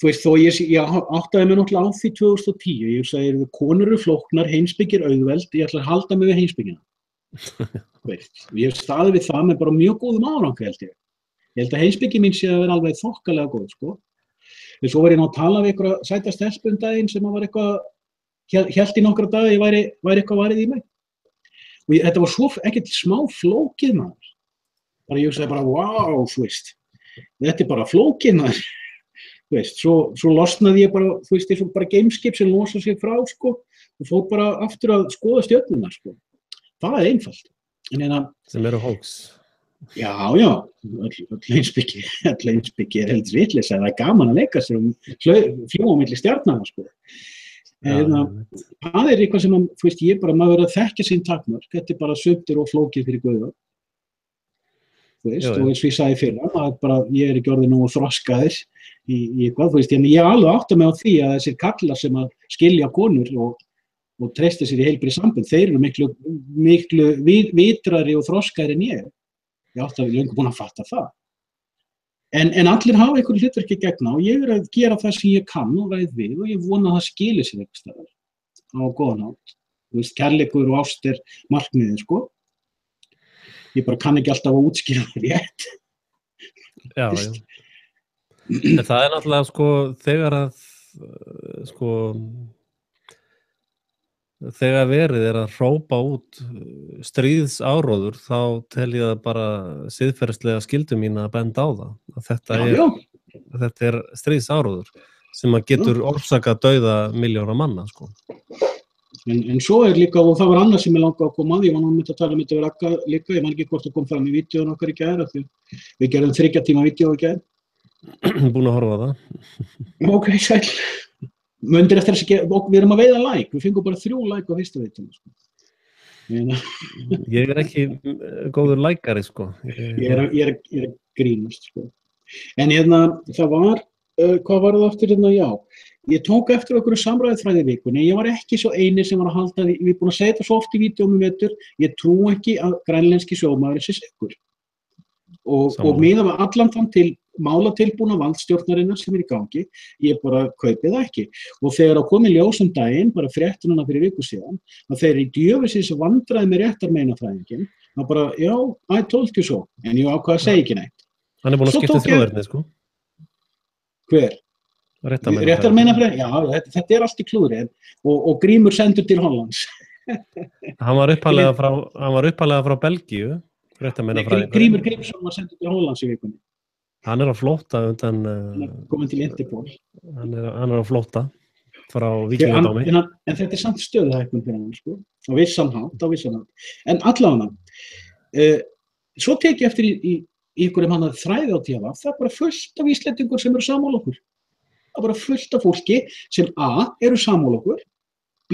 þú veist, þó ég áttaði mig náttúrulega á því 2010, ég sagði, konur eru flóknar, heimspekir auðveld, ég ætla að halda mig við heimspekina. Ég hef staðið við það með bara mjög góðum árangri, held ég. Ég held að heimspeki mín sé að vera alveg þokkalega góð, sko. En svo var ég ná að tala við einhverja sæta stelpu daginn sem var eitthvað, hélt í nokkra daga, ég væri eitthvað varið í mig. Og þetta var svo ekkert smá flókið, maður. Bara ég sagði bara, wow, þú veist, þetta bara flókið, maður. Þú veist, svo losnaði ég bara, þú veist, eins og bara gameskip sem losa sig frá, sko, og fór bara aftur að skoða stjörnurnar, sko. Það einfalt. Sem eru hoax. Já, öll heimspeki heldur vitleis, það gaman að leika sér fljúga á milli stjarnanna, sko. Það eitthvað sem, þú veist, maður verður að þekkja sín takmörk, þetta bara sumt og flókið fyrir Guða. Þú veist, og eins og ég sagði fyrra, að ég ekki orðið nógu þroskaðir í eitthvað, þú veist, en ég alveg átta mig á því að þessir kallar sem að skilja konur og treysta sér í heilbrigð sambönd, þeir eru miklu vitrari og þroskaðir en ég. Ég átti að löngu búin að fatta það. En allir hafa einhverju hlutverki gegna og ég að gera það sem ég kann og ræð við og ég vona að það skili sér einhvers staðar á góðan hátt. Þú veist, kærleikur og ást markmiðið, sko. Ég bara kann ekki alltaf að útskýra það rétt. Já. En það náttúrulega, sko, þegar verið að hrópa út stríðsáróður, þá tel ég það bara siðferðislega skyldu mín að benda á það. Að þetta stríðsáróður sem að getur orsakað dauða milljóna manna, sko. En svo líka, og það var annað sem ég langaði að koma að, ég var náttúrulega að tala um þetta Ragga líka, ég man ekki hvort það kom fram í vídeóinu okkar í gær, því við gerðum 3 tíma vídeó í gær. Búin að horfa á það. Ok, sæl. Mundir eftir við erum að veiða like, við fengum bara 3 like á fyrsta vídeóinu, sko. Ég ekki góður likeari, sko. Ég er að grínast, sko. En það var, hvað var það aftur já. Ég tók eftir okkur samræðufræði vikunni, ég var ekki svo eini sem var að halda því, við erum búin að segja þetta svo oft í vídeóum vetur, ég trú ekki að grænlenski sjómaður sé sigur. Og miðað við allan þann til málatilbúna valdstjórnarinnar sem í gangi, ég bara kaupi það ekki. Og þegar að komi ljós daginn, bara fréttununa fyrir viku síðan, að þeir í djöfisins vandræði með réttarmeinafræðinginn, þá bara, já, I told you so, en ég ákvað að segja ekki neitt. Hann búin að skipta þjóðerni, sko. Hver? Réttarmeinafræðing, já, þetta allt í klúðri, og Grímur sendur til Hollands. Hann var upphaflega frá Belgíu, réttarmeinafræðingur. Grímur Grímsson var sendur til Hollands í vikunni. Hann á flótta undan... Komin til Interpol. Hann á flótta frá Víkingadómi. En þetta samt stöðuhækkun fyrir hann, sko. Á vissan hátt. En allavega, svo tek ég eftir í einhverjum hann að þræði á tíma, það bara fullt af Íslendingur sem eru sammála okkur. Það bara fullt af fólki sem A, eru sammála okkur, B,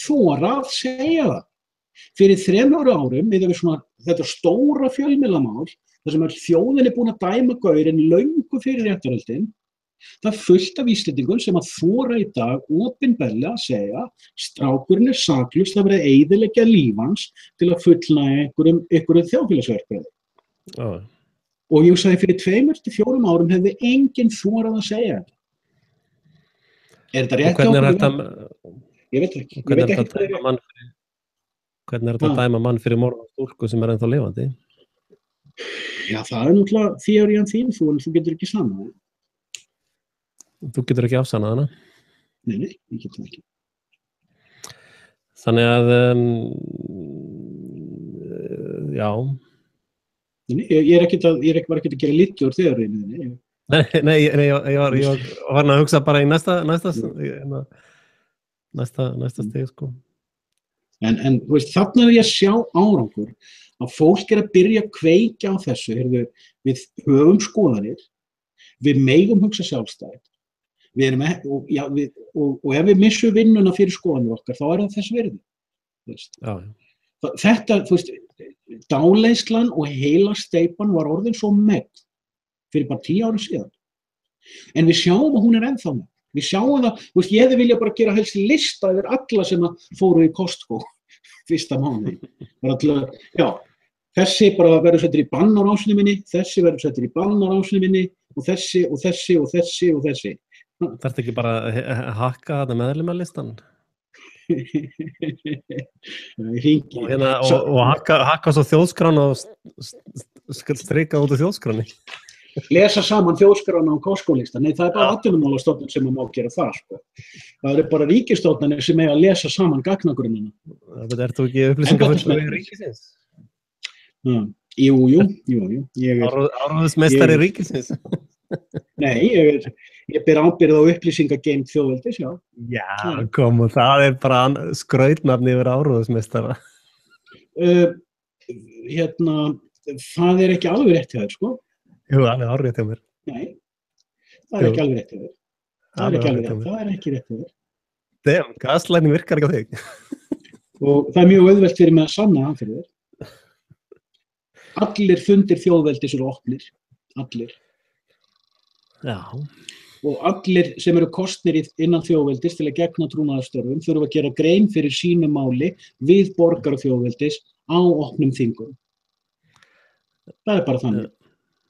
þora að segja það. Fyrir 3 árum, við svona, þetta stóra fjölmiðlamál, þar sem þjóðin búin að dæma gaurinn löngu fyrir réttarhöldin, það fullt af Íslendingum sem að þora í dag opinberlega að segja strákurinn saklaus, það verið að eyðileggja líf hans til að fullnægja einhverjum þjóðfélagsverkfræði. Og ég sagði fyrir 2 til 4 árum hefði enginn þorað að segja þetta. Þetta rétt hjá okkur? Ég veit ekki. Hvernig þetta að dæma mann fyrir morð á stúlku sem ennþá lifandi? Já, það náttúrulega þíórían þín, þú getur ekki saman. Þú getur ekki afsannað hana. Nei, ég get það ekki. Þannig að, já. Ég var ekki að gera lítið úr þegar reyniðinni. Nei, ég var farin að hugsa bara í næsta stig, sko. En þú veist, þarna ég að sjá árangur að fólk að byrja að kveikja á þessu, við höfum skoðanir, við megum hugsa sjálfstætt, og ef við missum vinnuna fyrir skoðanir okkar, þá það þess virði. Já. Þetta, þú veist, dáleiðslan og heila steypan var orðin svo megn fyrir bara 10 árum síðan. En við sjáum að hún ennþá megn. Við sjáum það, þú veist, ég hefði vilja bara gera helst lista yfir alla sem fóru í Costco fyrsta mánuði. Já, þessi bara verður settur í bann á rásinu minni, þessi verður settur í bann á rásinu minni, og þessi, og þessi, og þessi, og þessi. Þarftu ekki bara að hakka þetta meðlimalistan? Og hakka svo þjóðskrána og streika út úr þjóðskráni. Lesa saman þjóðskrána á Costco-lista. Nei, það bara atvinnumálastofnun sem má gera það, sko. Það bara ríkisstofnanir sem eiga að lesa saman gagnagrunnina. Það ert þú ekki upplýsingafulltrúi ríkisins? Jú. Áróðismeistari ríkisins? Nei, ég ber ábyrgð á upplýsingageimt þjóðveldis, já. Já, komu, það bara skrautnafni yfir áróðismeistara. Það ekki alveg rétt hjá þér, sko. Jú, það árið hjá mér. Nei, það ekki alveg rétt hjá þér. Það ekki rétt hjá þér. Damn, gaslægning virkar ekki á þig. Og það mjög auðvelt fyrir mig að sanna það fyrir þér. Allir fundir þjóðveldis eru opnir. Allir. Já. Og allir sem eru kosnir innan þjóðveldis til að gegna trúnaðarstörfum þurfa að gera grein fyrir sínu máli við borgara þjóðveldis á opnum þingum. Það bara þannig.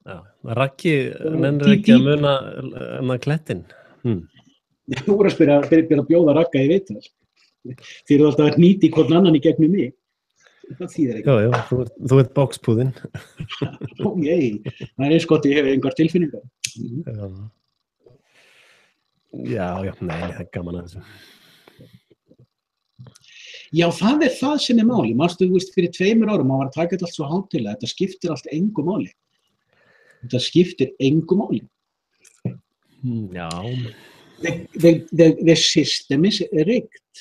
Já, Raggi nennir ekki að muna klettin. Þú voru að byrja að bjóða Ragga í viðtal. Þið eru alltaf að hnýta í hvorn annan í gegnum mig. Það þýðir ekki. Já, þú ert bókspúðinn. Það eins gott ég hef engar tilfinningar. Já, nei, það gaman að þessu. Já, það það sem máli. Manstu, þú veist, fyrir 2 árum, maður var að taka þetta allt svo hátilega. Þetta skiptir allt engu máli. Þetta skiptir engu máli. Já. The system is rigged.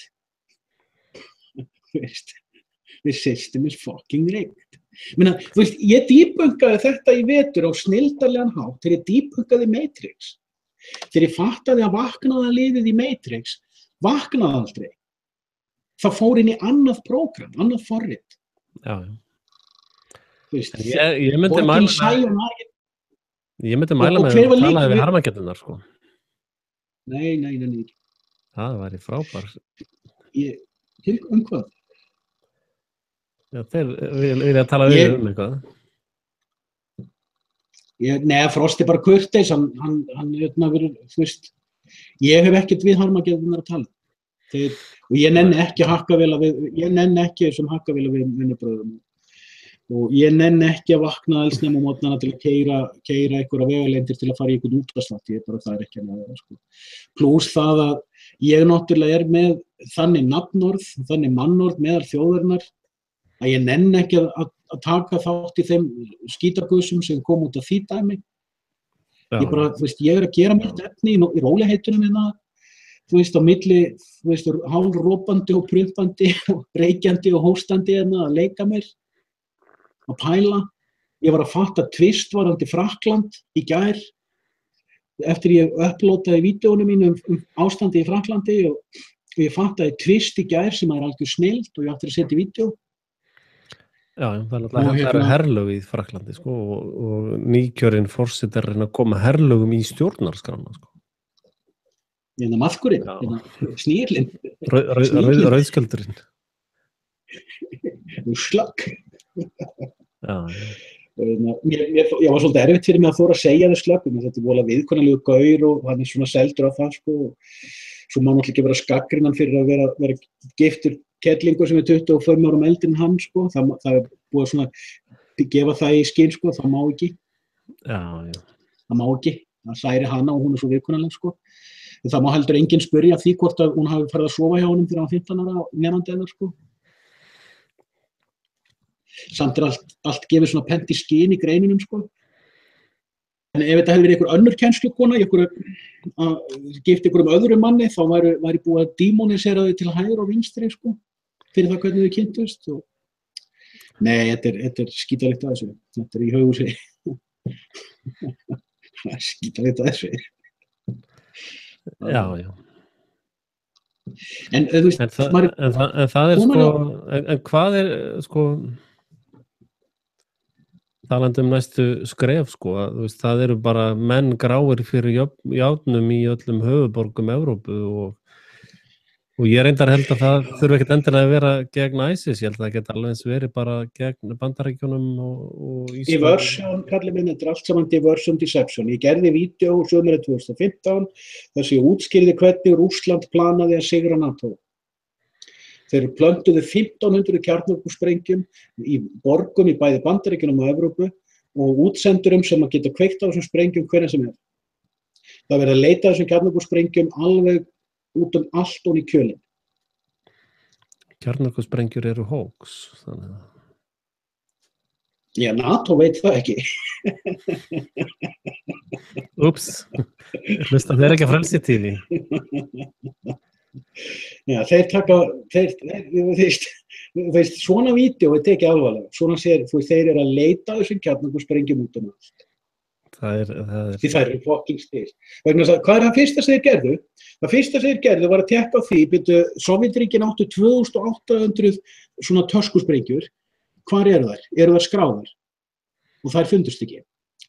The system is fucking rigged. Þú veist, ég dýbunkaði þetta í vetur á snilldarlegan hátt þegar ég dýbunkaði Matrix. Þegar ég fattaði að vaknaðarliðið í Matrix vaknaði aldrei. Það fór inn í annað prógram, annað forrit. Já. Þú veist, ég myndi mæla með að tala við Harmageddunnar, sko. Nei. Það væri frábær. Hvað? Já, þeir vilja tala við eitthvað. Nei, Frost bara kurteis, hann verður, þú veist, ég hef ekkert við Harmageddunnar að tala. Og ég nenni ekki þessum hakkavéla við vinnubröðum. Og ég nenni ekki að vakna eldsnemma á morgnana til að keyra einhverja vegalengdir til að fara í einhvern útvarpsþátt, það ekki að það, sko. Plús það að ég náttúrulega með þannig nafnorð, þannig mannorð meðal þjóðarinnar að ég nenni ekki að taka þátt í þeim skítaguðsum sem kom út af því dæmi. Ég þú veist, ég að gera mitt efni í rólegheitunum minna, þú veist, á milli, þú veist, hálfrópandi og prumpandi og reykjandi og hóstandi að leika mér. Að pæla. Ég var að fatta tvist varðandi Frakkland í gær eftir ég upplótaði vídeónu mínu ástandi í Frakklandi og ég fattaði tvist í gær sem algjör snilld og ég átti að setja í vídeó. Já, það er herlög í Frakklandi, sko, og nýkjörinn forseti að reyna að koma herlögum í stjórnarskrána, sko. Maðkurinn, snýrlinn. Rauðskjöldurinn. Slökk. Já. Ég var svolítið erfitt fyrir mig að þóra að segja þau slökk, þetta vola viðkonarlegu gaur og hann svona seldur á það, sko. Svo má náttúrulega ekki vera skaggrinnan fyrir að vera giftur kettlingur sem 25 árum eldri en hann, sko. Það búið að svona gefa það í skyn, sko, það má ekki. Já. Það má ekki. það særi hana og hún svo viðkunnarleg, sko. En það má heldur enginn spyrja því hvort að hún hafi farið að sofa hjá honum þegar hann 15 ára nemandi hennar, sko. Samt allt gefið svona pent í skyn í greininum, sko. En ef þetta hefði verið einhver önnur kennslukona, gift einhverjum öðrum manni, þá væri búið að dímonisera þau til hægri og vinstri, sko, fyrir það hvernig þau kynntust. Nei, þetta er skítalegt að þessu. Þetta í haughúsi. Það skítalegt að þessu. Já. En þú veist, það er sko, en hvað er sko, talandi næstu skref, sko, þú veist, það eru bara menn gráir fyrir járnum í öllum höfuborgum Evrópu og ég reyndar held að það þurfi ekkert endilega að vera gegn ISIS, ég held að það geta alveg eins verið bara gegn Bandaríkjunum og Ísland. Diversion, kallar minn, þetta allt saman diversion deception. Ég gerði vídeó sumarið 2015 þar sem ég útskýrði hvernig Rússland planaði að sigra NATO. Þeir plöntuðu 1500 kjarnorkusprengjum í borgum í bæði Bandaríkjunum og Evrópu og útsendurum sem að geta kveikt á þessum sprengjum hvenær sem er. Það verið að leita þessum kjarnorkusprengjum alveg út allt og í kjölinn. Kjarnorkusprengjur eru hoax, þannig að... Já, NATO veit það ekki. Úps, hlusta þeir ekki að Frelsi TV. Já, þeir svona vídeó er tekið alvarlega. Svona þeir eru að leita þessum kjarnorkusprengjum út allt. Því það eru fucking stil. Vegna þess að hvað það fyrsta sem þeir gerðu? Það fyrsta sem þeir gerðu var að tekka á því, Sovétríkin áttu 2800 svona töskusprengjur. Hvar eru þær? Eru þær skráðar? Og þær fundust ekki.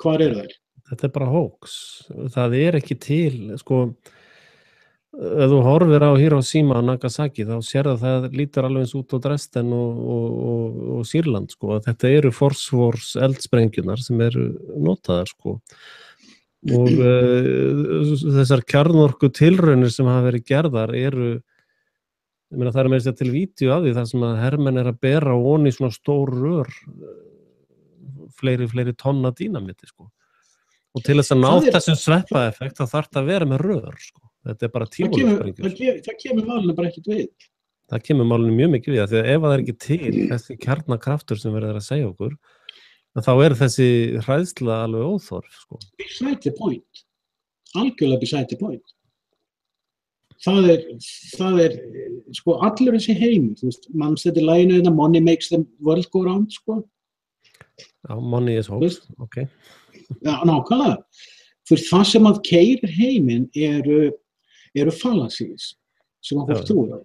Hvar eru þær? Þetta er bara hoax. Það er ekki til, sko, ef þú horfir á Hiroshima og Nagasaki þá sérðu að það lítur alveg eins út á Dresden og Sýrland, sko. Þetta eru forsvors eldsprengjurnar sem eru notaðar, sko. Og þessar kjarnorku tilraunir sem hafa verið gerðar eru, ég meina það er með þess að til vídeó af því þar sem að hermenn er að bera ofan í svona stór rör fleiri tonna dínamiti, sko. Og til þess að ná þessum sveppaeffekt þá þarf það að vera með rör, sko. Þetta er bara tímólusprengjur. Það kemur málinu bara ekkert við. Það kemur málinu mjög mikið við, því að ef það er ekki til þessi kjarnakraftur sem verður að segja okkur, þá er þessi hræðsla alveg óþorf, sko. Beside the point. Algjörlega beside the point. Það er sko allur þessi heim, þú veist, mannstætti læginu þetta money makes the world go round, sko. Já, money is hoax, ok. Já, nákvæmlega. Það sem að keyrir heiminn eru fallacies sem að fólk trúir á.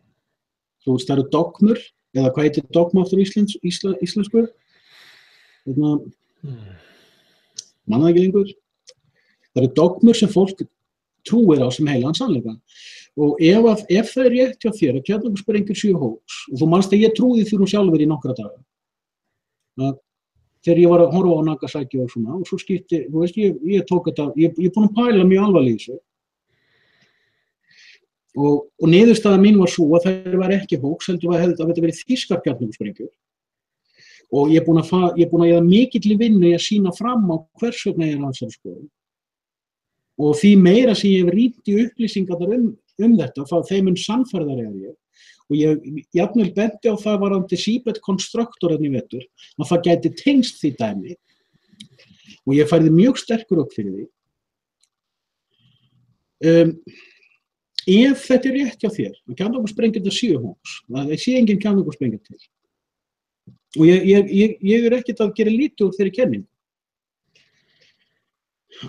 Þú veist, það eru dogmur, eða hvað heitir dogma áttur íslensku? Manna ekki lengur. Það eru dogmur sem fólk trúir á sem heilagan sannleika. Og ef það er rétt hjá þér að kjarnorkusprengjur séu hoax, og þú manst að ég trúði því nú sjálfur í nokkra daga, þegar ég var að horfa á Nagasaki og svona, og svo skipti, þú veist, ég tók þetta, ég er búin að pæla mjög alvarlega í þessu. Og niðurstaða mín var svo að það var ekki hoax, heldur að þetta verið þýskar kjarnorkusprengjur. Og ég er búin að eða mikilli vinnu í að sýna fram á hvers vegna ég er að þessari skoðun. Og því meira sem ég hef rýnt í upplýsingarnar þetta, þá þeim sannfærðari er ég. Og ég jafnvel benti á það varðandi Seabed konstruktorinn í vetur, að það gæti tengst því dæmi. Og ég færði mjög sterkur upp fyrir því. Ef þetta er rétt hjá þér, að kjarnorkusprengjurnar séu hoax, það sé engin kjarnorkusprengjur til. Og ég er ekkert að gera lítið úr þeirri kenningu.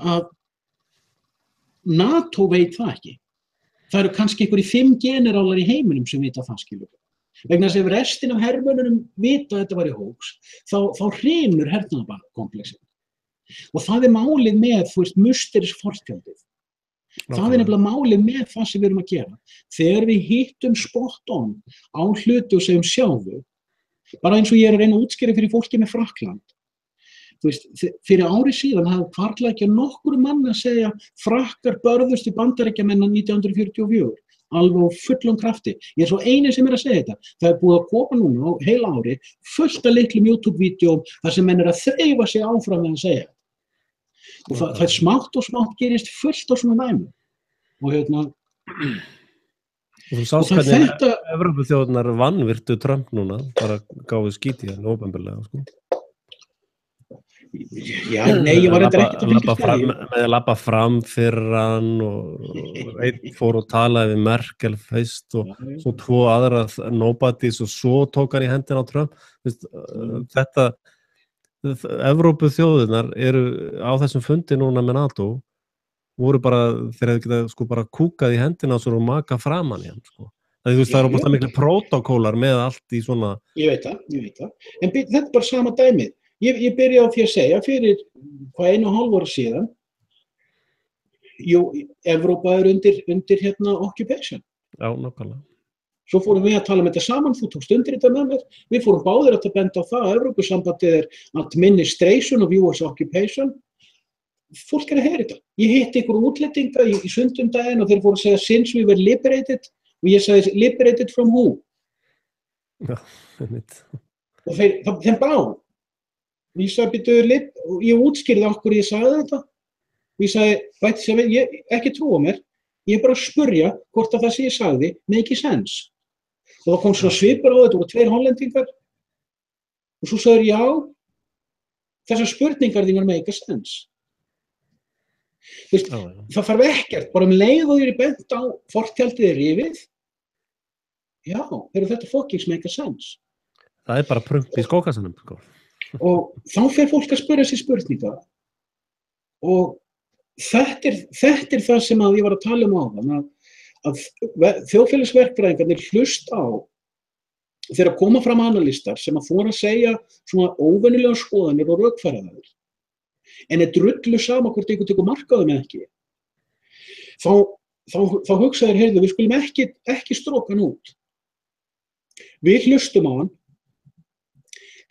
Að NATO veit það ekki. Það eru kannski einhverjir 5 generálar í heiminum sem vita það, skilur. Vegna þess að ef restin af hermönnunum vita að þetta væri hoax, þá hrynur hernaðarkomplexið. Og það er málið með, þú veist, musterisfortjaldið. Það er nefnilega málið með það sem við erum að gera. Þegar við hittum spot on á hluti og segjum sjáðu, bara eins og ég er að reyna að útskýra fyrir fólki með Frakkland. Þú veist, fyrir ári síðan hafði hvarflað ekki nokkru mann að segja Frakkar börðust í Bandaríkjamenn 1944, alveg á fullum krafti. Ég er svo eini sem er að segja þetta. Það er búið að koma núna á heila ári fullt af litlum YouTube-vídeóm þar sem menn er að þreifa sig áfram með að segja. og það smátt og smátt gerist fullt á svona dæmi og Og þú sást hvernig Evrópuþjóðirnar vanvirtu Trump núna, bara gáðu skíti hérna ópenbarlega, sko. Já, nei, ég var ekkert að fylgjast með að labba fram fyrir hann og einn fór og talaði við Merkel fyrst og svo 2 aðra nobodies og svo tók hann í hendina á Trump. Þetta, Evrópuþjóðirnar eru á þessum fundi núna með NATO voru bara, þeir hefðu getað sko bara kúkað í hendina og maka framan í hann, sko. Það eru bara miklu prótókólar með allt í svona... Ég veit það. En þetta bara sama dæmið. Ég byrjaði á því að segja fyrir 1,5 ára síðan, Evrópa undir hérna occupation. Já, nákvæmlega. Svo fórum við að tala þetta saman, þú tókst undir þetta með mér, við fórum báðir að benda á það að Evrópusambandið administration of US occupation. Fólk að heyra þetta. Ég hitti ykkur útlendinga í sundundaginn og þeir fóru að segja since we were liberated og ég sagði liberated from who? Já, einmitt. Og þeim brá. Ég sagði ég útskýrði okkur ég sagði þetta. Og ég sagði, ég ekki trúa mér, ég bara að spurja hvort að það sem ég sagði make sense. Og það kom svona svipur á þetta og 2 hollendingar og svo sagði já, þessar spurningar þínar make sense. Veist, það þarf ekkert, bara leið og þér bent á fortjaldið rifið já, þetta fucking make sense. Það bara prump í skókassanum, sko. Og þá fer fólk að spyrja sér spurninga og þetta er það sem að ég var að tala áðan að þjóðfélagsverkfræðingarnir hlust á þegar koma fram analistar sem að þora að segja svona óvenjulega skoðanir og rökfæra þær en drullu sama hvort einhver tekur mark á þeim eða ekki þá hugsa þér, heyrðu, við skulum ekki stróka hann út. Við hlustum á hann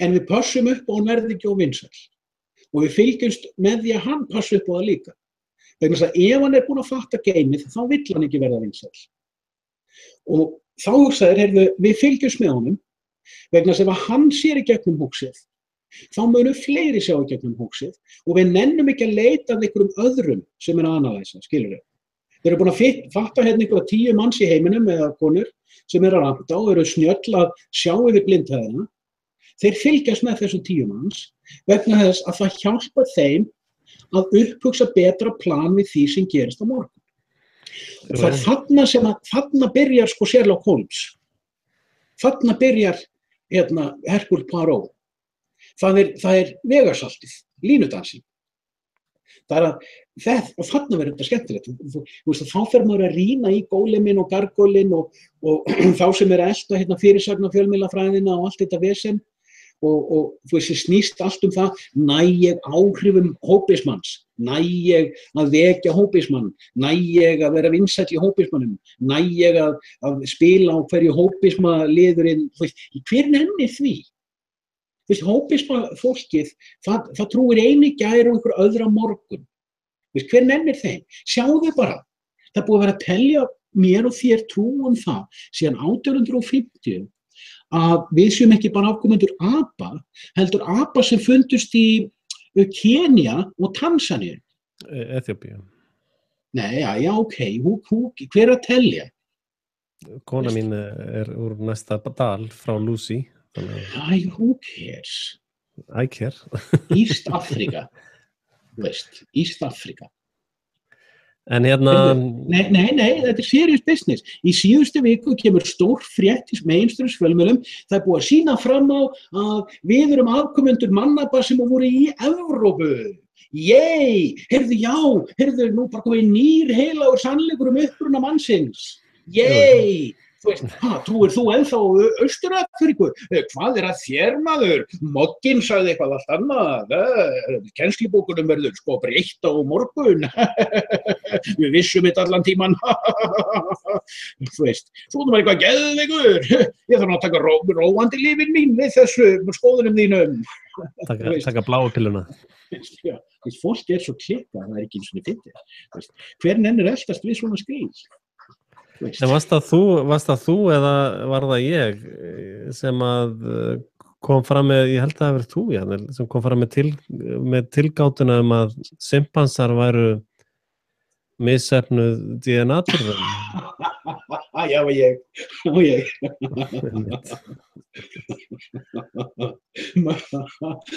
en við passum upp á hann verði ekki óvinsæll og við fylgjumst með því að hann passi upp á það líka. Vegna þess að ef hann búinn að fatta geimið þá vill hann ekki verða vinsæll. Og þá hugsa þér, heyrðu, við fylgjumst með honum vegna þess að ef hann sér í gegnum húsið þá munu fleiri sjá í gegnum húsið og við nennum ekki að leita að einhverjum öðrum sem að analæsa, skilur við. Þeir eru búin að fatta hérna einhverja 10 manns í heiminum eða konur sem að ranta og eru snjöll að sjá yfir blindhæðina. Þeir fylgjast með þessum 10 manns vegna þess að það hjálpar þeim að upphugsa betra plan við því sem gerist á morgun. Og það þarna byrjar sko Sherlock Holmes. Þarna byrjar Hercule Poirot. Það er vegarsaltið, línudansinn. Og þarna verður þetta skemmtilegt. Þá fer maður að rýna í góleminn og gargólinn og þá sem að elta fyrirsagna fjölmiðlafræðina og allt þetta vesen og þú veist, snýst allt það, næ ég áhrifum hópismanns, næ ég að vekja hópismann, næ ég að vera vinsæll í hópismannum, næ ég að spila á hverju hópismaliðurinn, hver nennir því? Hópismafólkið, það trúir einu gær og einhver öðra morgun. Hver nennir þeim? Sjáðu bara, það búið að vera að telja mér og þér trúum það síðan 1850 að við séum ekki bara afkomendur apa, heldur apa sem fundust í Kenía og Tansaníu. Eþíópíu. Nei, já, ok, hver að telja? Kona mín úr næsta dal frá Lucy. Who cares? I care. East Africa. East Africa. En hérna... Nei, þetta er serious business. Í síðustu viku kemur stór frétt í mainstream fjölmiðlum. Það er búið að sýna fram á að við erum afkomendur mannaba sem voru í Evrópu. Yey! Heyrðu, nú bara komið nýr heilagur sannleikur uppruna mannsins. Yey! Trúir þú ennþá Austur-Afríku? Hvað er að þér, maður? Mogginn sagði eitthvað allt annað. Kennslubókunum verður sko breytt á morgun. Við vissum þetta allan tíman. Þú veist, svo þú var eitthvað geðveikur. Ég þarf að taka róandi lífin mín við þessu skoðunum þínum. Taka bláu pilluna. Já, fólk svo klikkað, það ekki eins og fyndið. Hver nennir eldast við svona skrýl? En varst það þú eða var það ég sem að kom fram með, ég held að það verið þú, Janel, sem kom fram með tilgátuna að simpansar væru misefnuð DNA-turfum. Já, ég.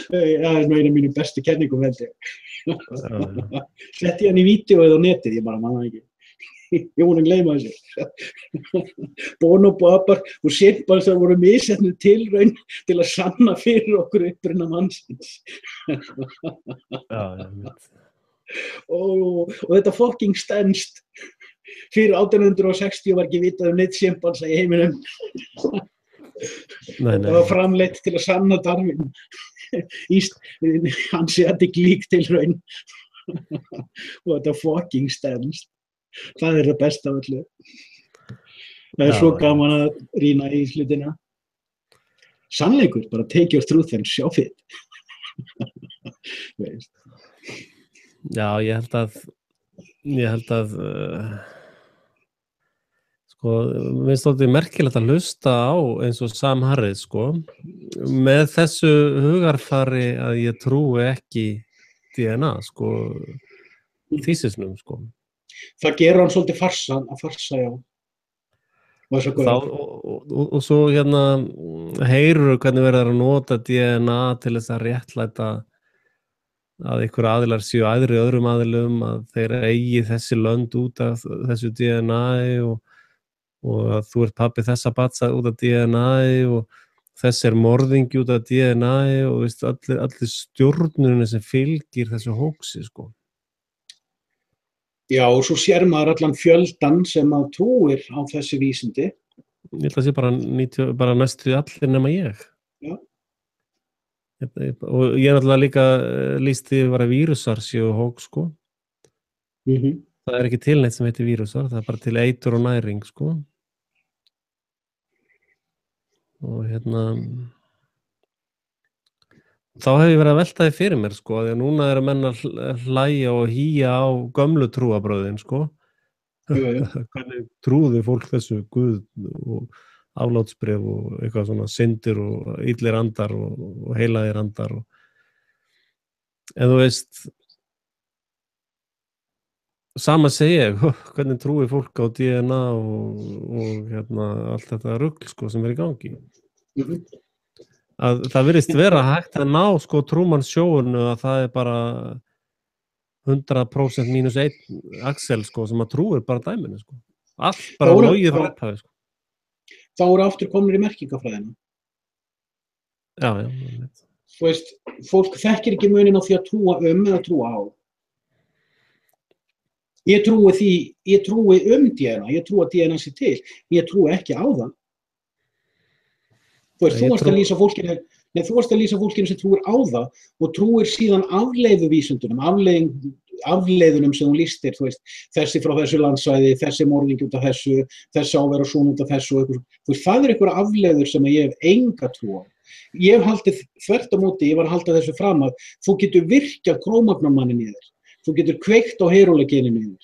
Það eina af mínu bestu kenningum, held ég. Setti hann í vídeóið á netið, ég bara manna ekki. Ég voru að gleyma þessu. Bonobopar og simpansar voru misefnuð tilraun til að sanna fyrir okkur uppruna mannsins. Og þetta fucking stenst. Fyrir 1860 var ekki vitað neitt simpansa í heiminum. Það var framleitt til að sanna Darwin. Hanseatic lík tilraun. Og þetta fucking stenst. Það það besta af öllu. Það svo gaman að rýna í hlutina. Sannleikur, bara take your truth and shove it. Já, ég held að sko, mér finnst þetta merkilegt að hlusta á eins og Sam Harris, sko, með þessu hugarfari að ég trúi ekki DNA, sko, þýsisnum, sko. Það gerur hann svolítið farsa, já. Og svo heyrur hvernig verður að nota DNA til þess að réttlæta að einhver aðilar séu æðri öðrum aðilum, að þeir eigi þessi lönd út af þessu DNA og að þú ert pabbi þessa batsa út af DNA og þessi morðingi út af DNA og veist, allir stjórnunni sem fylgir þessu hóksi, sko. Já, og svo sér maður allan fjöldan sem að trúir á þessi vísindi. Ég held að sé bara næstu allir nema ég. Já. Og ég náttúrulega líka lýst því að vírusar séu hóks, sko. Það ekki til neitt sem heitir vírusar, það bara til eitur og næring, sko. Og þá hef ég verið að velta því fyrir mér, sko, því að núna eru menn að hlæja og hýja á gömlu trúarbrögðin, sko. Hvernig trúði fólk þessu Guð og aflátsbréf og eitthvað svona syndir og illir andar og heilaðir andar en þú veist sama segi ég, hvernig trúi fólk á DNA og allt þetta rugl, sko, sem í gangi að það virðist vera hægt að ná, sko, Truman Show-unu að það bara 100% mínus 1 Axel, sko, sem að trúir bara dæminu, sko, allt bara logið frá upphafi, sko. Þá eru aftur komnir í merkingafræðina. Já. Þú veist, fólk þekkir ekki muninn á því að trúa eða trúa á. Ég trúi DNA, ég trúi að DNA sé til, ég trúi ekki á það. Þú veist, þú varst að lýsa fólkinu sem trúir á það og trúir síðan afleiðuvísundunum, afleiðunum sem hún lýstir, þú veist, þessi frá þessu landsvæði, þessi morðingi út af þessi ávera svona út af þessu, þú veist, það einhverja afleiður sem ég hef enga trú á. Ég hef haldið þvert á móti, ég var að halda þessu fram að þú getur virkjað krómagnarmannin í þér, þú getur kveikt á heyrúlegeninu í þér,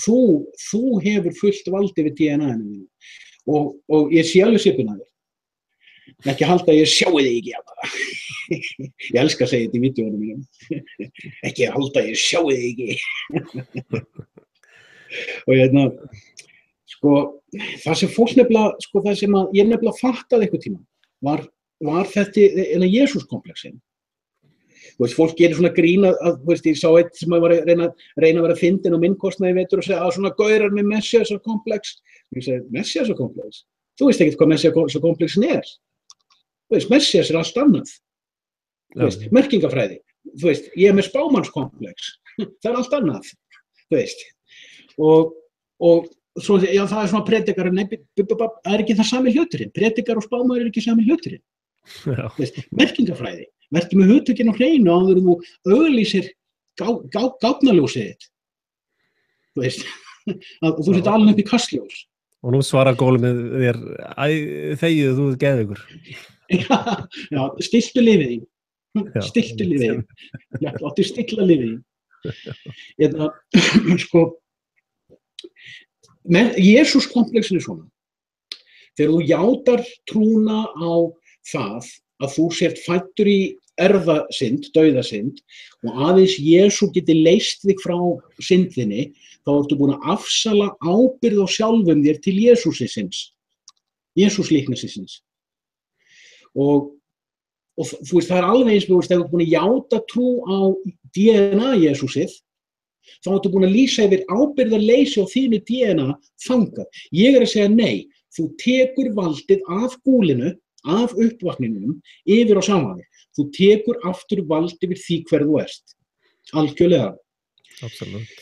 þú hefur fullt valdi við DNA-inu og ég sé alveg svipinn að þér. Ekki halda að ég sjáu þig ekki að það. Ég elska að segja þetta í vídeóunum mínum. Ekki halda að ég sjáu þig ekki. Og sko, það sem fólk nefnilega, sko, það sem ég nefnilega fattaði eitthvað tíma, var þetta Jesúskomplexin. Þú veist, fólk gerir svona grín að, þú veist, ég sá eitt sem var að reyna að vera fyndin og minnkostnaði vetur og segja að svona gaurar með messiasakomplex. Ég segi, messiasakomplex? Þú veist ekkert hvað messiasakomplexin er. Þú veist, Messias allt annað. Þú veist, merkingafræði. Þú veist, ég með spámannskomplex. Það allt annað. Þú veist. Og svo, já, það svona predikar, nei, það ekki það sami hluturinn. Predikar og spámaður ekki sami hluturinn. Þú veist, merkingafræði. Vertu með hugtökin á hreinu áður en þú auglýsir gáfnaljósið þitt. Þú veist, að þú sett alveg upp í kastljós. Og nú svarar gólmið þér, þegið þú geðveikur. Já, stiltu lífið þín. Stiltu lífið þín. Láttu stilla lífið þín. Sko, Jesúskomplexin er svona. Þegar þú játar trúna á það að þú sért fæddur í erfðasynd, dauðasynd og aðeins Jesú geti leyst þig frá syndinni, þá ertu búin að afsala ábyrgð á sjálfum þér til Jesúslíknesins. Og þú veist, það er alveg eins og þú ert búin að játa trú á DNA Jesúsið, þá ertu búin að lýsa yfir ábyrgðarleysi á þínu DNA þangað. Ég að segja nei, þú tekur valdið af gúlinu, af uppvakningunum, yfir á samanlega. Þú tekur aftur vald yfir því hver þú ert. Algjörlega. Absolutt.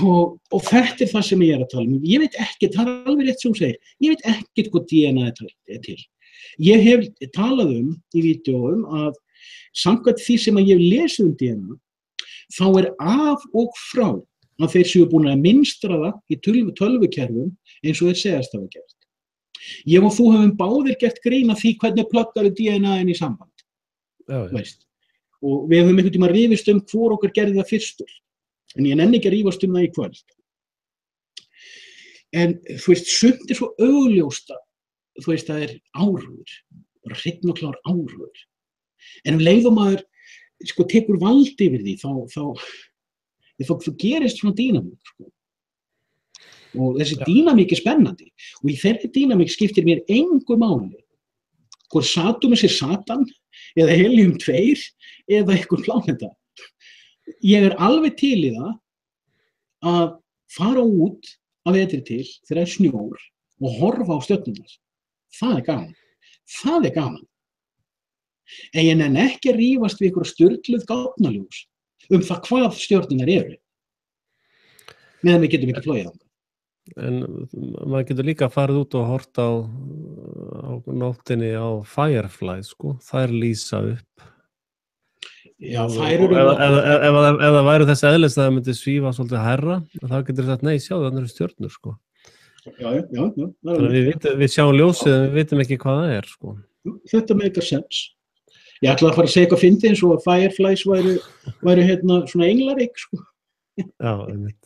Og þetta er það sem ég að tala um. Ég veit ekkert, það er alveg rétt sem hún segir, ég veit ekkert hvað DNA er til. Ég hef talað í vídeóum að samkvæmt því sem ég hef lesið DNA, þá er af og frá að þeir séu búin að mynstra það í tölvukerfum eins og þeir segast hafa gert. Ég og þú höfum báðir gert grín að því hvernig pluggar DNA-in í samband. Veist. Og við höfum einhvern tímann rifist hvor okkar gerði það fyrstur. En ég nenni ekki að rífast það í kvöld. En þú veist, sumt er svo augljóst að þú veist, það er áróður. Bara hreinn og klár áróður. En leið og maður tekur vald yfir því, þá gerist svona dýnamík. Og þessi dýnamík er spennandi. Og í þeirri dýnamík skiptir mér engu máli hvort Satúrnus er Satan, eða Helium-2, eða einhver pláneta. Ég er alveg til í það að fara út af vetri til þegar það er snjór og horfa á stjörnurnar. Það er gaman. Það er gaman. En ég nenni ekki að rífast við ykkur sturluð gáfnaljós það hvað stjörnurnar eru. Meðan við getum ekki flogið þangað. En maður getur líka farið út og hort á nóttinni á Firefly, sko. Þær lýsa upp. Já, þær eru... Ef það væri þess eðlis að það myndi svífa svolítið hærra, þá getur sagt, nei, sjáðu, þannig eru stjörnur, sko. Já. Þannig við sjáum ljósið, en við vitum ekki hvað það er, sko. Þetta meikar sens. Ég ætla að fara að segja eitthvað fyndið eins og að Fireflies væru svona englarík, sko. Já, einmitt.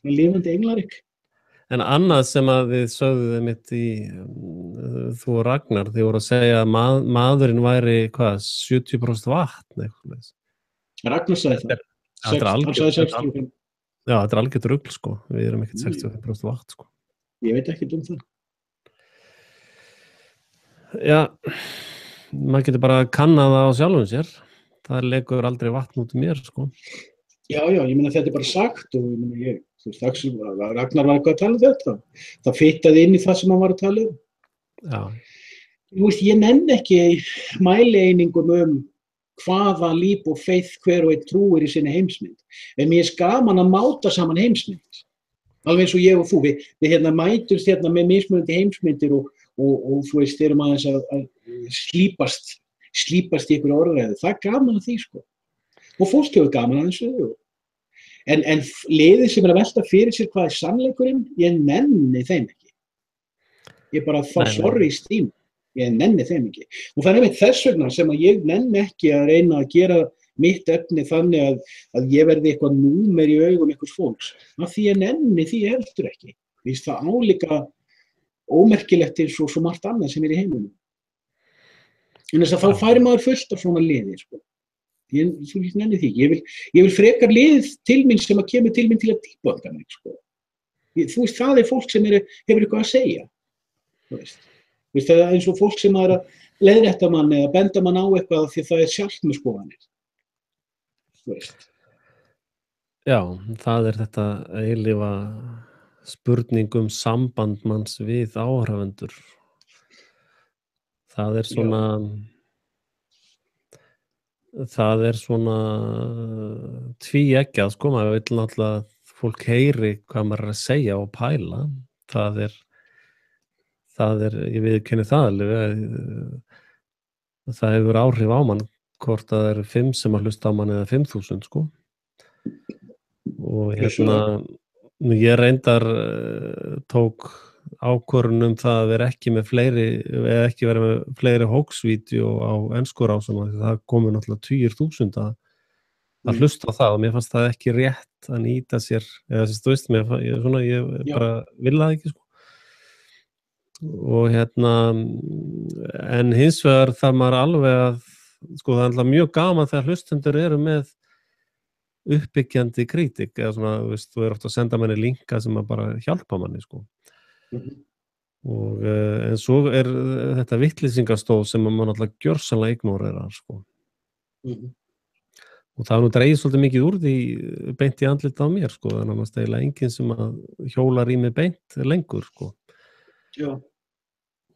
Lifandi englarík. En annað sem að við sögðum mitt í þú og Ragnar, þið voru að segja að maðurinn væri, 70% vatn, eitthvað. Ragnar sagði það. Hann sagði 65. Já, þetta er algjört rugl, sko. Við erum ekkert 65% vatn, sko. Ég veit ekkert það. Já, maður getur bara kannað það á sjálfum sér. Það lekur aldrei vatn út mér, sko. Já, ég meina þetta er bara sagt og Ragnar var eitthvað að tala um þetta. Það fittaði inn í það sem hann var að tala um. Já. Þú veist, ég nenni ekki mælieiningum hvaða líf og faith hver og einn trúir í sinni heimsmynd. En mér er gaman að máta saman heimsmynd. Alveg eins og ég og þú, við mætumst með mismunandi heimsmyndir og þú veist, erum aðeins að slípast í ykkur orðræðu. Það er gaman að því, sko. Og fólk hefur gaman að þessu. En liðið sem að velta fyrir sér hvað er sannleikurinn, ég nenni þeim ekki. Ég bara sorry stím, ég nenni þeim ekki. Og það er einmitt þess vegna sem að ég nenni ekki að reyna að gera mitt efni þannig að ég verði eitthvað númer í augum einhvers fólks. Af því ég nenni því heldur ekki. Víst það álíka ómerkilegt eins og svo margt annað sem er í heiminum. En þess að þá færi maður fullt af svona liði, sko. Ég nenni því. Ég vil frekar lið til mín sem að kemur til mín til að dýbanga mig, sko. Þú veist, það er fólk sem hefur eitthvað að segja. Þú veist, það er eins og fólk sem er að leiðrétta mann eða benda mann á eitthvað því það er sjálft með skoðanir. Þú veist. Já, það er þetta eilífa spurning samband manns við áhorfendur. Það er svona... Það er svona tvíeggjað, sko, maður vill náttúrulega að fólk heyri hvað maður er að segja og pæla. Það er, ég viðurkenni það alveg, það hefur áhrif á mann, hvort það eru 5 sem að hlusta á mann eða 5.000, sko. Og ég reyndar tók ákvörðun það að vera ekki með fleiri, eða ekki vera með fleiri hoax-vídeó á enskurásum, það komu náttúrulega 10.000 að hlusta á það og mér fannst það ekki rétt að nýta sér, eða þú veist, ég bara vil það ekki, sko. og en hins vegar þarf maður alveg að sko það er alltaf mjög gaman þegar hlustendur eru með uppbyggjandi kritik eða svona, þú oft að senda manni linka sem að bara hjálpa manni sko. Og en svo þetta vittlýsingastóð sem maður alltaf gjörsamlega ignorerar sko. Og það nú dregið svolítið mikið úr því beint í andlit á mér sko, þannig að maður eiginlega enginn sem að hjólar í mig beint lengur sko. Já.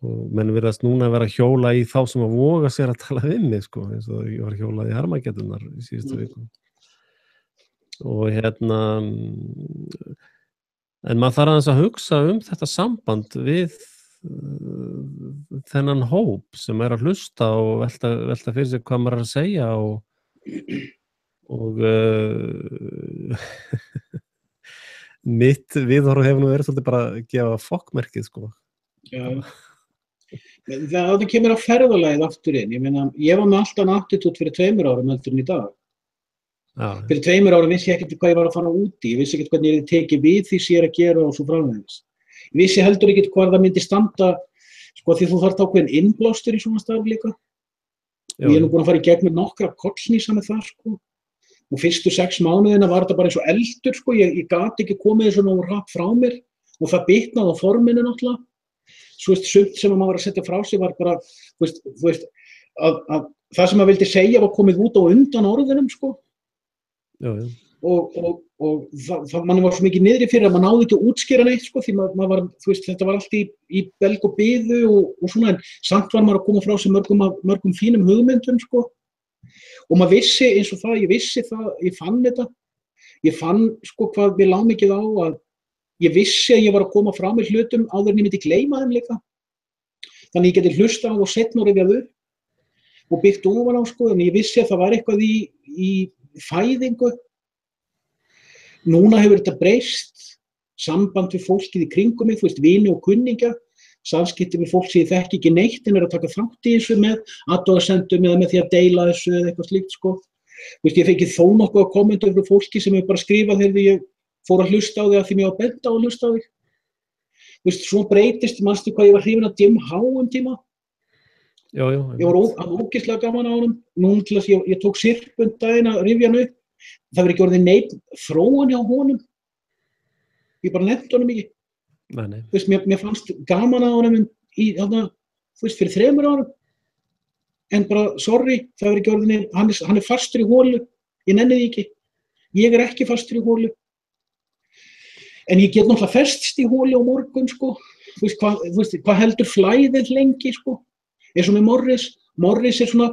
Og menn virðast núna að vera að hjóla í þá sem að voga sér að tala við mig sko, eins og ég var hjólað í Harmageddurnar í síðustu viku. Og en maður þarf aðeins að hugsa þetta samband við þennan hóp sem að hlusta og velta fyrir sig hvað maður að segja og mitt viðhorf hefur nú verið svolítið bara að gefa fokkmerkið sko. Já. Það kemur að ferðalagið aftur inn. Ég meina, ég var með alltaf attitút fyrir 2 árum heldur en í dag. Já. Fyrir 2 árum vissi ég ekkert hvað ég var að fara út í. Ég vissi ekkert hvernig ég tekið við því sem ég að gera og svo framvegis. Ég vissi heldur ekkert hvað það myndi standa, sko, því þú þarft ákveðin innblástur í svona starf líka. Og ég nú búin að fara í gegnum nokkra kollsnýsa með það, sko. Og fyrstu 6 mánuðina var þetta bara eins og eldur, sko. Ég gat ekki komið þessu nógu hratt frá mér og það bitnaði á forminu náttúrulega. Svo sumt sem maður var að setja frá sig var bara, þú veist, að það sem maður vildi segja var komið út á undan orðunum, sko. Já, já. Og mann var svo mikið niðri fyrir að maður náði ekki að útskýra neitt, sko, því maður var, þú veist, þetta var allt í belg og biðu og svona, en samt var maður að koma frá sig mörgum fínum hugmyndum, sko. Og maður vissi eins og það, ég fann þetta, ég fann, sko, hvað mér lá mikið á að ég vissi að ég var að koma frá mér hlutum áður en ég myndi gleyma þeim líka. Þannig ég geti hlusta á og setna og rifjað upp og byggt ofan á, sko, en ég vissi að það var eitthvað í fæðingu. Núna hefur þetta breyst, samband við fólkið í kringum mig, þú veist, vini og kunningja, samskipti við fólk sem ég þekki ekki neitt en að taka þátt í þessu með athugasemdum eða með því að deila þessu eða eitthvað slíkt, sko. Þú veist, ég fengið þó nokkuð að kommenta frá fólki sem hefur bara skrifað þegar ég fór að hlusta á því að því mér var bent á að hlusta á því. Þú veist, svo breytist, manstu hvað ég var hrifin af Jim Howe tíma? Já. Ég var ógeðslega gaman á honum. Nú til þess ég tók sirpund daginn að rifja hann upp. Það verið ekki orðið neitt þróun hjá honum. Ég bara nefndi honum ekki. Nei. Þú veist, mér fannst gaman á honum þú veist, fyrir 3 árum. En bara, sorry, það verið ekki orðið neitt. Hann fastur í holu. Ég nenni því ekki. Ég ekki fastur í holu. En ég get náttúrulega festst í holi á morgun, sko. Þú veist, hvað heldur flæðið lengi, sko. Eins og með Morris. Morris svona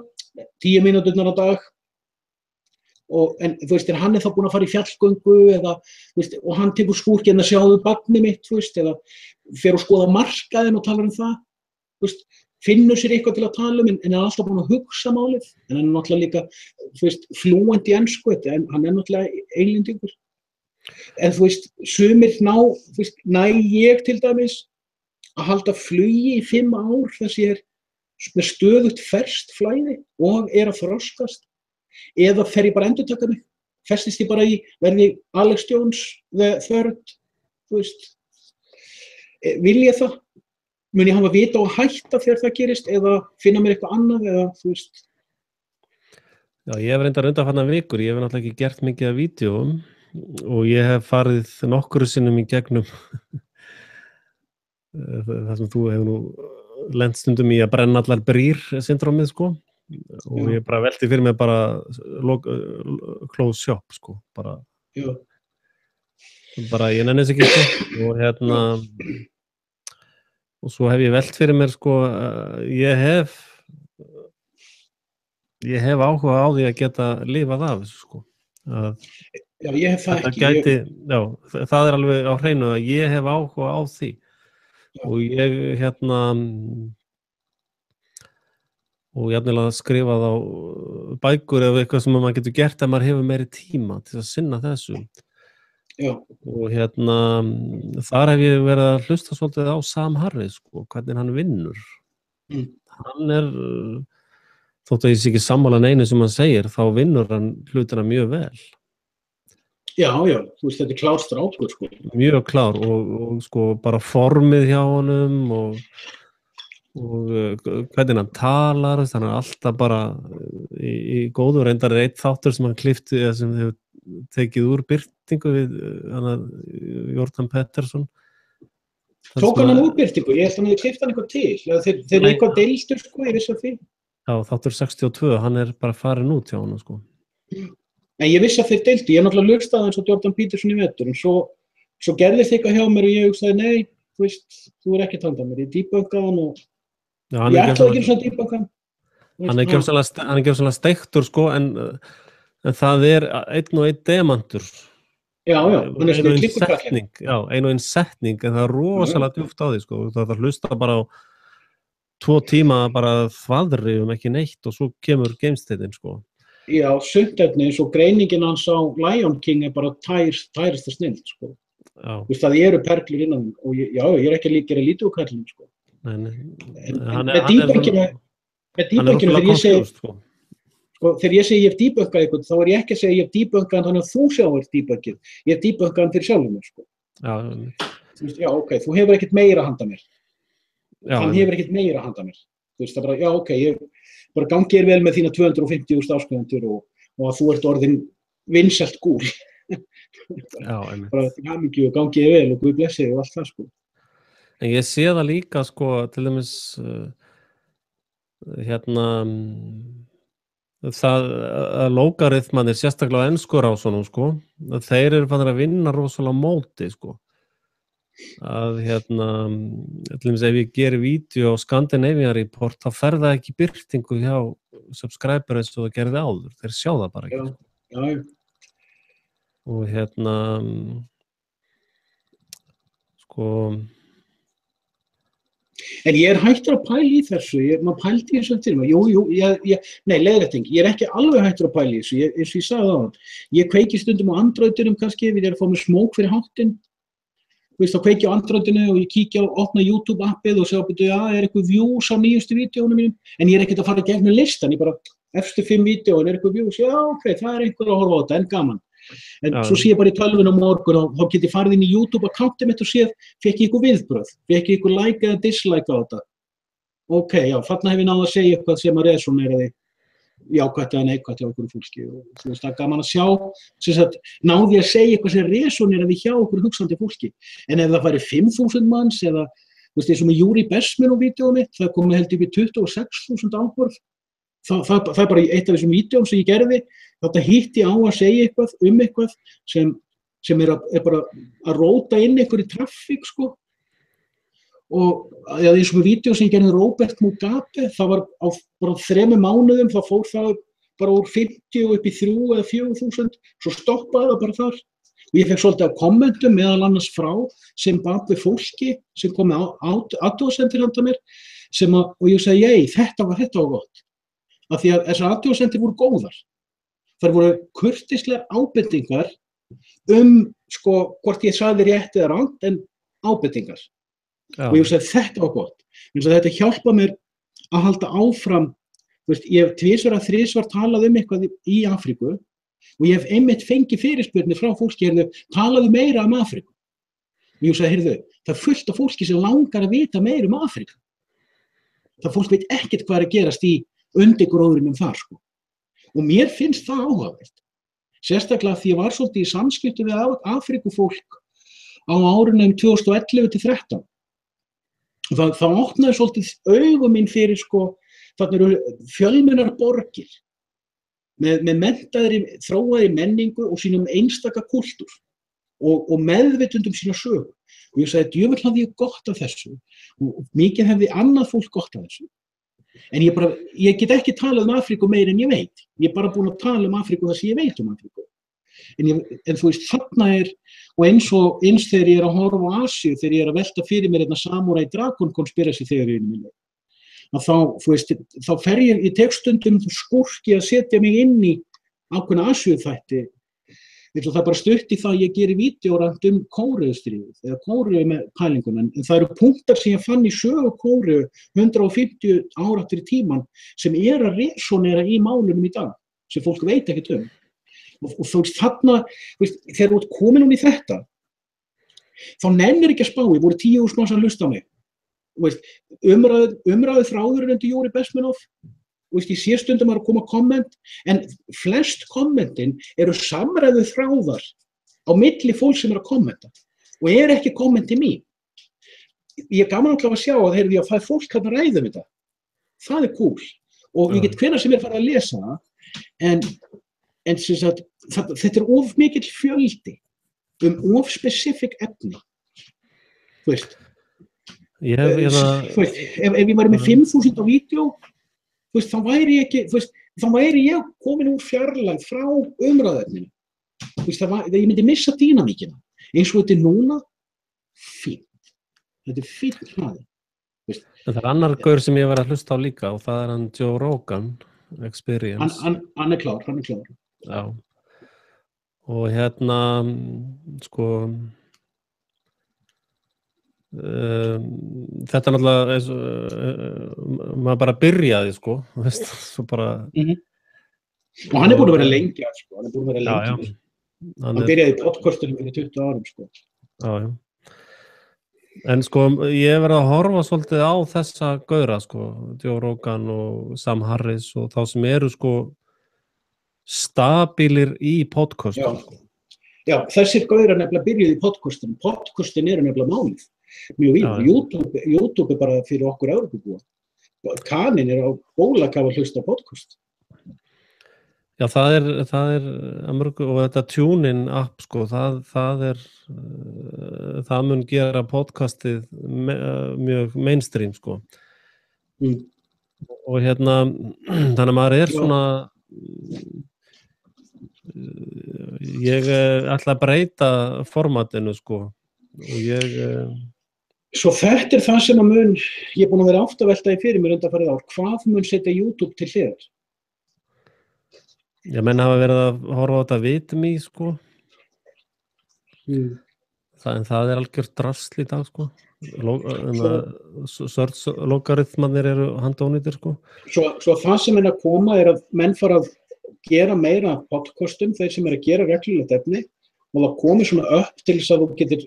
10 mínúturnar á dag. En þú veist, hann þá búinn að fara í fjallgöngu eða, þú veist, og hann tekur skúrkinn að sjáðu barnið mitt, þú veist, eða fer og skoða markaðinn og talar það. Þú veist, finnur sér eitthvað til að tala en alltaf búinn að hugsa málið. En hann náttúrulega líka, þú veist, flúent í ensku, en hann náttúrulega Englendingur. En þú veist, sumir næ ég til dæmis að halda flugi í 5 ár þess ég með stöðugt ferskt flæði og að þroskast. Eða fer ég bara endurtaka mig, festist ég bara verði Alex Jones the third, þú veist. Vil ég það? Mun ég hafa vita og hætta þegar það gerist eða finna mér eitthvað annað eða, þú veist. Já, ég hef reyndar undanfarnar vikur, ég hef náttúrulega ekki gert mikið af vídeóum og ég hef farið nokkru sinnum í gegnum það sem þú hefur nú lent stundum í að brenna allar brýr syndrómið, sko. Og ég bara velti fyrir mig bara close shop, sko, bara ég nenni þess ekki, sko, og svo hef ég velt fyrir mér, sko, ég hef áhuga á því að geta lifað af þessu, sko. Já, ég hef það ekki. Það alveg á hreinu að ég hef áhuga á því. Já. Og ég og jafnilega skrifað á bækur eða eitthvað sem maður getur gert ef maður hefur meiri tíma til að sinna þessu. Já. Og þar hef ég verið að hlusta svolítið á Sam Harris, sko, hvernig hann vinnur. Hann þótt að ég sé ekki sammála neinu sem hann segir, þá vinnur hann hlutina mjög vel. Já, þú veist, þetta klár strákur, sko. Mjög klár og sko bara formið hjá honum og hvernig hann talar, hann alltaf bara í góðu reyndar einn þáttur sem hann klippti eða sem hefur tekið úr birtingu við Jordan Peterson. Tók hann úr birtingu? Ég held að hann hefði klippt hann eitthvað til. Þeir eitthvað deildur, sko, ég vissi að því. Já, þáttur 62, hann bara farin út hjá hann, sko. En ég vissi að þeir deildu, ég náttúrulega hlustaði eins og Jordan Peterson í vetur, en svo gerðist eitthvað hjá mér og ég hugsaði, nei, þú veist, þú ekki að tanda mér, ég dýbönkaði hann og ég ætlaði ekki svona dýbönkaði hann. Hann ekki svona steiktur, sko, en það einn demantur. Já, hann svona klikkurkallin. Já, ein setning, en það rosalega djúpt á því, sko, það hlusta bara á 2 tíma bara þvaðri ekki neitt og svo kemur gamestitinn, sko. Já, sundefni, svo greiningin hans á Lion King bara tærasta snill, sko. Þú veist, það eru perlur innan og ég er ekki að gera lítið úr kallinu, sko. Nei. Með dýbönkinu, þegar ég segi, sko, þegar ég segi ég hef dýbönkað eitthvað, þá ég ekki að segja ég hef dýbönkað þannig að þú sjáir dýbönkið. Ég hef dýbönkað fyrir sjálfum mér, sko. Þú veist, já, ok, þú hefur ekkert meira handa mér. Hann hefur ekkert meira handa mér. Þú veist, það bara, já, ok, ég bara gangi vel með þína 250.000 áskrifundur og að þú ert orðin vinsælt gúl. Bara hamingju og gangi vel og Guð blessi og allt það, sko. En ég sé það líka, sko, til dæmis það að lógarithmanir, sérstaklega á enskurásunum, sko, að þeir eru fannir að vinna rosalega á móti, sko. Að til dæmis ef ég geri vídeo á Scandinavian Report þá fer það ekki birtingu hjá subscriber eins og það gerði áður, þeir sjá það bara ekki. Já. Og sko En ég hættur að pæla í þessu, maður pældi í þessu til mig, nei, leiðrétting, ég ekki alveg hættur að pæla í þessu, eins og ég sagði það, ég kveiki stundum á Androidinum kannski, við að fá mér smók fyrir háttinn. Þú veist, þá kveiki á Androidinu og ég kíkja og opna YouTube appið og segja, eitthvað views á nýjustu vídeónum mínum, en ég ekki að fara gegnum listan, ég bara, efstu 5 vídeóin, eitthvað views, já, ok, það einhver að horfa á þetta, en gaman. En svo sé ég bara í tölvun á morgun og þá get ég farið inn í YouTube-akkántum mitt og séð, fekk ég eitthvað viðbrögð, fekk ég eitthvað like eða dislike á þetta. Ok, já, þarna hef ég náð að segja eitthvað sem að resoneraði jákvætt eða neikvætt hjá einhverju fólki og þú veist, það gaman að sjá, sem sagt, náði að segja eitthvað sem resoneraði hjá einhverju hugsandi fólki. En ef það færi 5.000 manns eða, þú veist, eins og með Júri Bessmann á vídeóinu mitt, það komið held upp í 26.000 áhorf. Það bara eitt af þessum vídeóm sem ég gerði, þetta hitti á að segja eitthvað sem bara að róta inn einhverju traffík, sko. Og eins og með vídeo sem ég gerði Robert Mugabe, það var á bara 3 mánuðum, þá fór það bara úr 50 upp í 3 eða 4.000, svo stoppaði það bara þar. Og ég fekk svolítið að kommentum meðal annars frá Zimbabwe fólki sem kom með athugasemdir handa mér, og ég segi, þetta var gott. Af því að þessar athugasemdir voru góðar. Það voru kurteislegar ábendingar sko, hvort ég sagði rétt eða rangt, en ábendingar. Og ég segi, þetta var gott. Þetta hjálpa mér að halda áfram. Veist, ég hef 2 eða 3 talað eitthvað í Afríku og ég hef einmitt fengið fyrirspurnir frá fólki, talaðu meira Afríku. Og ég segi, það fullt af fólki sem langar að vita meira Afríku. Það fólk veit ekkert hvað að gerast í undirgróðrinum þar, sko. Og mér finnst það áhugavert. Sérstaklega því ég var svolítið í samskipti við Afríkufólk á árunum 2011-13. Það opnaði svolítið augu mín fyrir, sko, þarna eru fjölmennar borgir með menntaðri, þróaðri menningu og sínum einstaka kúltúr og meðvitundum sína sögu. Og ég sagði, djöfull hafði ég gott af þessu og mikið hefði annað fólk gott af þessu. En ég get ekki talað Afríku meir en ég veit. Ég bara búin að tala Afríku það sem ég veit Afríku. En þú veist, þarna og eins þegar ég að horfa á Asíu, þegar ég að velta fyrir mér Samurai Dragon conspiracy þeoríunum minni, þá fer ég tek stundum skúrki að setja mig inn í ákveðna Asíuþætti. Það bara stutt í það að ég geri vídeórænt Kóreustríðið eða Kóreu með pælinguna, en það eru punktar sem ég fann í sögu Kóreu 150 ára aftur í tíman sem að resonera í málunum í dag, sem fólk veit ekkert og þú veist, þarna, þegar þú ert komin í þetta, þá nennir ekki að spá, ég voru 10.000 manns að hlusta á mig, umræðu þráðurinn undir Júri Besmenov, ég sé stundum að koma komment, en flest kommentin eru samræðu þráðar á milli fólk sem að kommenta og ekki kommenti mín. Ég gaman alltaf að sjá að það er fólk að ræða þetta. Það cool. Og ég get hvenær sem farið að lesa það, en sem sagt, þetta of mikill fjöldi of specific efni. Þú veist. Ef ég væri með 5.000 á vídeó, þá væri ég komin úr fjarlægð frá umræðefninu. Ég myndi missa dýnamíkina. Eins og þetta núna, fínt. Þetta fínt hraði. Það annar gaur sem ég var að hlusta á líka og það hann Joe Rogan Experience. Hann klár. Já. Og sko, þetta náttúrulega, maður bara byrjaði, sko, veist, svo bara... Og hann búin að vera lengi, sko, Hann byrjaði í podcastunum fyrir 20 árum, sko. Já. En sko, ég verið að horfa svolítið á þessa gaura, sko, Joe Rogan og Sam Harris og þá sem eru, sko, stabílir í podcastum. Já, þessir gaurar nefnilega byrjuði í podcastum. Podcastin nefnilega málið. Mjög víð. YouTube bara fyrir okkur Evrópubúa. Kanin á bólakafa hlusta podcast. Já, það er að mörgu, og þetta TuneIn app, sko, það mun gera podcastið mjög mainstream, sko. Og þannig að maður svona, ég ætla að breyta formatinu, sko, og Svo þetta það sem að ég búin að vera átt að velta í fyrir mér undanfarið ár, hvað mun setja YouTube til hliðar? Já, menn hafa verið að horfa á þetta VidMe, sko. En það er algjört drasl í dag, sko. Search-logarithmarnir eru handónýtir, sko. Svo það sem að koma að menn fara að gera meira podcastum, þeir sem að gera reglulegt efni, og það komi svona upp til þess að þú getur,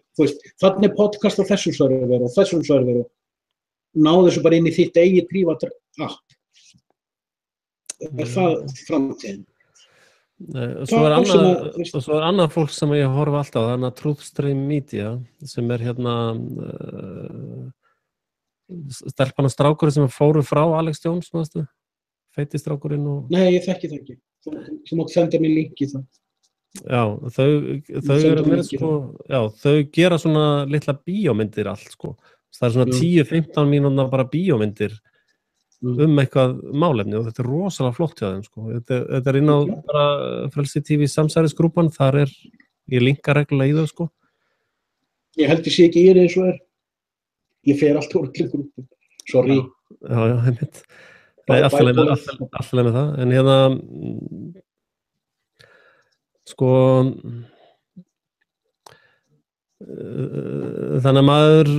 þannig podcast á þessum server og þessum server og náðu þessu bara inn í þitt eigið prívat app. Það framtíðin. Svo er annað fólk sem ég horfa alltaf á, það er Truthstream Media sem er stelpan og strákurinn sem fóru frá Alex Jones, mástu? Feiti strákurinn og... Nei, ég þekki það ekki. Þú mátt senda mér link í það. Já, þau eru með, sko, já, þau gera svona litla bíómyndir allt, sko. Það er svona 10-15 mínúna bara bíómyndir eitthvað málefni og þetta er rosalega flott hjá þeim, sko. Þetta er inn á bara Frelsi TV samsærisgrúpan, þar ég linka reglulega í þau, sko. Ég held ég sé ekki í eins og ég fer allt úr allir grúpum. Sorry. Já, einmitt. Nei, alltaf með það, en sko þannig að maður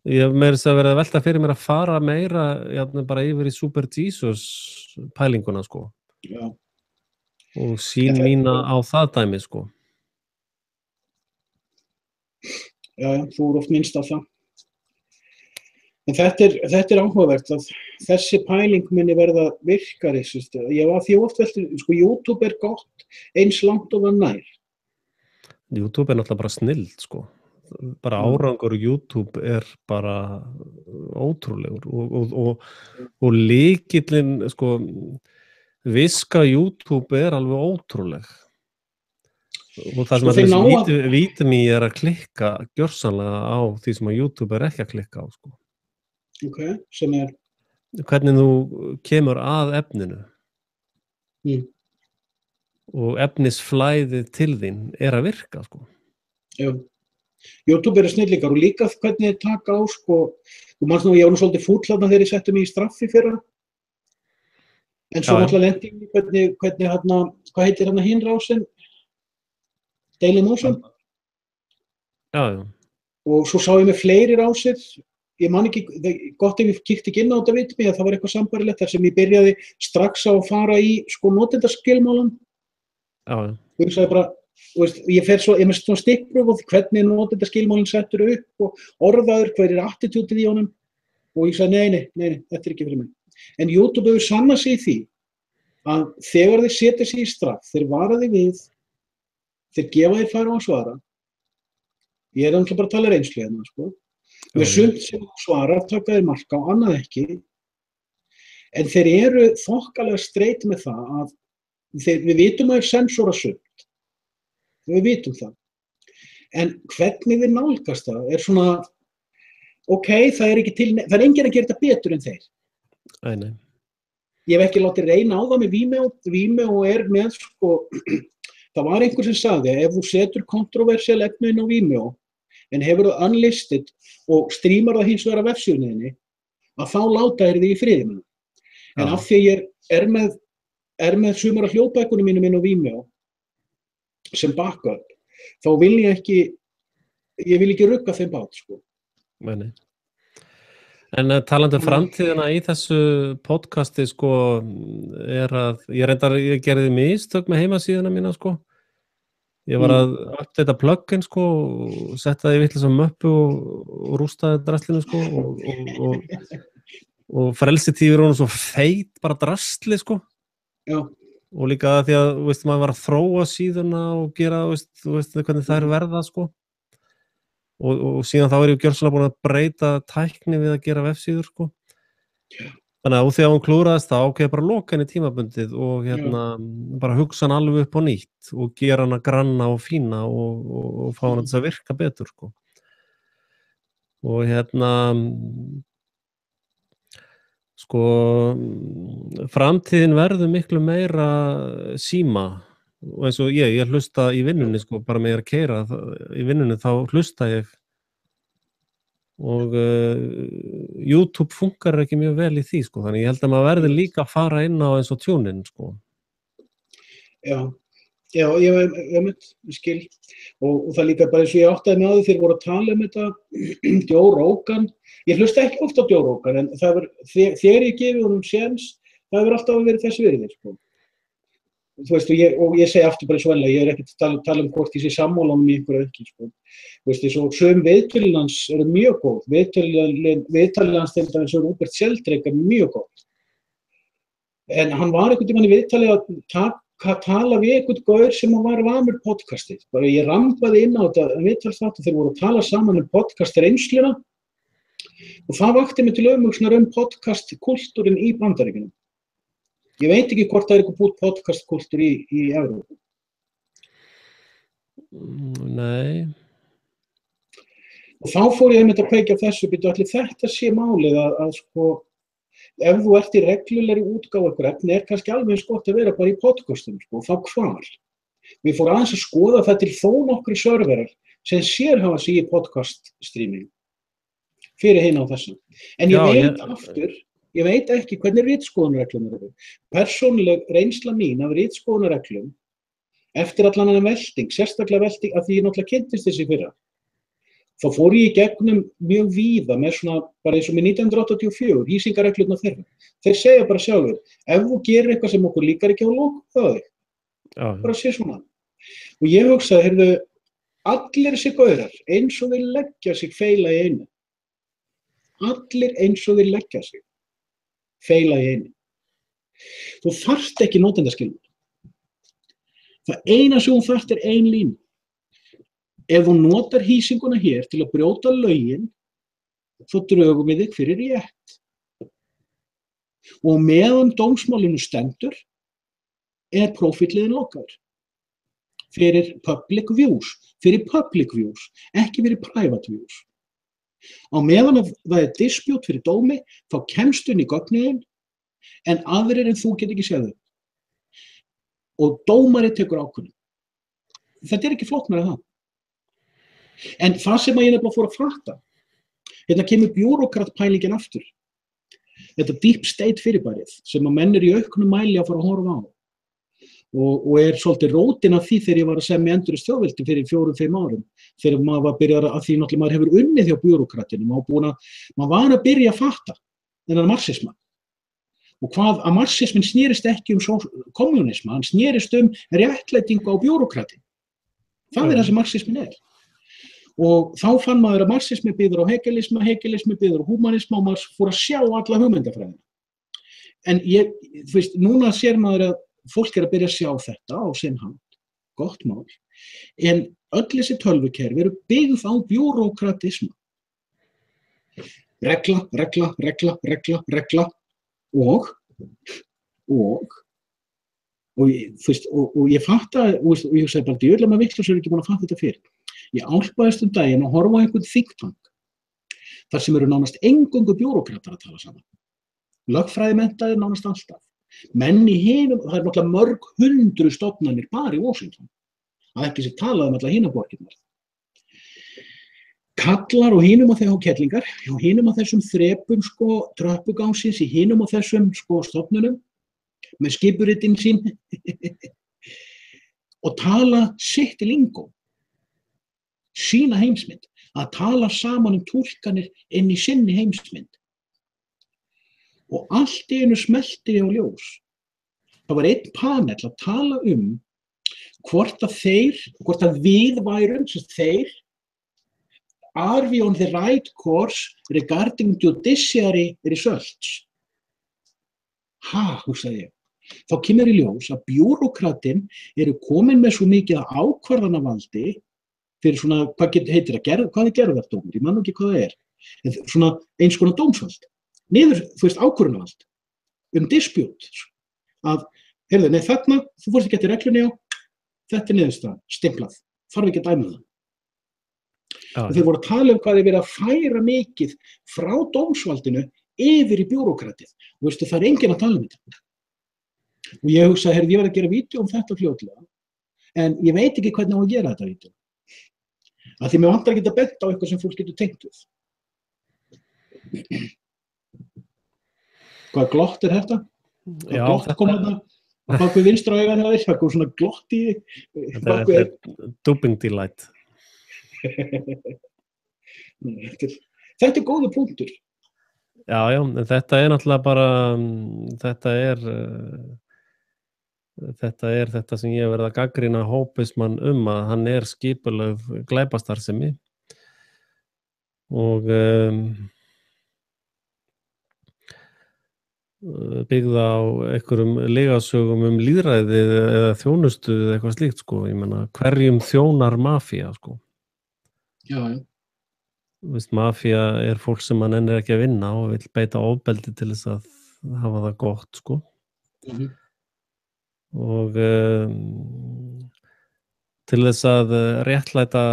ég hef meira að vera að velta fyrir mér að fara meira bara yfir í Super Jesus pælinguna, sko. Já. Og sín mína á það dæmi, sko. Já, þú oft minnst á það. En þetta áhugavert að þessi pæling minni verða virkari. Ég var því oft veltur, sko, YouTube gott eins langt og það nær. YouTube náttúrulega bara snilld, sko. Bara árangur YouTube bara ótrúlegur og lykillinn, sko, viska YouTube alveg ótrúleg. Og það sem að þessi VidMe að klikka gjörsamlega á því sem að YouTube ekki að klikka á, sko. Ok, sem hvernig þú kemur að efninu og efnisflæðið til þín að virka, sko. Já. YouTube snillingar og líka hvernig þið taka á, sko, og manns nú, ég var nú svolítið fúll þarna þegar ég setti mig í straffi fyrra, en svo náttúrulega lendi ég hvernig hvað heitir hinn rásin? Daily Motion? Já. Og svo sá ég með fleiri rásir, ég man ekki, gott ef ég kíkti ekki inn á þetta VidMe að það var eitthvað sambarilegt þar sem ég byrjaði strax á að fara í, sko, notendaskilmálan Já. Og ég sagði bara, ég með svona stikkpröf og hvernig notendskilmálinn settur upp og orðaður, hver attitútið í honum og ég sagði, nei, þetta ekki fyrir mig. En YouTube hefur sannað sig í því að þegar þeir setja sig í straff, þeir vara þig við, þeir gefa þér færi á að svara. Ég náttúrulega bara að tala reynslu hérna, sko. Með sumt sem svara, taka þér mark á, annað ekki. En þeir eru þokkalega streit með það að við vitum að þeir sensora sumt. Við vitum það. En hvernig við nálgast það svona, það er enginn að gera þetta betur en þeir. Nei. Ég hef ekki látið reyna á það með Vimeo með, sko, það var einhver sem sagði, ef þú setur kontroversial efni inn á Vimeo, en hefur það unlisted og streamar það hins vegar af vefsíðunni, að þá láta þér þig í friði með það. En af því ég er með sumar af hljóðbækunum mínum inn á Vimeo, sem backup, þá vil ég vil ekki rugga þeim bát, sko. Nei. En talandi framtíðina í þessu podcasti, sko, að ég gerði mistök með heimasíðuna mína, sko. Ég var að updata plugin, sko, og setta það í vitlausa möppu og rústaði draslinu, sko, og frelsitífur hún svo feit, bara drasli, sko. Já. Og líka því að, maður var að þróa síðuna og gera, þú veist hvernig það verða, sko. Og síðan þá ég gjörsamlega búin að breyta tækni við að gera vefsíður, sko. Þannig að því að hún klúraðist þá bara loka henni tímabundið og bara hugsa hann alveg upp á nýtt og gera hana granna og fína og fá hana þess að virka betur, sko. Og sko, framtíðin verður miklu meira síma og eins og ég hlusta í vinnunni, sko, bara með að keyra í vinnunni þá hlusta ég og YouTube funkar ekki mjög vel í því, sko, þannig ég held að maður verði líka að fara inn á eins og tjúnin, sko. Já, ég skil og það líka bara eins og ég áttaði með á því þegar voru að tala þetta Joe Rogan, ég hlusta ekki ofta á Joe Rogan en það þegar ég gefi honum séns, það hefur alltaf verið þess virði, sko. Þú veist, og ég segi aftur bara svo vel að ég ekki að tala hvort ég sé sammála honum í einhverju ekki, sko. Þú veist, svo sum viðtölin hans eru mjög góð, viðtölin hans til dæmis Rupert Sheldrake er mjög góð. En hann var einhvern tímann í viðtali að tala við einhvern gaur sem var vanur podcastið. Bara ég rambaði inn á þetta viðtalsþátt og þeir voru að tala saman podcast reynsluna og það vakti mig til umhugsunar podcastkultúrin í Bandaríkjunum. Ég veit ekki hvort það er eitthvað podcastkultúr í Evrópu. Nei. Og þá fór ég einmitt að kveikja þessu byrju allir þetta sé málið að sko, ef þú ert í reglulegri útgáfu einhver efni kannski alveg eins gott að vera bara í podcastum, sko, þá hvar? Við fórum aðeins að skoða það til þó nokkri serverar sem sérhafa sig í podcast streaming fyrir hina á þessu. En ég veit ekki hvernig ritskoðunarreglum eru. Persónuleg reynsla mín af ritskoðunarreglum eftir allan þennan velting, sérstaklega velting að því ég náttúrulega kynntist þessi fyrra. Þá fór ég í gegnum mjög víða með svona, bara eins og með 1984, hýsingarreglurnar þeirra. Þeir segja bara sjálfur, ef þú gerir eitthvað sem okkur líkar ekki á lokum, það þig. Bara sé svona. Og ég hugsaði, heyrðu, allir þessi gaurar, eins og þeir leggja sig feila í einu. Allir eins og þeir leggja sig feila í einu. Þú þarft ekki notendaskilmála. Það eina sem þú þarft er ein lína. Ef þú notar hýsinguna hér til að brjóta lögin, þá drögum við þig fyrir rétt. Og meðan dómsmálinu stendur, er prófítliðin lokaður. Fyrir public views, ekki fyrir private views. Á meðan það er dispute fyrir dómi, þá kemst inn í gögnin, en aðrir en þú get ekki séð þau. Og dómari tekur ákvörðun. Þetta er ekki flóknara það. En það sem ég nefnilega fór að fatta, hérna kemur bjúrókratpælingin aftur. Þetta deep state fyrirbærið sem að menn í auknum mæli að fara að horfa á. Og er svolítið rótin af því þegar ég var að semja endurist þjóðveldi fyrir 4-5 árum. Þegar maður var að byrja að því náttúrulega maður hefur unnið hjá bjúrókratinu. Maður var að byrja að fatta þennan marxisma. Og hvað að marxismin snerist ekki kommunisma, hann snerist réttlætingu á bjúrókrati. Það það sem marxismin Og þá fann maður að marxismi byggður á hegelisma, hegelismi byggður á humanisma og maður fór að sjá alla hugmyndafræðina. En þú veist, núna sér maður að fólk að byrja að sjá þetta á sinn hand, gott mál, en öll þessi tölvukerfi eru byggð á bjúrókratisma. Regla, regla, regla, regla, regla og ég fatta, og ég hugsaði bara, ég maður vitlaus ekki búin að fatta þetta fyrir. Ég álpaðist daginn að horfa á einhvern think tank, þar sem eru nánast eingöngu bjúrókratar að tala saman. Lögfræðimenntaðir nánast alltaf. Menn í hinum, það náttúrulega mörg 100 stofnanir bara í Washington. Það ekki sem talað alla hina borgirnar. Kallar og hinum á þeim kettlingar, og hinum á þessum þrepum tröppugangsins, í hinum á þessum stofnunum, með skipuritinn sín, og tala sitt lingó. Sína heimsmynd, að tala saman túlkanir inn í sinni heimsmynd. Og allt í einu smelti á ljós. Það var einn panel að tala hvort að við værum, þeir, are we on the right course regarding judiciary results? Hugsaði ég. Þá kemur í ljós að bjúrókratinn eru komin með svo mikið ákvarðanavaldi fyrir svona, hvað gerðardómur, ég man ekki hvað það en svona eins konar dómsvald, niður, þú veist, ákvörðunarvald, dispute, að, heyrðu, nei þarna, þú fórst ekki eftir reglunni á, þetta niðurstaðan, stimplað, þarf ekki að dæma það. Og þeir voru að tala hvað þeir verið að færa mikið frá dómsvaldinu yfir í bjúrókratið, og veistu, það enginn að tala þetta. Og ég hugsaði, heyrðu, ég verið að gera vídeó þetta fljótlega, en ég veit ekki hvernig á að gera þetta vídeó. Því mér vantar ekki að benda á eitthvað sem fólk getur tengt við. Hvað glott þetta? Já, glott kom þarna á bakvið vinstra augan hjá þér, það kom svona glott í Þetta er doping delight. Þetta góður punktur. Já, en þetta náttúrulega bara, þetta þetta sem ég verið að gagnrýna hópismann að hann skipulögð glæpastarfsemi og byggða á einhverjum lygasögum lýðræðið eða þjónustu eða eitthvað slíkt, ég meina, hverjum þjónar mafía, Já. Veist, mafía fólk sem hann ekki að vinna og vill beita ofbeldi til þess að hafa það gott, og til þess að réttlæta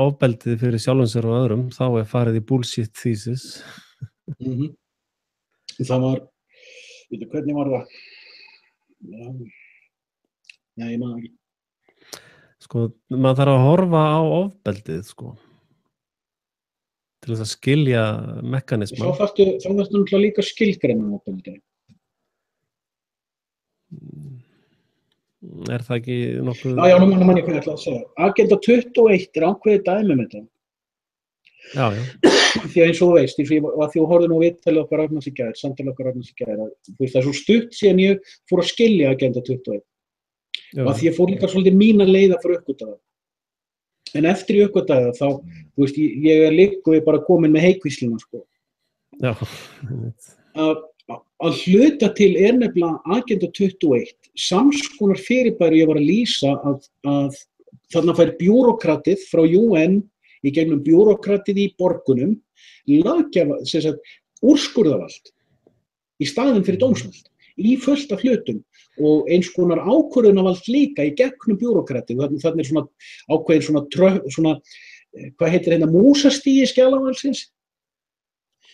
ofbeldið fyrir sjálfum sér og öðrum, þá farið í bullshit thesis. Það var, hvernig var það? Nei, ég man ekki. Maður þarf að horfa á ofbeldið, til þess að skilja mekanisma. Þá þarftu náttúrulega líka skilgreina ofbeldið. Það ekki nokkuð... Já, nú man ég hvað ég ætla að segja. Agenda 21 ákveðið dæmi með þetta. Já. Því að eins og þú veist, því að þú horfði nú viðtalið okkar Ragnars í gær, samtalið okkar Ragnars í gær, það svo stutt síðan ég fór að skilja Agenda 21. Og að því ég fór líka svolítið mína leið að fara uppgötaða. En eftir ég uppgötaða þá, þú veist, ég líka bara komin með heikvísluna, Já. Að hluta til nefnilega Agenda 21, samskonar fyrirbæri ég var að lýsa að þarna fær bjúrókratið frá UN í gegnum bjúrókratið í borgunum, úrskurðarvald í staðinn fyrir dómsvald, í fullt af hlutum og eins konar ákvörðunarvald líka í gegnum bjúrókratið. Þannig svona ákveðin svona hvað heitir músastígi skjalavaldsins,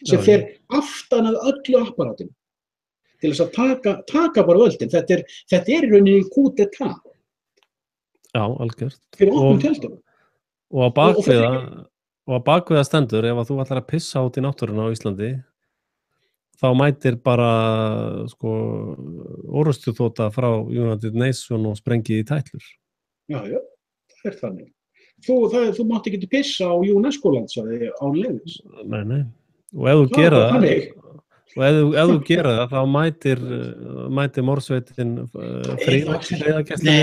sem fer aftan að öllu apparatinu til þess að taka bara völdin. Þetta í rauninni coup d'état. Já, algjört. Fyrir opnum tjöldum. Og á bakviða stendur, ef að þú ætlar að pissa út í náttúruna á Íslandi, þá mætir bara orrustuþota frá United Nations og sprengið í tætlur. Já, það þannig. Þú mátti ekki pissa á UNESCO-landsvæði án leyfis. Nei. Og ef þú gera það, Og ef þú gerir það, þá mætir Mórsveitin friðargæslu. Nei,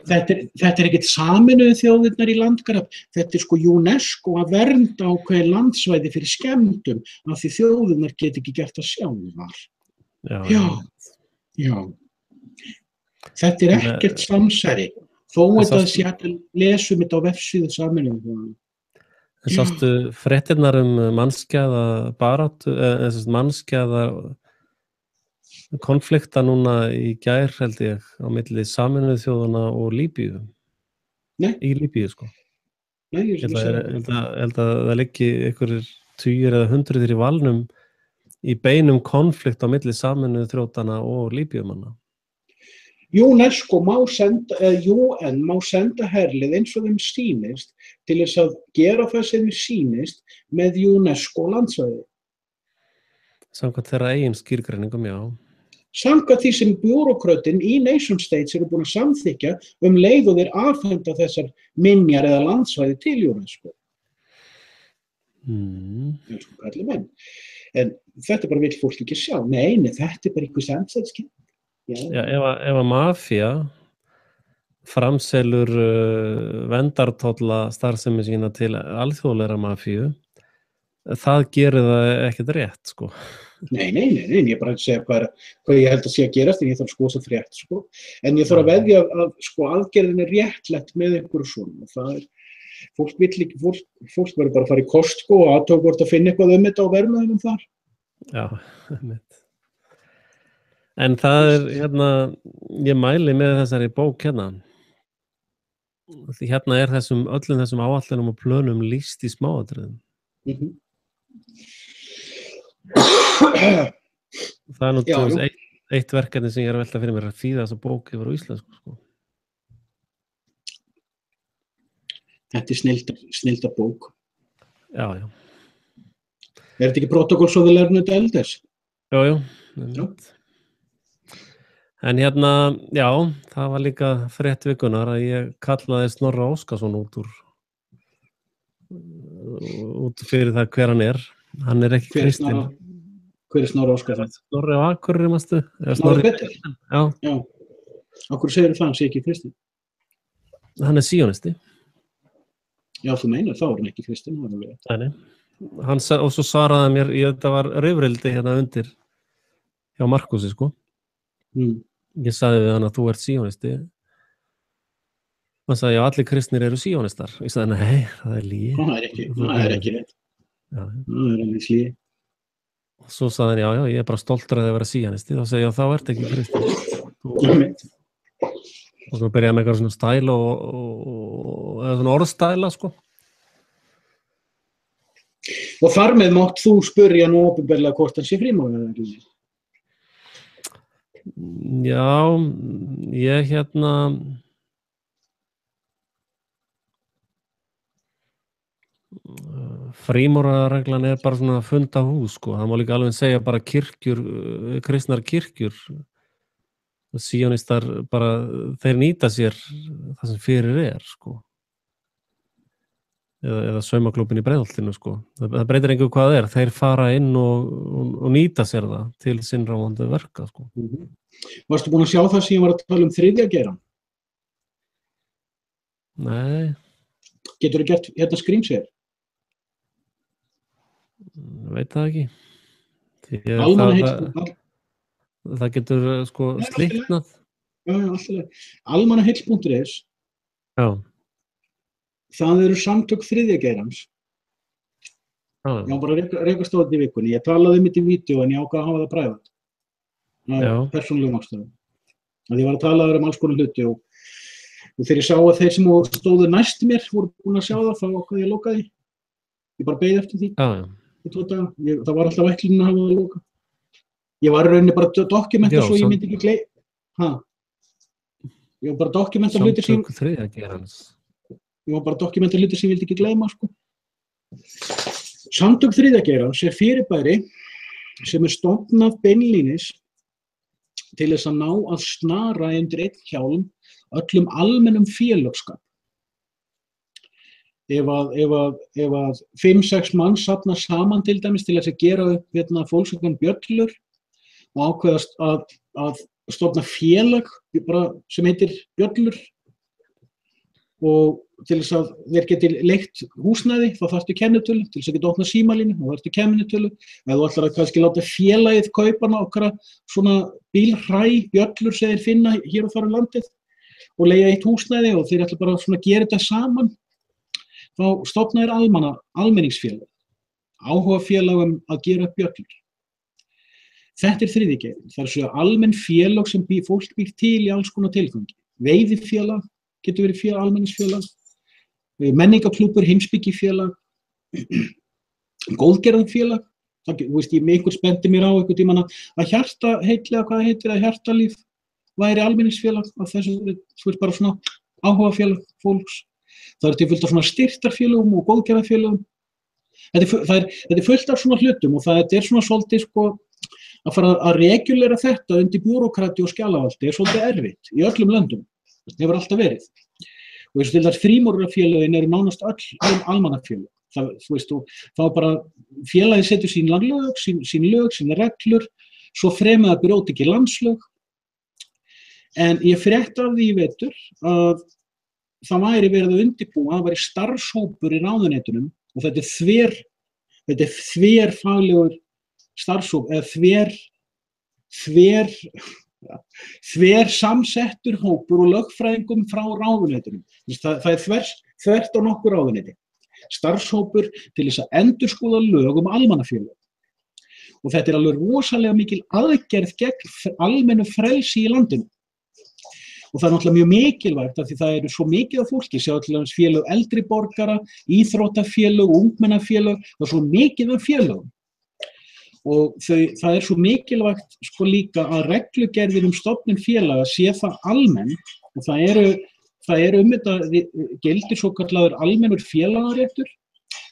þetta er ekkert Sameinuðu þjóðirnar í landgraf. Þetta er sko UNESCO að vernda ákveðin landsvæði fyrir skemmdum af því þjóðirnar get ekki gert það sjálfar. Já. Þetta er ekkert samsæri. Þó þetta sé hægt að lesum þetta á vefsíðu Sameinuðu þjóðirnar. En sástu fréttirnar mannskæða baráttu, mannskæða konflikta núna í gær, held ég, á milli Sameinuðu þjóðanna og Líbíu? Nei. Í Líbíu, sko. Nei, ég held að það liggi einhverjir 20 eða 100 í valnum í beinum konflikt á milli Sameinuðu þjóðanna og Líbíumanna. UNESCO má senda herlið eins og þeim sýnist til þess að gera það sem þeim sýnist með UNESCO landsvæði. Samkvæmt þeirra eigin skýrgreiningum, já. Samkvæmt því sem búrókrötin í nation states eru búin að samþykja leið og þeir afhenda þessar minjar eða landsvæði til UNESCO. En þetta bara vill fólk ekki sjá. Nei, þetta er bara einhver samsætskinn. Já, ef að mafía framselur verndartolla starfsemi sína til alþjóðlegra mafíu, það gerir það ekkert rétt, sko. Nei, ég bara að segja hvað ég held að sé að gerast, en ég þarf að skoða það frétt, sko. En ég þarf að veðja að sko aðgerðin er réttlætt með einhverju svona. Það er, fólk vill ekki, fólk verður bara að fara í Costco og athuga hvort að finna eitthvað þetta og verðnaðum þar. Já, mitt. En það er, ég mæli með þessari bók hérna. Því hérna er öllum þessum áætlunum og plönum lýst í smáatriðum. Það er nú eitt verkefni sem ég er að velta fyrir mér að þýða þessa bók yfir á íslensku, sko. Þetta er snilda bók. Já. Er þetta ekki protokoll svo við lærnum þetta elders? Jú. En já, það var líka frétt vikunar að ég kallaði Snorra Óskarsson út fyrir það hver hann er. Hann er ekki kristinn. Hver er Snorri Óskarsson? Snorri á Akureyri, manstu? Snorri Petter? Já. Af hverju segirðu það, hann sé ekki kristinn? Hann er síonisti. Já, þú meinar, þá er hann ekki kristinn. Nei. Og svo svaraði mér, þetta var rifrildi hérna undir hjá Markusi, sko. Ég sagði við hann að þú ert síonisti. Hann sagði, já, allir kristnir eru síonistar. Ég sagði, nei, það er lygi. Það er ekki rétt. Það er alveg lygi. Og svo sagði hann, já, ég er bara stoltur að það vera síonisti. Þá segi ég, já, þá ert ekki kristinn. Og svo byrjaði með eitthvað svona stæl eða svona orðstæla, sko. Og þar með mátt þú spyrja nú opinberlega hvort hann sé frímáður eða ekki? Já, ég frímúrarareglan er bara svona fundahús, sko. Það má líka alveg segja bara kristnar kirkjur. Síonistar bara, þeir nýta sér það sem fyrir er, sko. Eða saumaklúbbin í Breiðholtinu, sko. Það breytir engu hvað það er. Þeir fara inn og nýta sér það til sinnráðandi verka, sko. Varstu búin að sjá það sem ég var að tala þriðja geirann? Nei. Geturðu gert screenshare? Veit það ekki. Það getur, sko, slitnað. Já, alltaf. Almannaheill.is. Já. Það eru samtök þriðja geirans. Ég var bara að rekast á þetta í vikunni. Ég talaði þetta í vídeo en ég ákvað að hafa það private. Persónulegum ástæðum. Ég var að tala alls konar hluti og þegar ég sá að þeir sem stóðu næst mér voru búin að sjá það, þá ákvað ég að loka því. Ég bara beið eftir því. Í 2 daga. Það var alltaf ætlunin að hafa það að loka. Ég var í rauninni bara að dokumenta svo ég myndi ekki gleyma. Ég var bara að dokumenta hluti sem Samtök þriðja geirans. Ég var bara að dokumenta hluti sem ég vildi ekki gleyma, sko. Samtök þriðja geirans er fyrirbæri sem er stofnað beinlínis til þess að ná að snara undir einn hjálm öllum almennum félagsskap. ef að 5-6 mann safna saman til dæmis til þess að gera upp Volkswagen bjöllur og ákveðast að stofna félag bara sem heitir bjöllur og til þess að þeir geti leigt húsnæði þá þarftu kennitölu, til þess að geta opna símalínu þá þarftu kennitölu, eða þú ætlar að kannski láta félagið kaupa nokkra svona bílhræ bjöllur sem þeir finna hér og þar um landið og leigja eitt húsnæði og þeir ætla bara svona að gera þetta saman þá stofna þeir almenningsfélag áhugafélagum að gera upp bjöllur. Þetta er þriðji geirinn, það er svo almenn félag sem fólk býr til í alls konar tilgangi. Veiðifélag getur verið almenningsfélag, menningarklúbbur, heimspekifélag, góðgerðarfélag. Þú veist, einhver spendi mér á einhvern tímann að hjartaheill eða hvað heitir að hjartalíf væri almenningsfélag af þessu, þú veist bara svona áhugafélag fólks. Það til fullt af svona styrktarfélagum og góðgerðarfélagum. Þetta er fullt af svona hlutum og það er svona svolítið að fara að regulera þetta undir búrókrati og skjalavaldi er svolítið erfitt í öllum löndum. Það hefur alltaf verið. Og eins og til þess frímúrarafélögin eru nánast öll almannafélög. Þú veist, þá bara félagið setur sín lög, sín reglur, svo fremur það brjóti ekki landslög. En ég frétti af því í vetur að það væri verið að undirbúa, það væri starfshópur í ráðuneytunum og þetta er þverfaglegur starfshóp eða þversamsettur hópur og lögfræðingum frá ráðuneytunum. Það er þvert á nokkur ráðuneyti. Starfshópur til þess að endurskoða lög almannafélög. Og þetta er alveg rosalega mikil aðgerð gegn almennu frelsi í landinu. Og það er náttúrulega mjög mikilvægt af því það eru svo mikið af fólki, sjá til dæmis félög eldri borgara, íþróttafélög, ungmennafélög, það er svo mikið af félögum. Og það er svo mikilvægt líka að reglugerðir stofnun félaga sé það almenn og það eru þetta gildir svokallaður almennur félagaréttur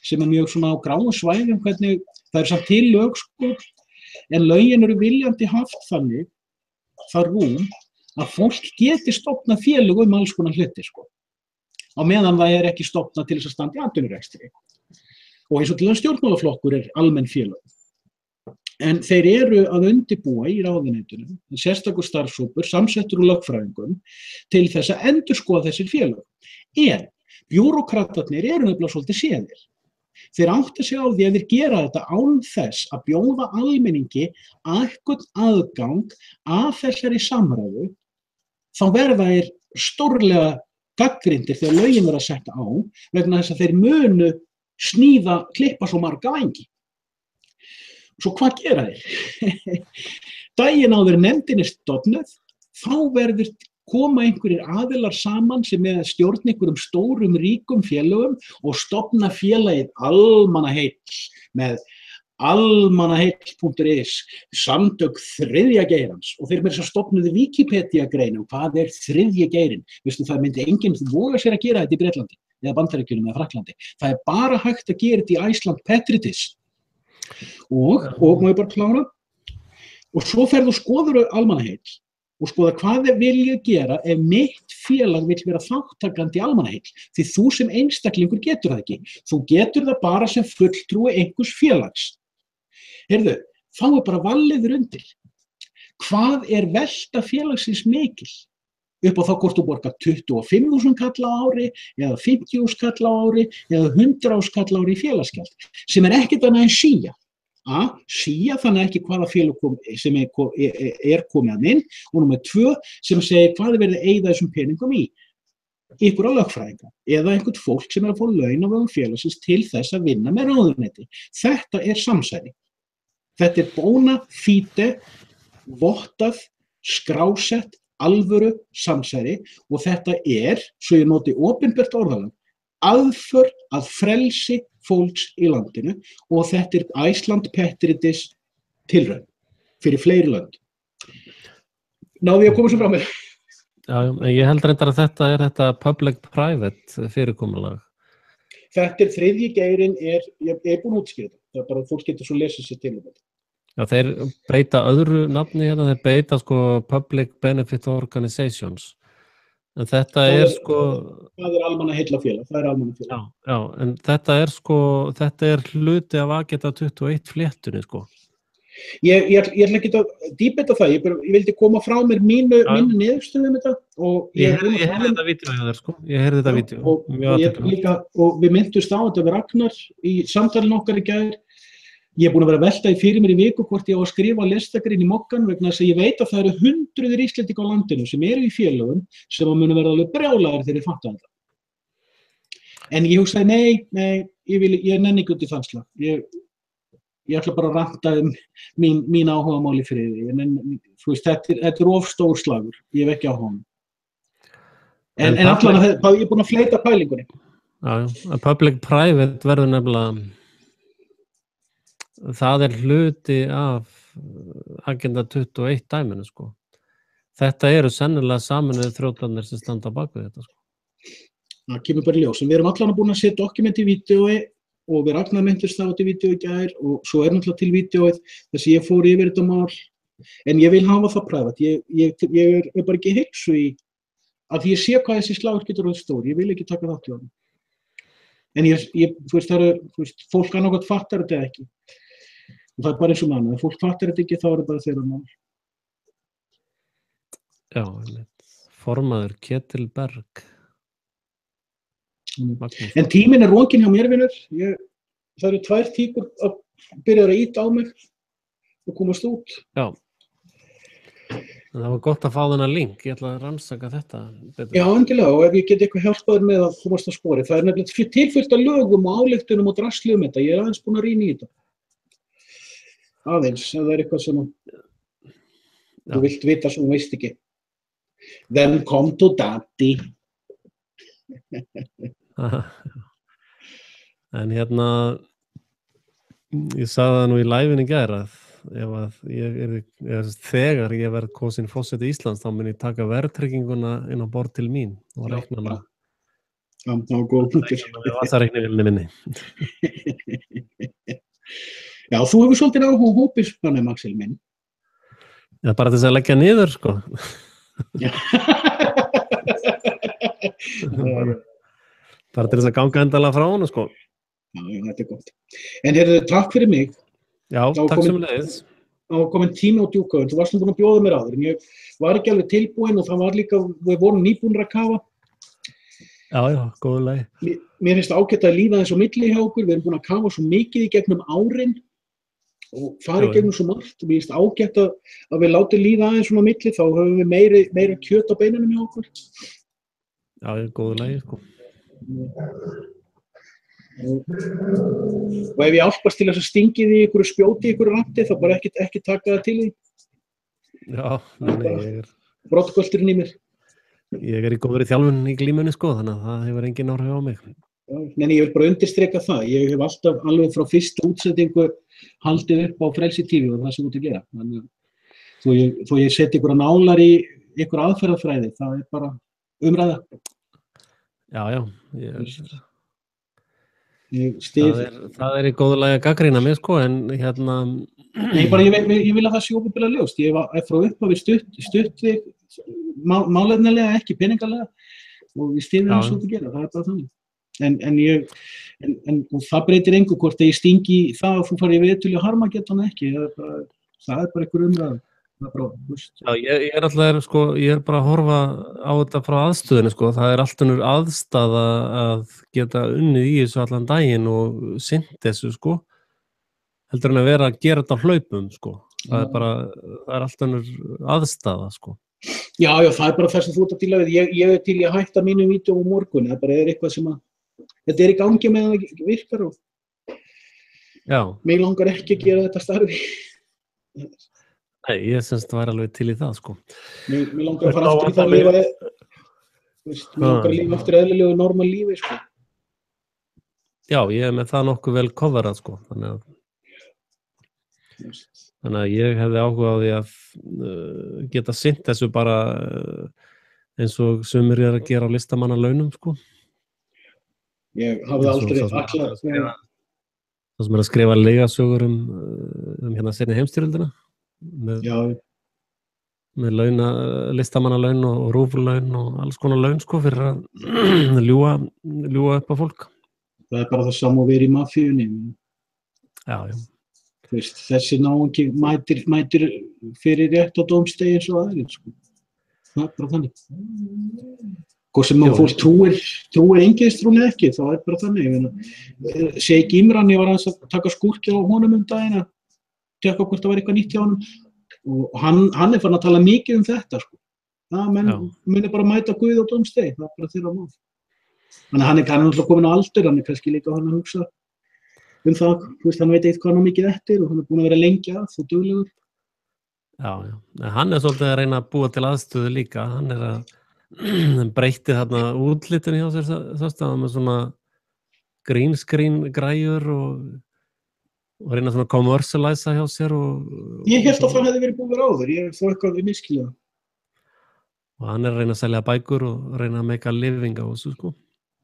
sem er mjög svona á gráu svæðum hvernig það er samt til lög en lögin eru viljandi haft þannig það rúm að fólk geti stofnað félög alls konar hluti á meðan það er ekki stofnað til þess að standa í atvinnurekstri og eins og til þess stjórnmálaflokkur er almenn félög. En þeir eru að undirbúa í ráðuneytunum, sérstakur starfshópur, samsettur úr lögfræðingum, til þess að endurskoða þessir félög. En bjúrókratarnir eru nefnilega svolítið séðir. Þeir átta sig á því að þeir gera þetta án þess að bjóða almenningi einhvern aðgang að þessari samræðu, þá verða þeir stórlega gagnrýndir þegar lögin verða sett á, vegna þess að þeir munu klippa svo marga vængi. Svo hvað gera þeir? Daginn áður nefndin er stofnuð, þá koma einhverjir aðilar saman sem með stjórn einhverjum stórum ríkum félögum og stofna félagið almannaheill með almannaheill.is, samtök þriðja geirans og þeir með þess að stofnuðu Wikipedia-grein og hvað er þriðji geirinn? Veistu, það myndi enginn voga sér að gera þetta í Bretlandi eða Bandaríkjunum eða Frakklandi. Það er bara hægt að gera þetta í Iceland Petritis. Og má ég bara klára og svo ferðu og skoður almannaheill og skoða hvað vil ég gera ef mitt félag vill vera þátttakandi í almannaheill því þú sem einstaklingur getur það ekki þú getur það bara sem fulltrúi einhvers félags heyrðu, þá er bara valliður undir hvað er velta félagsins mikil upp á þá hvort þú borgar 25.000 kall á ári eða 50.000 kall á ári eða 100.000 kall á ári í félagsgjald sem er ekkert annað en SÍA. SÍA þannig ekki hvaða félag sem er komið að inn og númer 2 sem segir hvað er verið að eyða þessum peningum í ykkur á lögfræðinga eða einhvern fólk sem er að fá laun á vegum félagsins til þess að vinna með ráðuneyti. Þetta er samsæri. Þetta er bona fide, vottað, skrásett, alvöru samsæri og þetta er, svo ég noti opinbert orðalag, aðför að frelsi fólks í landinu og þetta er Iceland Petritis tilraun fyrir fleiri lönd. Náðu ég að koma svo frá mér? Já, ég held reyndar að þetta er þetta public-private fyrirkomulag. Þetta er þriðji geirinn, ég er búin að útskýra þetta. Það er bara að fólk getur svo lesið sér til þetta. Já, þeir beita öðru nafni hérna, þeir beita Public Benefit Organizations. En þetta er Það almannaheillafélag, það almannafélag. Já, en þetta er hluti af Agenda 21 fléttunni, sko. Ég ætla ekki að dýbeta það, ég vildi koma frá mér mínu niðurstöðu þetta og ég heyrði þetta vídeó hjá þér, sko. Ég heyrði þetta vídeó. Og við myndumst á þetta við Ragnar í samtalinu okkar í gær. Ég er búin að vera að velta fyrir mér í viku hvort ég á að skrifa listagrinn í mokkan vegna þess að ég veit að það eru hundruðir Íslendinga á landinu sem eru í félögum sem munu verða alveg brjálaðir þegar ég fatta þetta. En ég hugsaði, nei, ég nenni ekki út í þann slag. Ég ætla bara að ranta mín áhugamáli friði. Þetta er of stór slagur. Ég hef ekki áhuga. En allan að ég er búin að fleita pælingunni. Já, public-private verður nefnilega, það er hluti af Agenda 21 dæminu, sko. Þetta eru sennilega Sameinuðu þjóðirnar sem standa á bak við þetta, sko. Það kemur bara í ljós. Við erum allan búin að setja dokument í vídeói og við Ragnar myndist það út í vídeói í gær og svo er náttúrulega til vídeóið þess að ég fór yfir þetta mál. En ég vil hafa það private. Ég er bara ekki heilsu í að ég sé hvað þessi slagur getur verið stór. Ég vil ekki taka þátt í honum. En fólk annarkvæmt fattar þetta ekki. Og það er bara eins og mann. Ef fólk fattar þetta ekki, þá er það bara þeirra mál. Já, formaður Ketilberg. En tíminn er rokinn hjá mér, vinur. Það eru 2 tíkur að byrja að ýta á mig og komast út. Já. En það var gott að fá þennan link. Ég ætla að rannsaka þetta betur. Já, endilega. Og ef ég get eitthvað hjálpaður með að komast á spori. Það er nefnilega tilfyllt af lögum og ályktunum og drasli þetta. Ég er aðeins búin að rýna í þetta. Aðeins, ef það er eitthvað sem þú vilt vita sem þú veist ekki. Then come to daddy. En ég sagði það nú í live-inu í gær að þegar ég verð kosinn forseti Íslands þá mun ég taka verðtrygginguna inn á borð til mín og reikna hana. Já, það var góð punktur. Það er reiknivélinni minni. Já, þú hefur svolítið áhuga hópispanum, Axel minn. Já, bara til þess að leggja niður, sko. Já. Bara til þess að ganga endalega frá hana, sko. Já, þetta er gott. En heyrðu, takk fyrir mig. Já, takk sömuleiðis. Það var komin tími á djúkaður. Þú varst nú búin að bjóða mér áður, en ég var ekki alveg tilbúin og það var líka, við vorum nýbúnir að kafa. Já, góðu lagi. Mér finnst ágætt að líða eins og milli hjá okkur. Við erum búin að kafa svo mikið í gegnum árin og fara í gegnum svo margt. Mér finnst ágætt að við látum líða aðeins svona milli, þá höfum við meira kjöt á beinunum hjá okkur. Já, góðu lagi, sko. Og ef ég álpast til þess að stingið í ykkur spjóti í ykkur randi, þá bara ekki taka það til því. Já, ég Brottgölturinn í mér. Ég í góðri þjálfun í glímunni, sko, þannig að það hefur engin áhrif á mig. Nei, ég vil bara undirstreka það. Ég hef alltaf alveg frá fyrstu útsendingu haldið upp á Frelsi TV og það sem út að gera. Þannig þó ég seti ykkur nálar í ykkur aðferðafræði, það er bara umræða. Já, það í góðu lagi að gagnrýna mig, sko, en Nei, bara ég vil að það sé opinberlega ljóst. Ég er frá upphafi stutt við málefnalega, ekki peningalega og ég styð það svo að gera, það er bara þannig. En það breytir engu hvort að ég stingi í það og þú farið viðtölu og Harmageddon ekki, það er bara einhver umræða. Já, ég er bara að horfa á þetta frá aðstöðinu, sko. Það er allt önnur aðstaða að geta unnið í þessu allan daginn og sinnt þessu, sko. Heldur en að vera að gera þetta á hlaupum, sko. Það er allt önnur aðstaða, sko. Já, það er bara það sem þú ert að díla við. Ég er til í að hætta mínum vídeó á morgun. Það bara eitthvað sem þetta er í gangi með að það virkar og mig langar ekki að gera þetta starfi. Nei, ég semst var alveg til í það, sko. Mér langar að fara aftur í það að lifa, mér langar að lifa eftir eðlilegu normal lífi, sko. Já, ég er með það nokkuð vel coverað, sko, þannig að ég hefði áhuga á því að geta sinnt þessu bara eins og sumir að gera á listamannalaunum, sko. Ég hafði aldrei alltaf. Það sem að skrifa legasögur seinni heimsstyrjöldina. með listamannalaun og rúflaun og alls konar laun sko fyrir að ljúga upp á fólk. Það bara það sama að vera í mafíunni. Já. Þessi náungi mætir fyrir rétt á dómstegi eins og aðrir sko. Það bara þannig. Hvort sem fólk trúir engiðstrúni ekki, þá bara þannig. Sheikh Imran, ég var að taka skúrki á honum daginn að tjekka hvort það var eitthvað nýtt hjá honum. Og hann farin að tala mikið þetta sko. Menn muni bara mæta Guð á dómstegi, það bara þeirra mál. Þannig hann er alltaf komin á aldur, hann kannski líka hann að hugsa það, hann veit eitthvað hann á mikið eftir og hann búin að vera lengi að og duglegur. Já. Hann svolítið að reyna að búa til aðstöðu líka, hann að breytti þarna útlitinu hjá sér það með svona green screen græjur og reyna svona commercialize hjá sér Ég held að það hefði verið búið áður, ég þó eitthvað við miskilja. Og hann að reyna að selja bækur og reyna að make a living á þessu sko.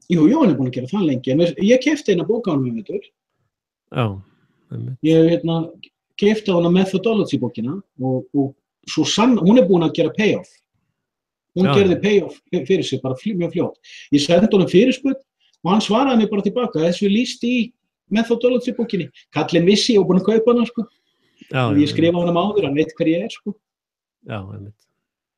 Jú, hann búin að gera það lengi, en ég keypti eina bók á honum Já. Ég keypti á hana Methodology bókina og svo hún búin að gera payoff. Hún gerði payoff fyrir sig bara mjög fljótt. Ég sendi honum fyrirspurn og hann svaraði mig bara tilbaka, þessu lýst í Methodology bókinni. Kallinn vissi og búin að kaupa hana sko. Ég skrifa honum áður, hann veit hver ég sko. Já.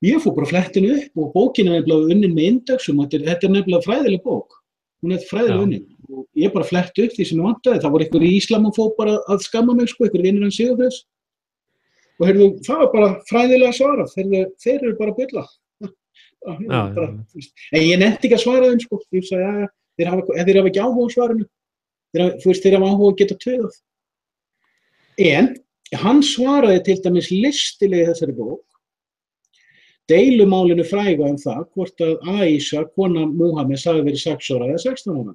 Ég fór bara flettinu upp og bókin nefnilega unnin með indexum. Þetta nefnilega fræðileg bók. Hún fræðileg unnin. Og ég bara fletti upp því sem ég vantaði. Það voru einhver í Íslamofób bara að skamma mig sko, einhver vinur hans Sigurðs. Og það var bara fræðilega svarað. Þeir eru bara að bulla. En ég nefndi ekki að svara þeim sko. Ég sagði, þeir hafa ekki áhuga á svarinu. Þeir hafa áhuga að geta töðað. En hann svaraði til dæmis listilega þessari bók. Deilumálinu fræga það hvort að Aisha, kona Múhameðs, hafi verið 6 ára eða 16 ára.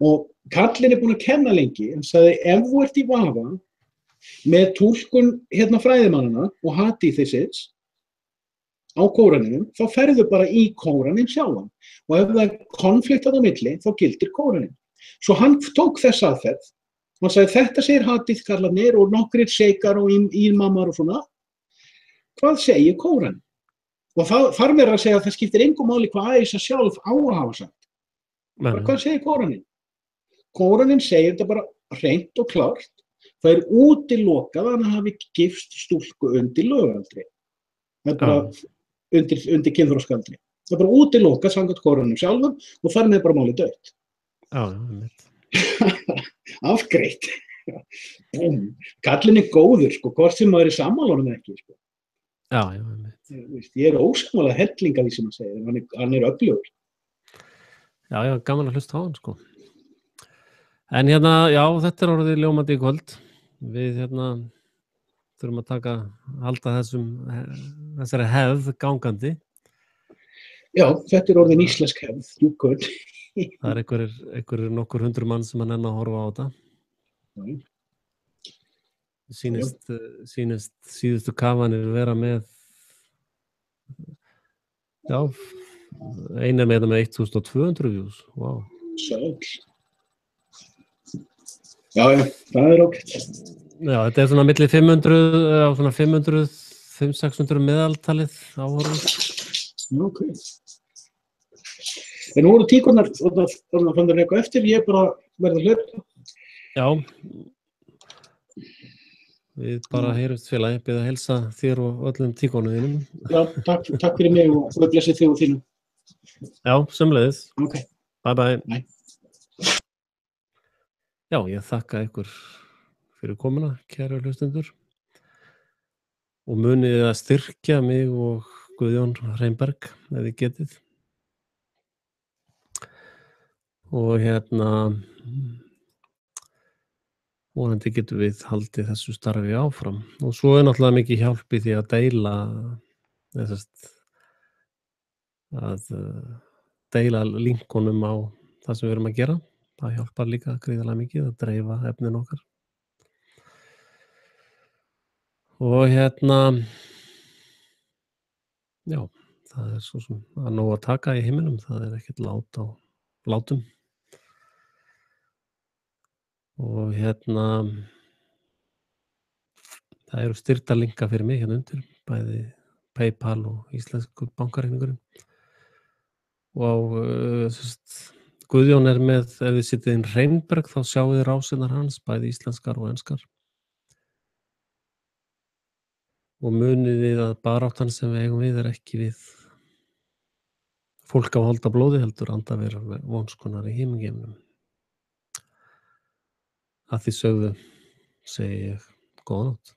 Og kallinn búin að kenna lengi, hann sagði ef þú ert í vafa með túlkun fræðimannana og hadíþisins á Kóraninum, þá ferðu bara í Kóranin sjálfan. Og ef það er konfliktað á milli, þá gildir Kóranin. Svo hann tók þess aðferð, hann sagði þetta segir hadíþkallarnir og nokkrir sheikar og ímamar og svona. Hvað segir Kóranin? Og þar með að segja að það skiptir engu máli hvað Aisha sjálf á að hafa sagt. Hvað segir Kóranin? Kóranin segir þetta bara hreint og klárt. Það útilokað að hann hafi gifst stúlku undir lögaldri. Það bara undir kynþroskaaldri. Það bara útilokað samkvæmt Kóraninum sjálfum og þar með bara málið dautt. Afgreitt. Kallinn góður sko, hvort sem maður sammála honum ekki sko. Ég ósammála helling af því sem hann segir, hann öflugur. Já, gaman að hlusta á hann sko. En þetta orðið ljómandi í kvöld. Við þurfum að halda þessari hefð gangandi. Já, þetta orðin íslensk hefð, júkvöld. Það einhverjir nokkur 100 mann sem að horfa á þetta. Sýnist síðustu kafanir vera með eina með 1200 views. Wow. Sæll. Já, það ágætt. Já, þetta svona milli 500, 500-600 meðaltalið áhorfendur. Ok. En nú eru tíkurnar, þannig að eitthvað eftir, ég bara verð að hlaupa. Já. Við bara heyrumst félagi, bið að heilsa þér og öllum tíkonum þínum. Já, takk fyrir mig og Guð blessi þig og þínum. Já, sömuleiðis. Ok. Bye. Bye. Já, ég þakka ykkur fyrir komuna, kæru hlustendur. Og munið að styrkja mig og Guðjón Reynberg, ef þið getið. Og vonandi getum við haldið þessu starfi áfram. Og svo náttúrulega mikið hjálp í því að deila linkunum á það sem við erum að gera. Það hjálpar líka gríðarlega mikið að dreifa efnin okkar. Og já, það er svo sem að nóg að taka í heiminum, það er ekkert lát á látum. Og það eru styrktarlinka fyrir mig hérna undir. bæði PayPal og íslensku bankareikningurinn. Og Guðjón með, ef þið sittið inn Reynberg, þá sjáu þið rásinnar hans, bæði íslenskar og enskar. Og munið þið að baráttan sem við eigum við ekki við fólk af holda blóði heldur andaverar vonskonar í himingeimnum. Að því sögðu segi ég góða nótt.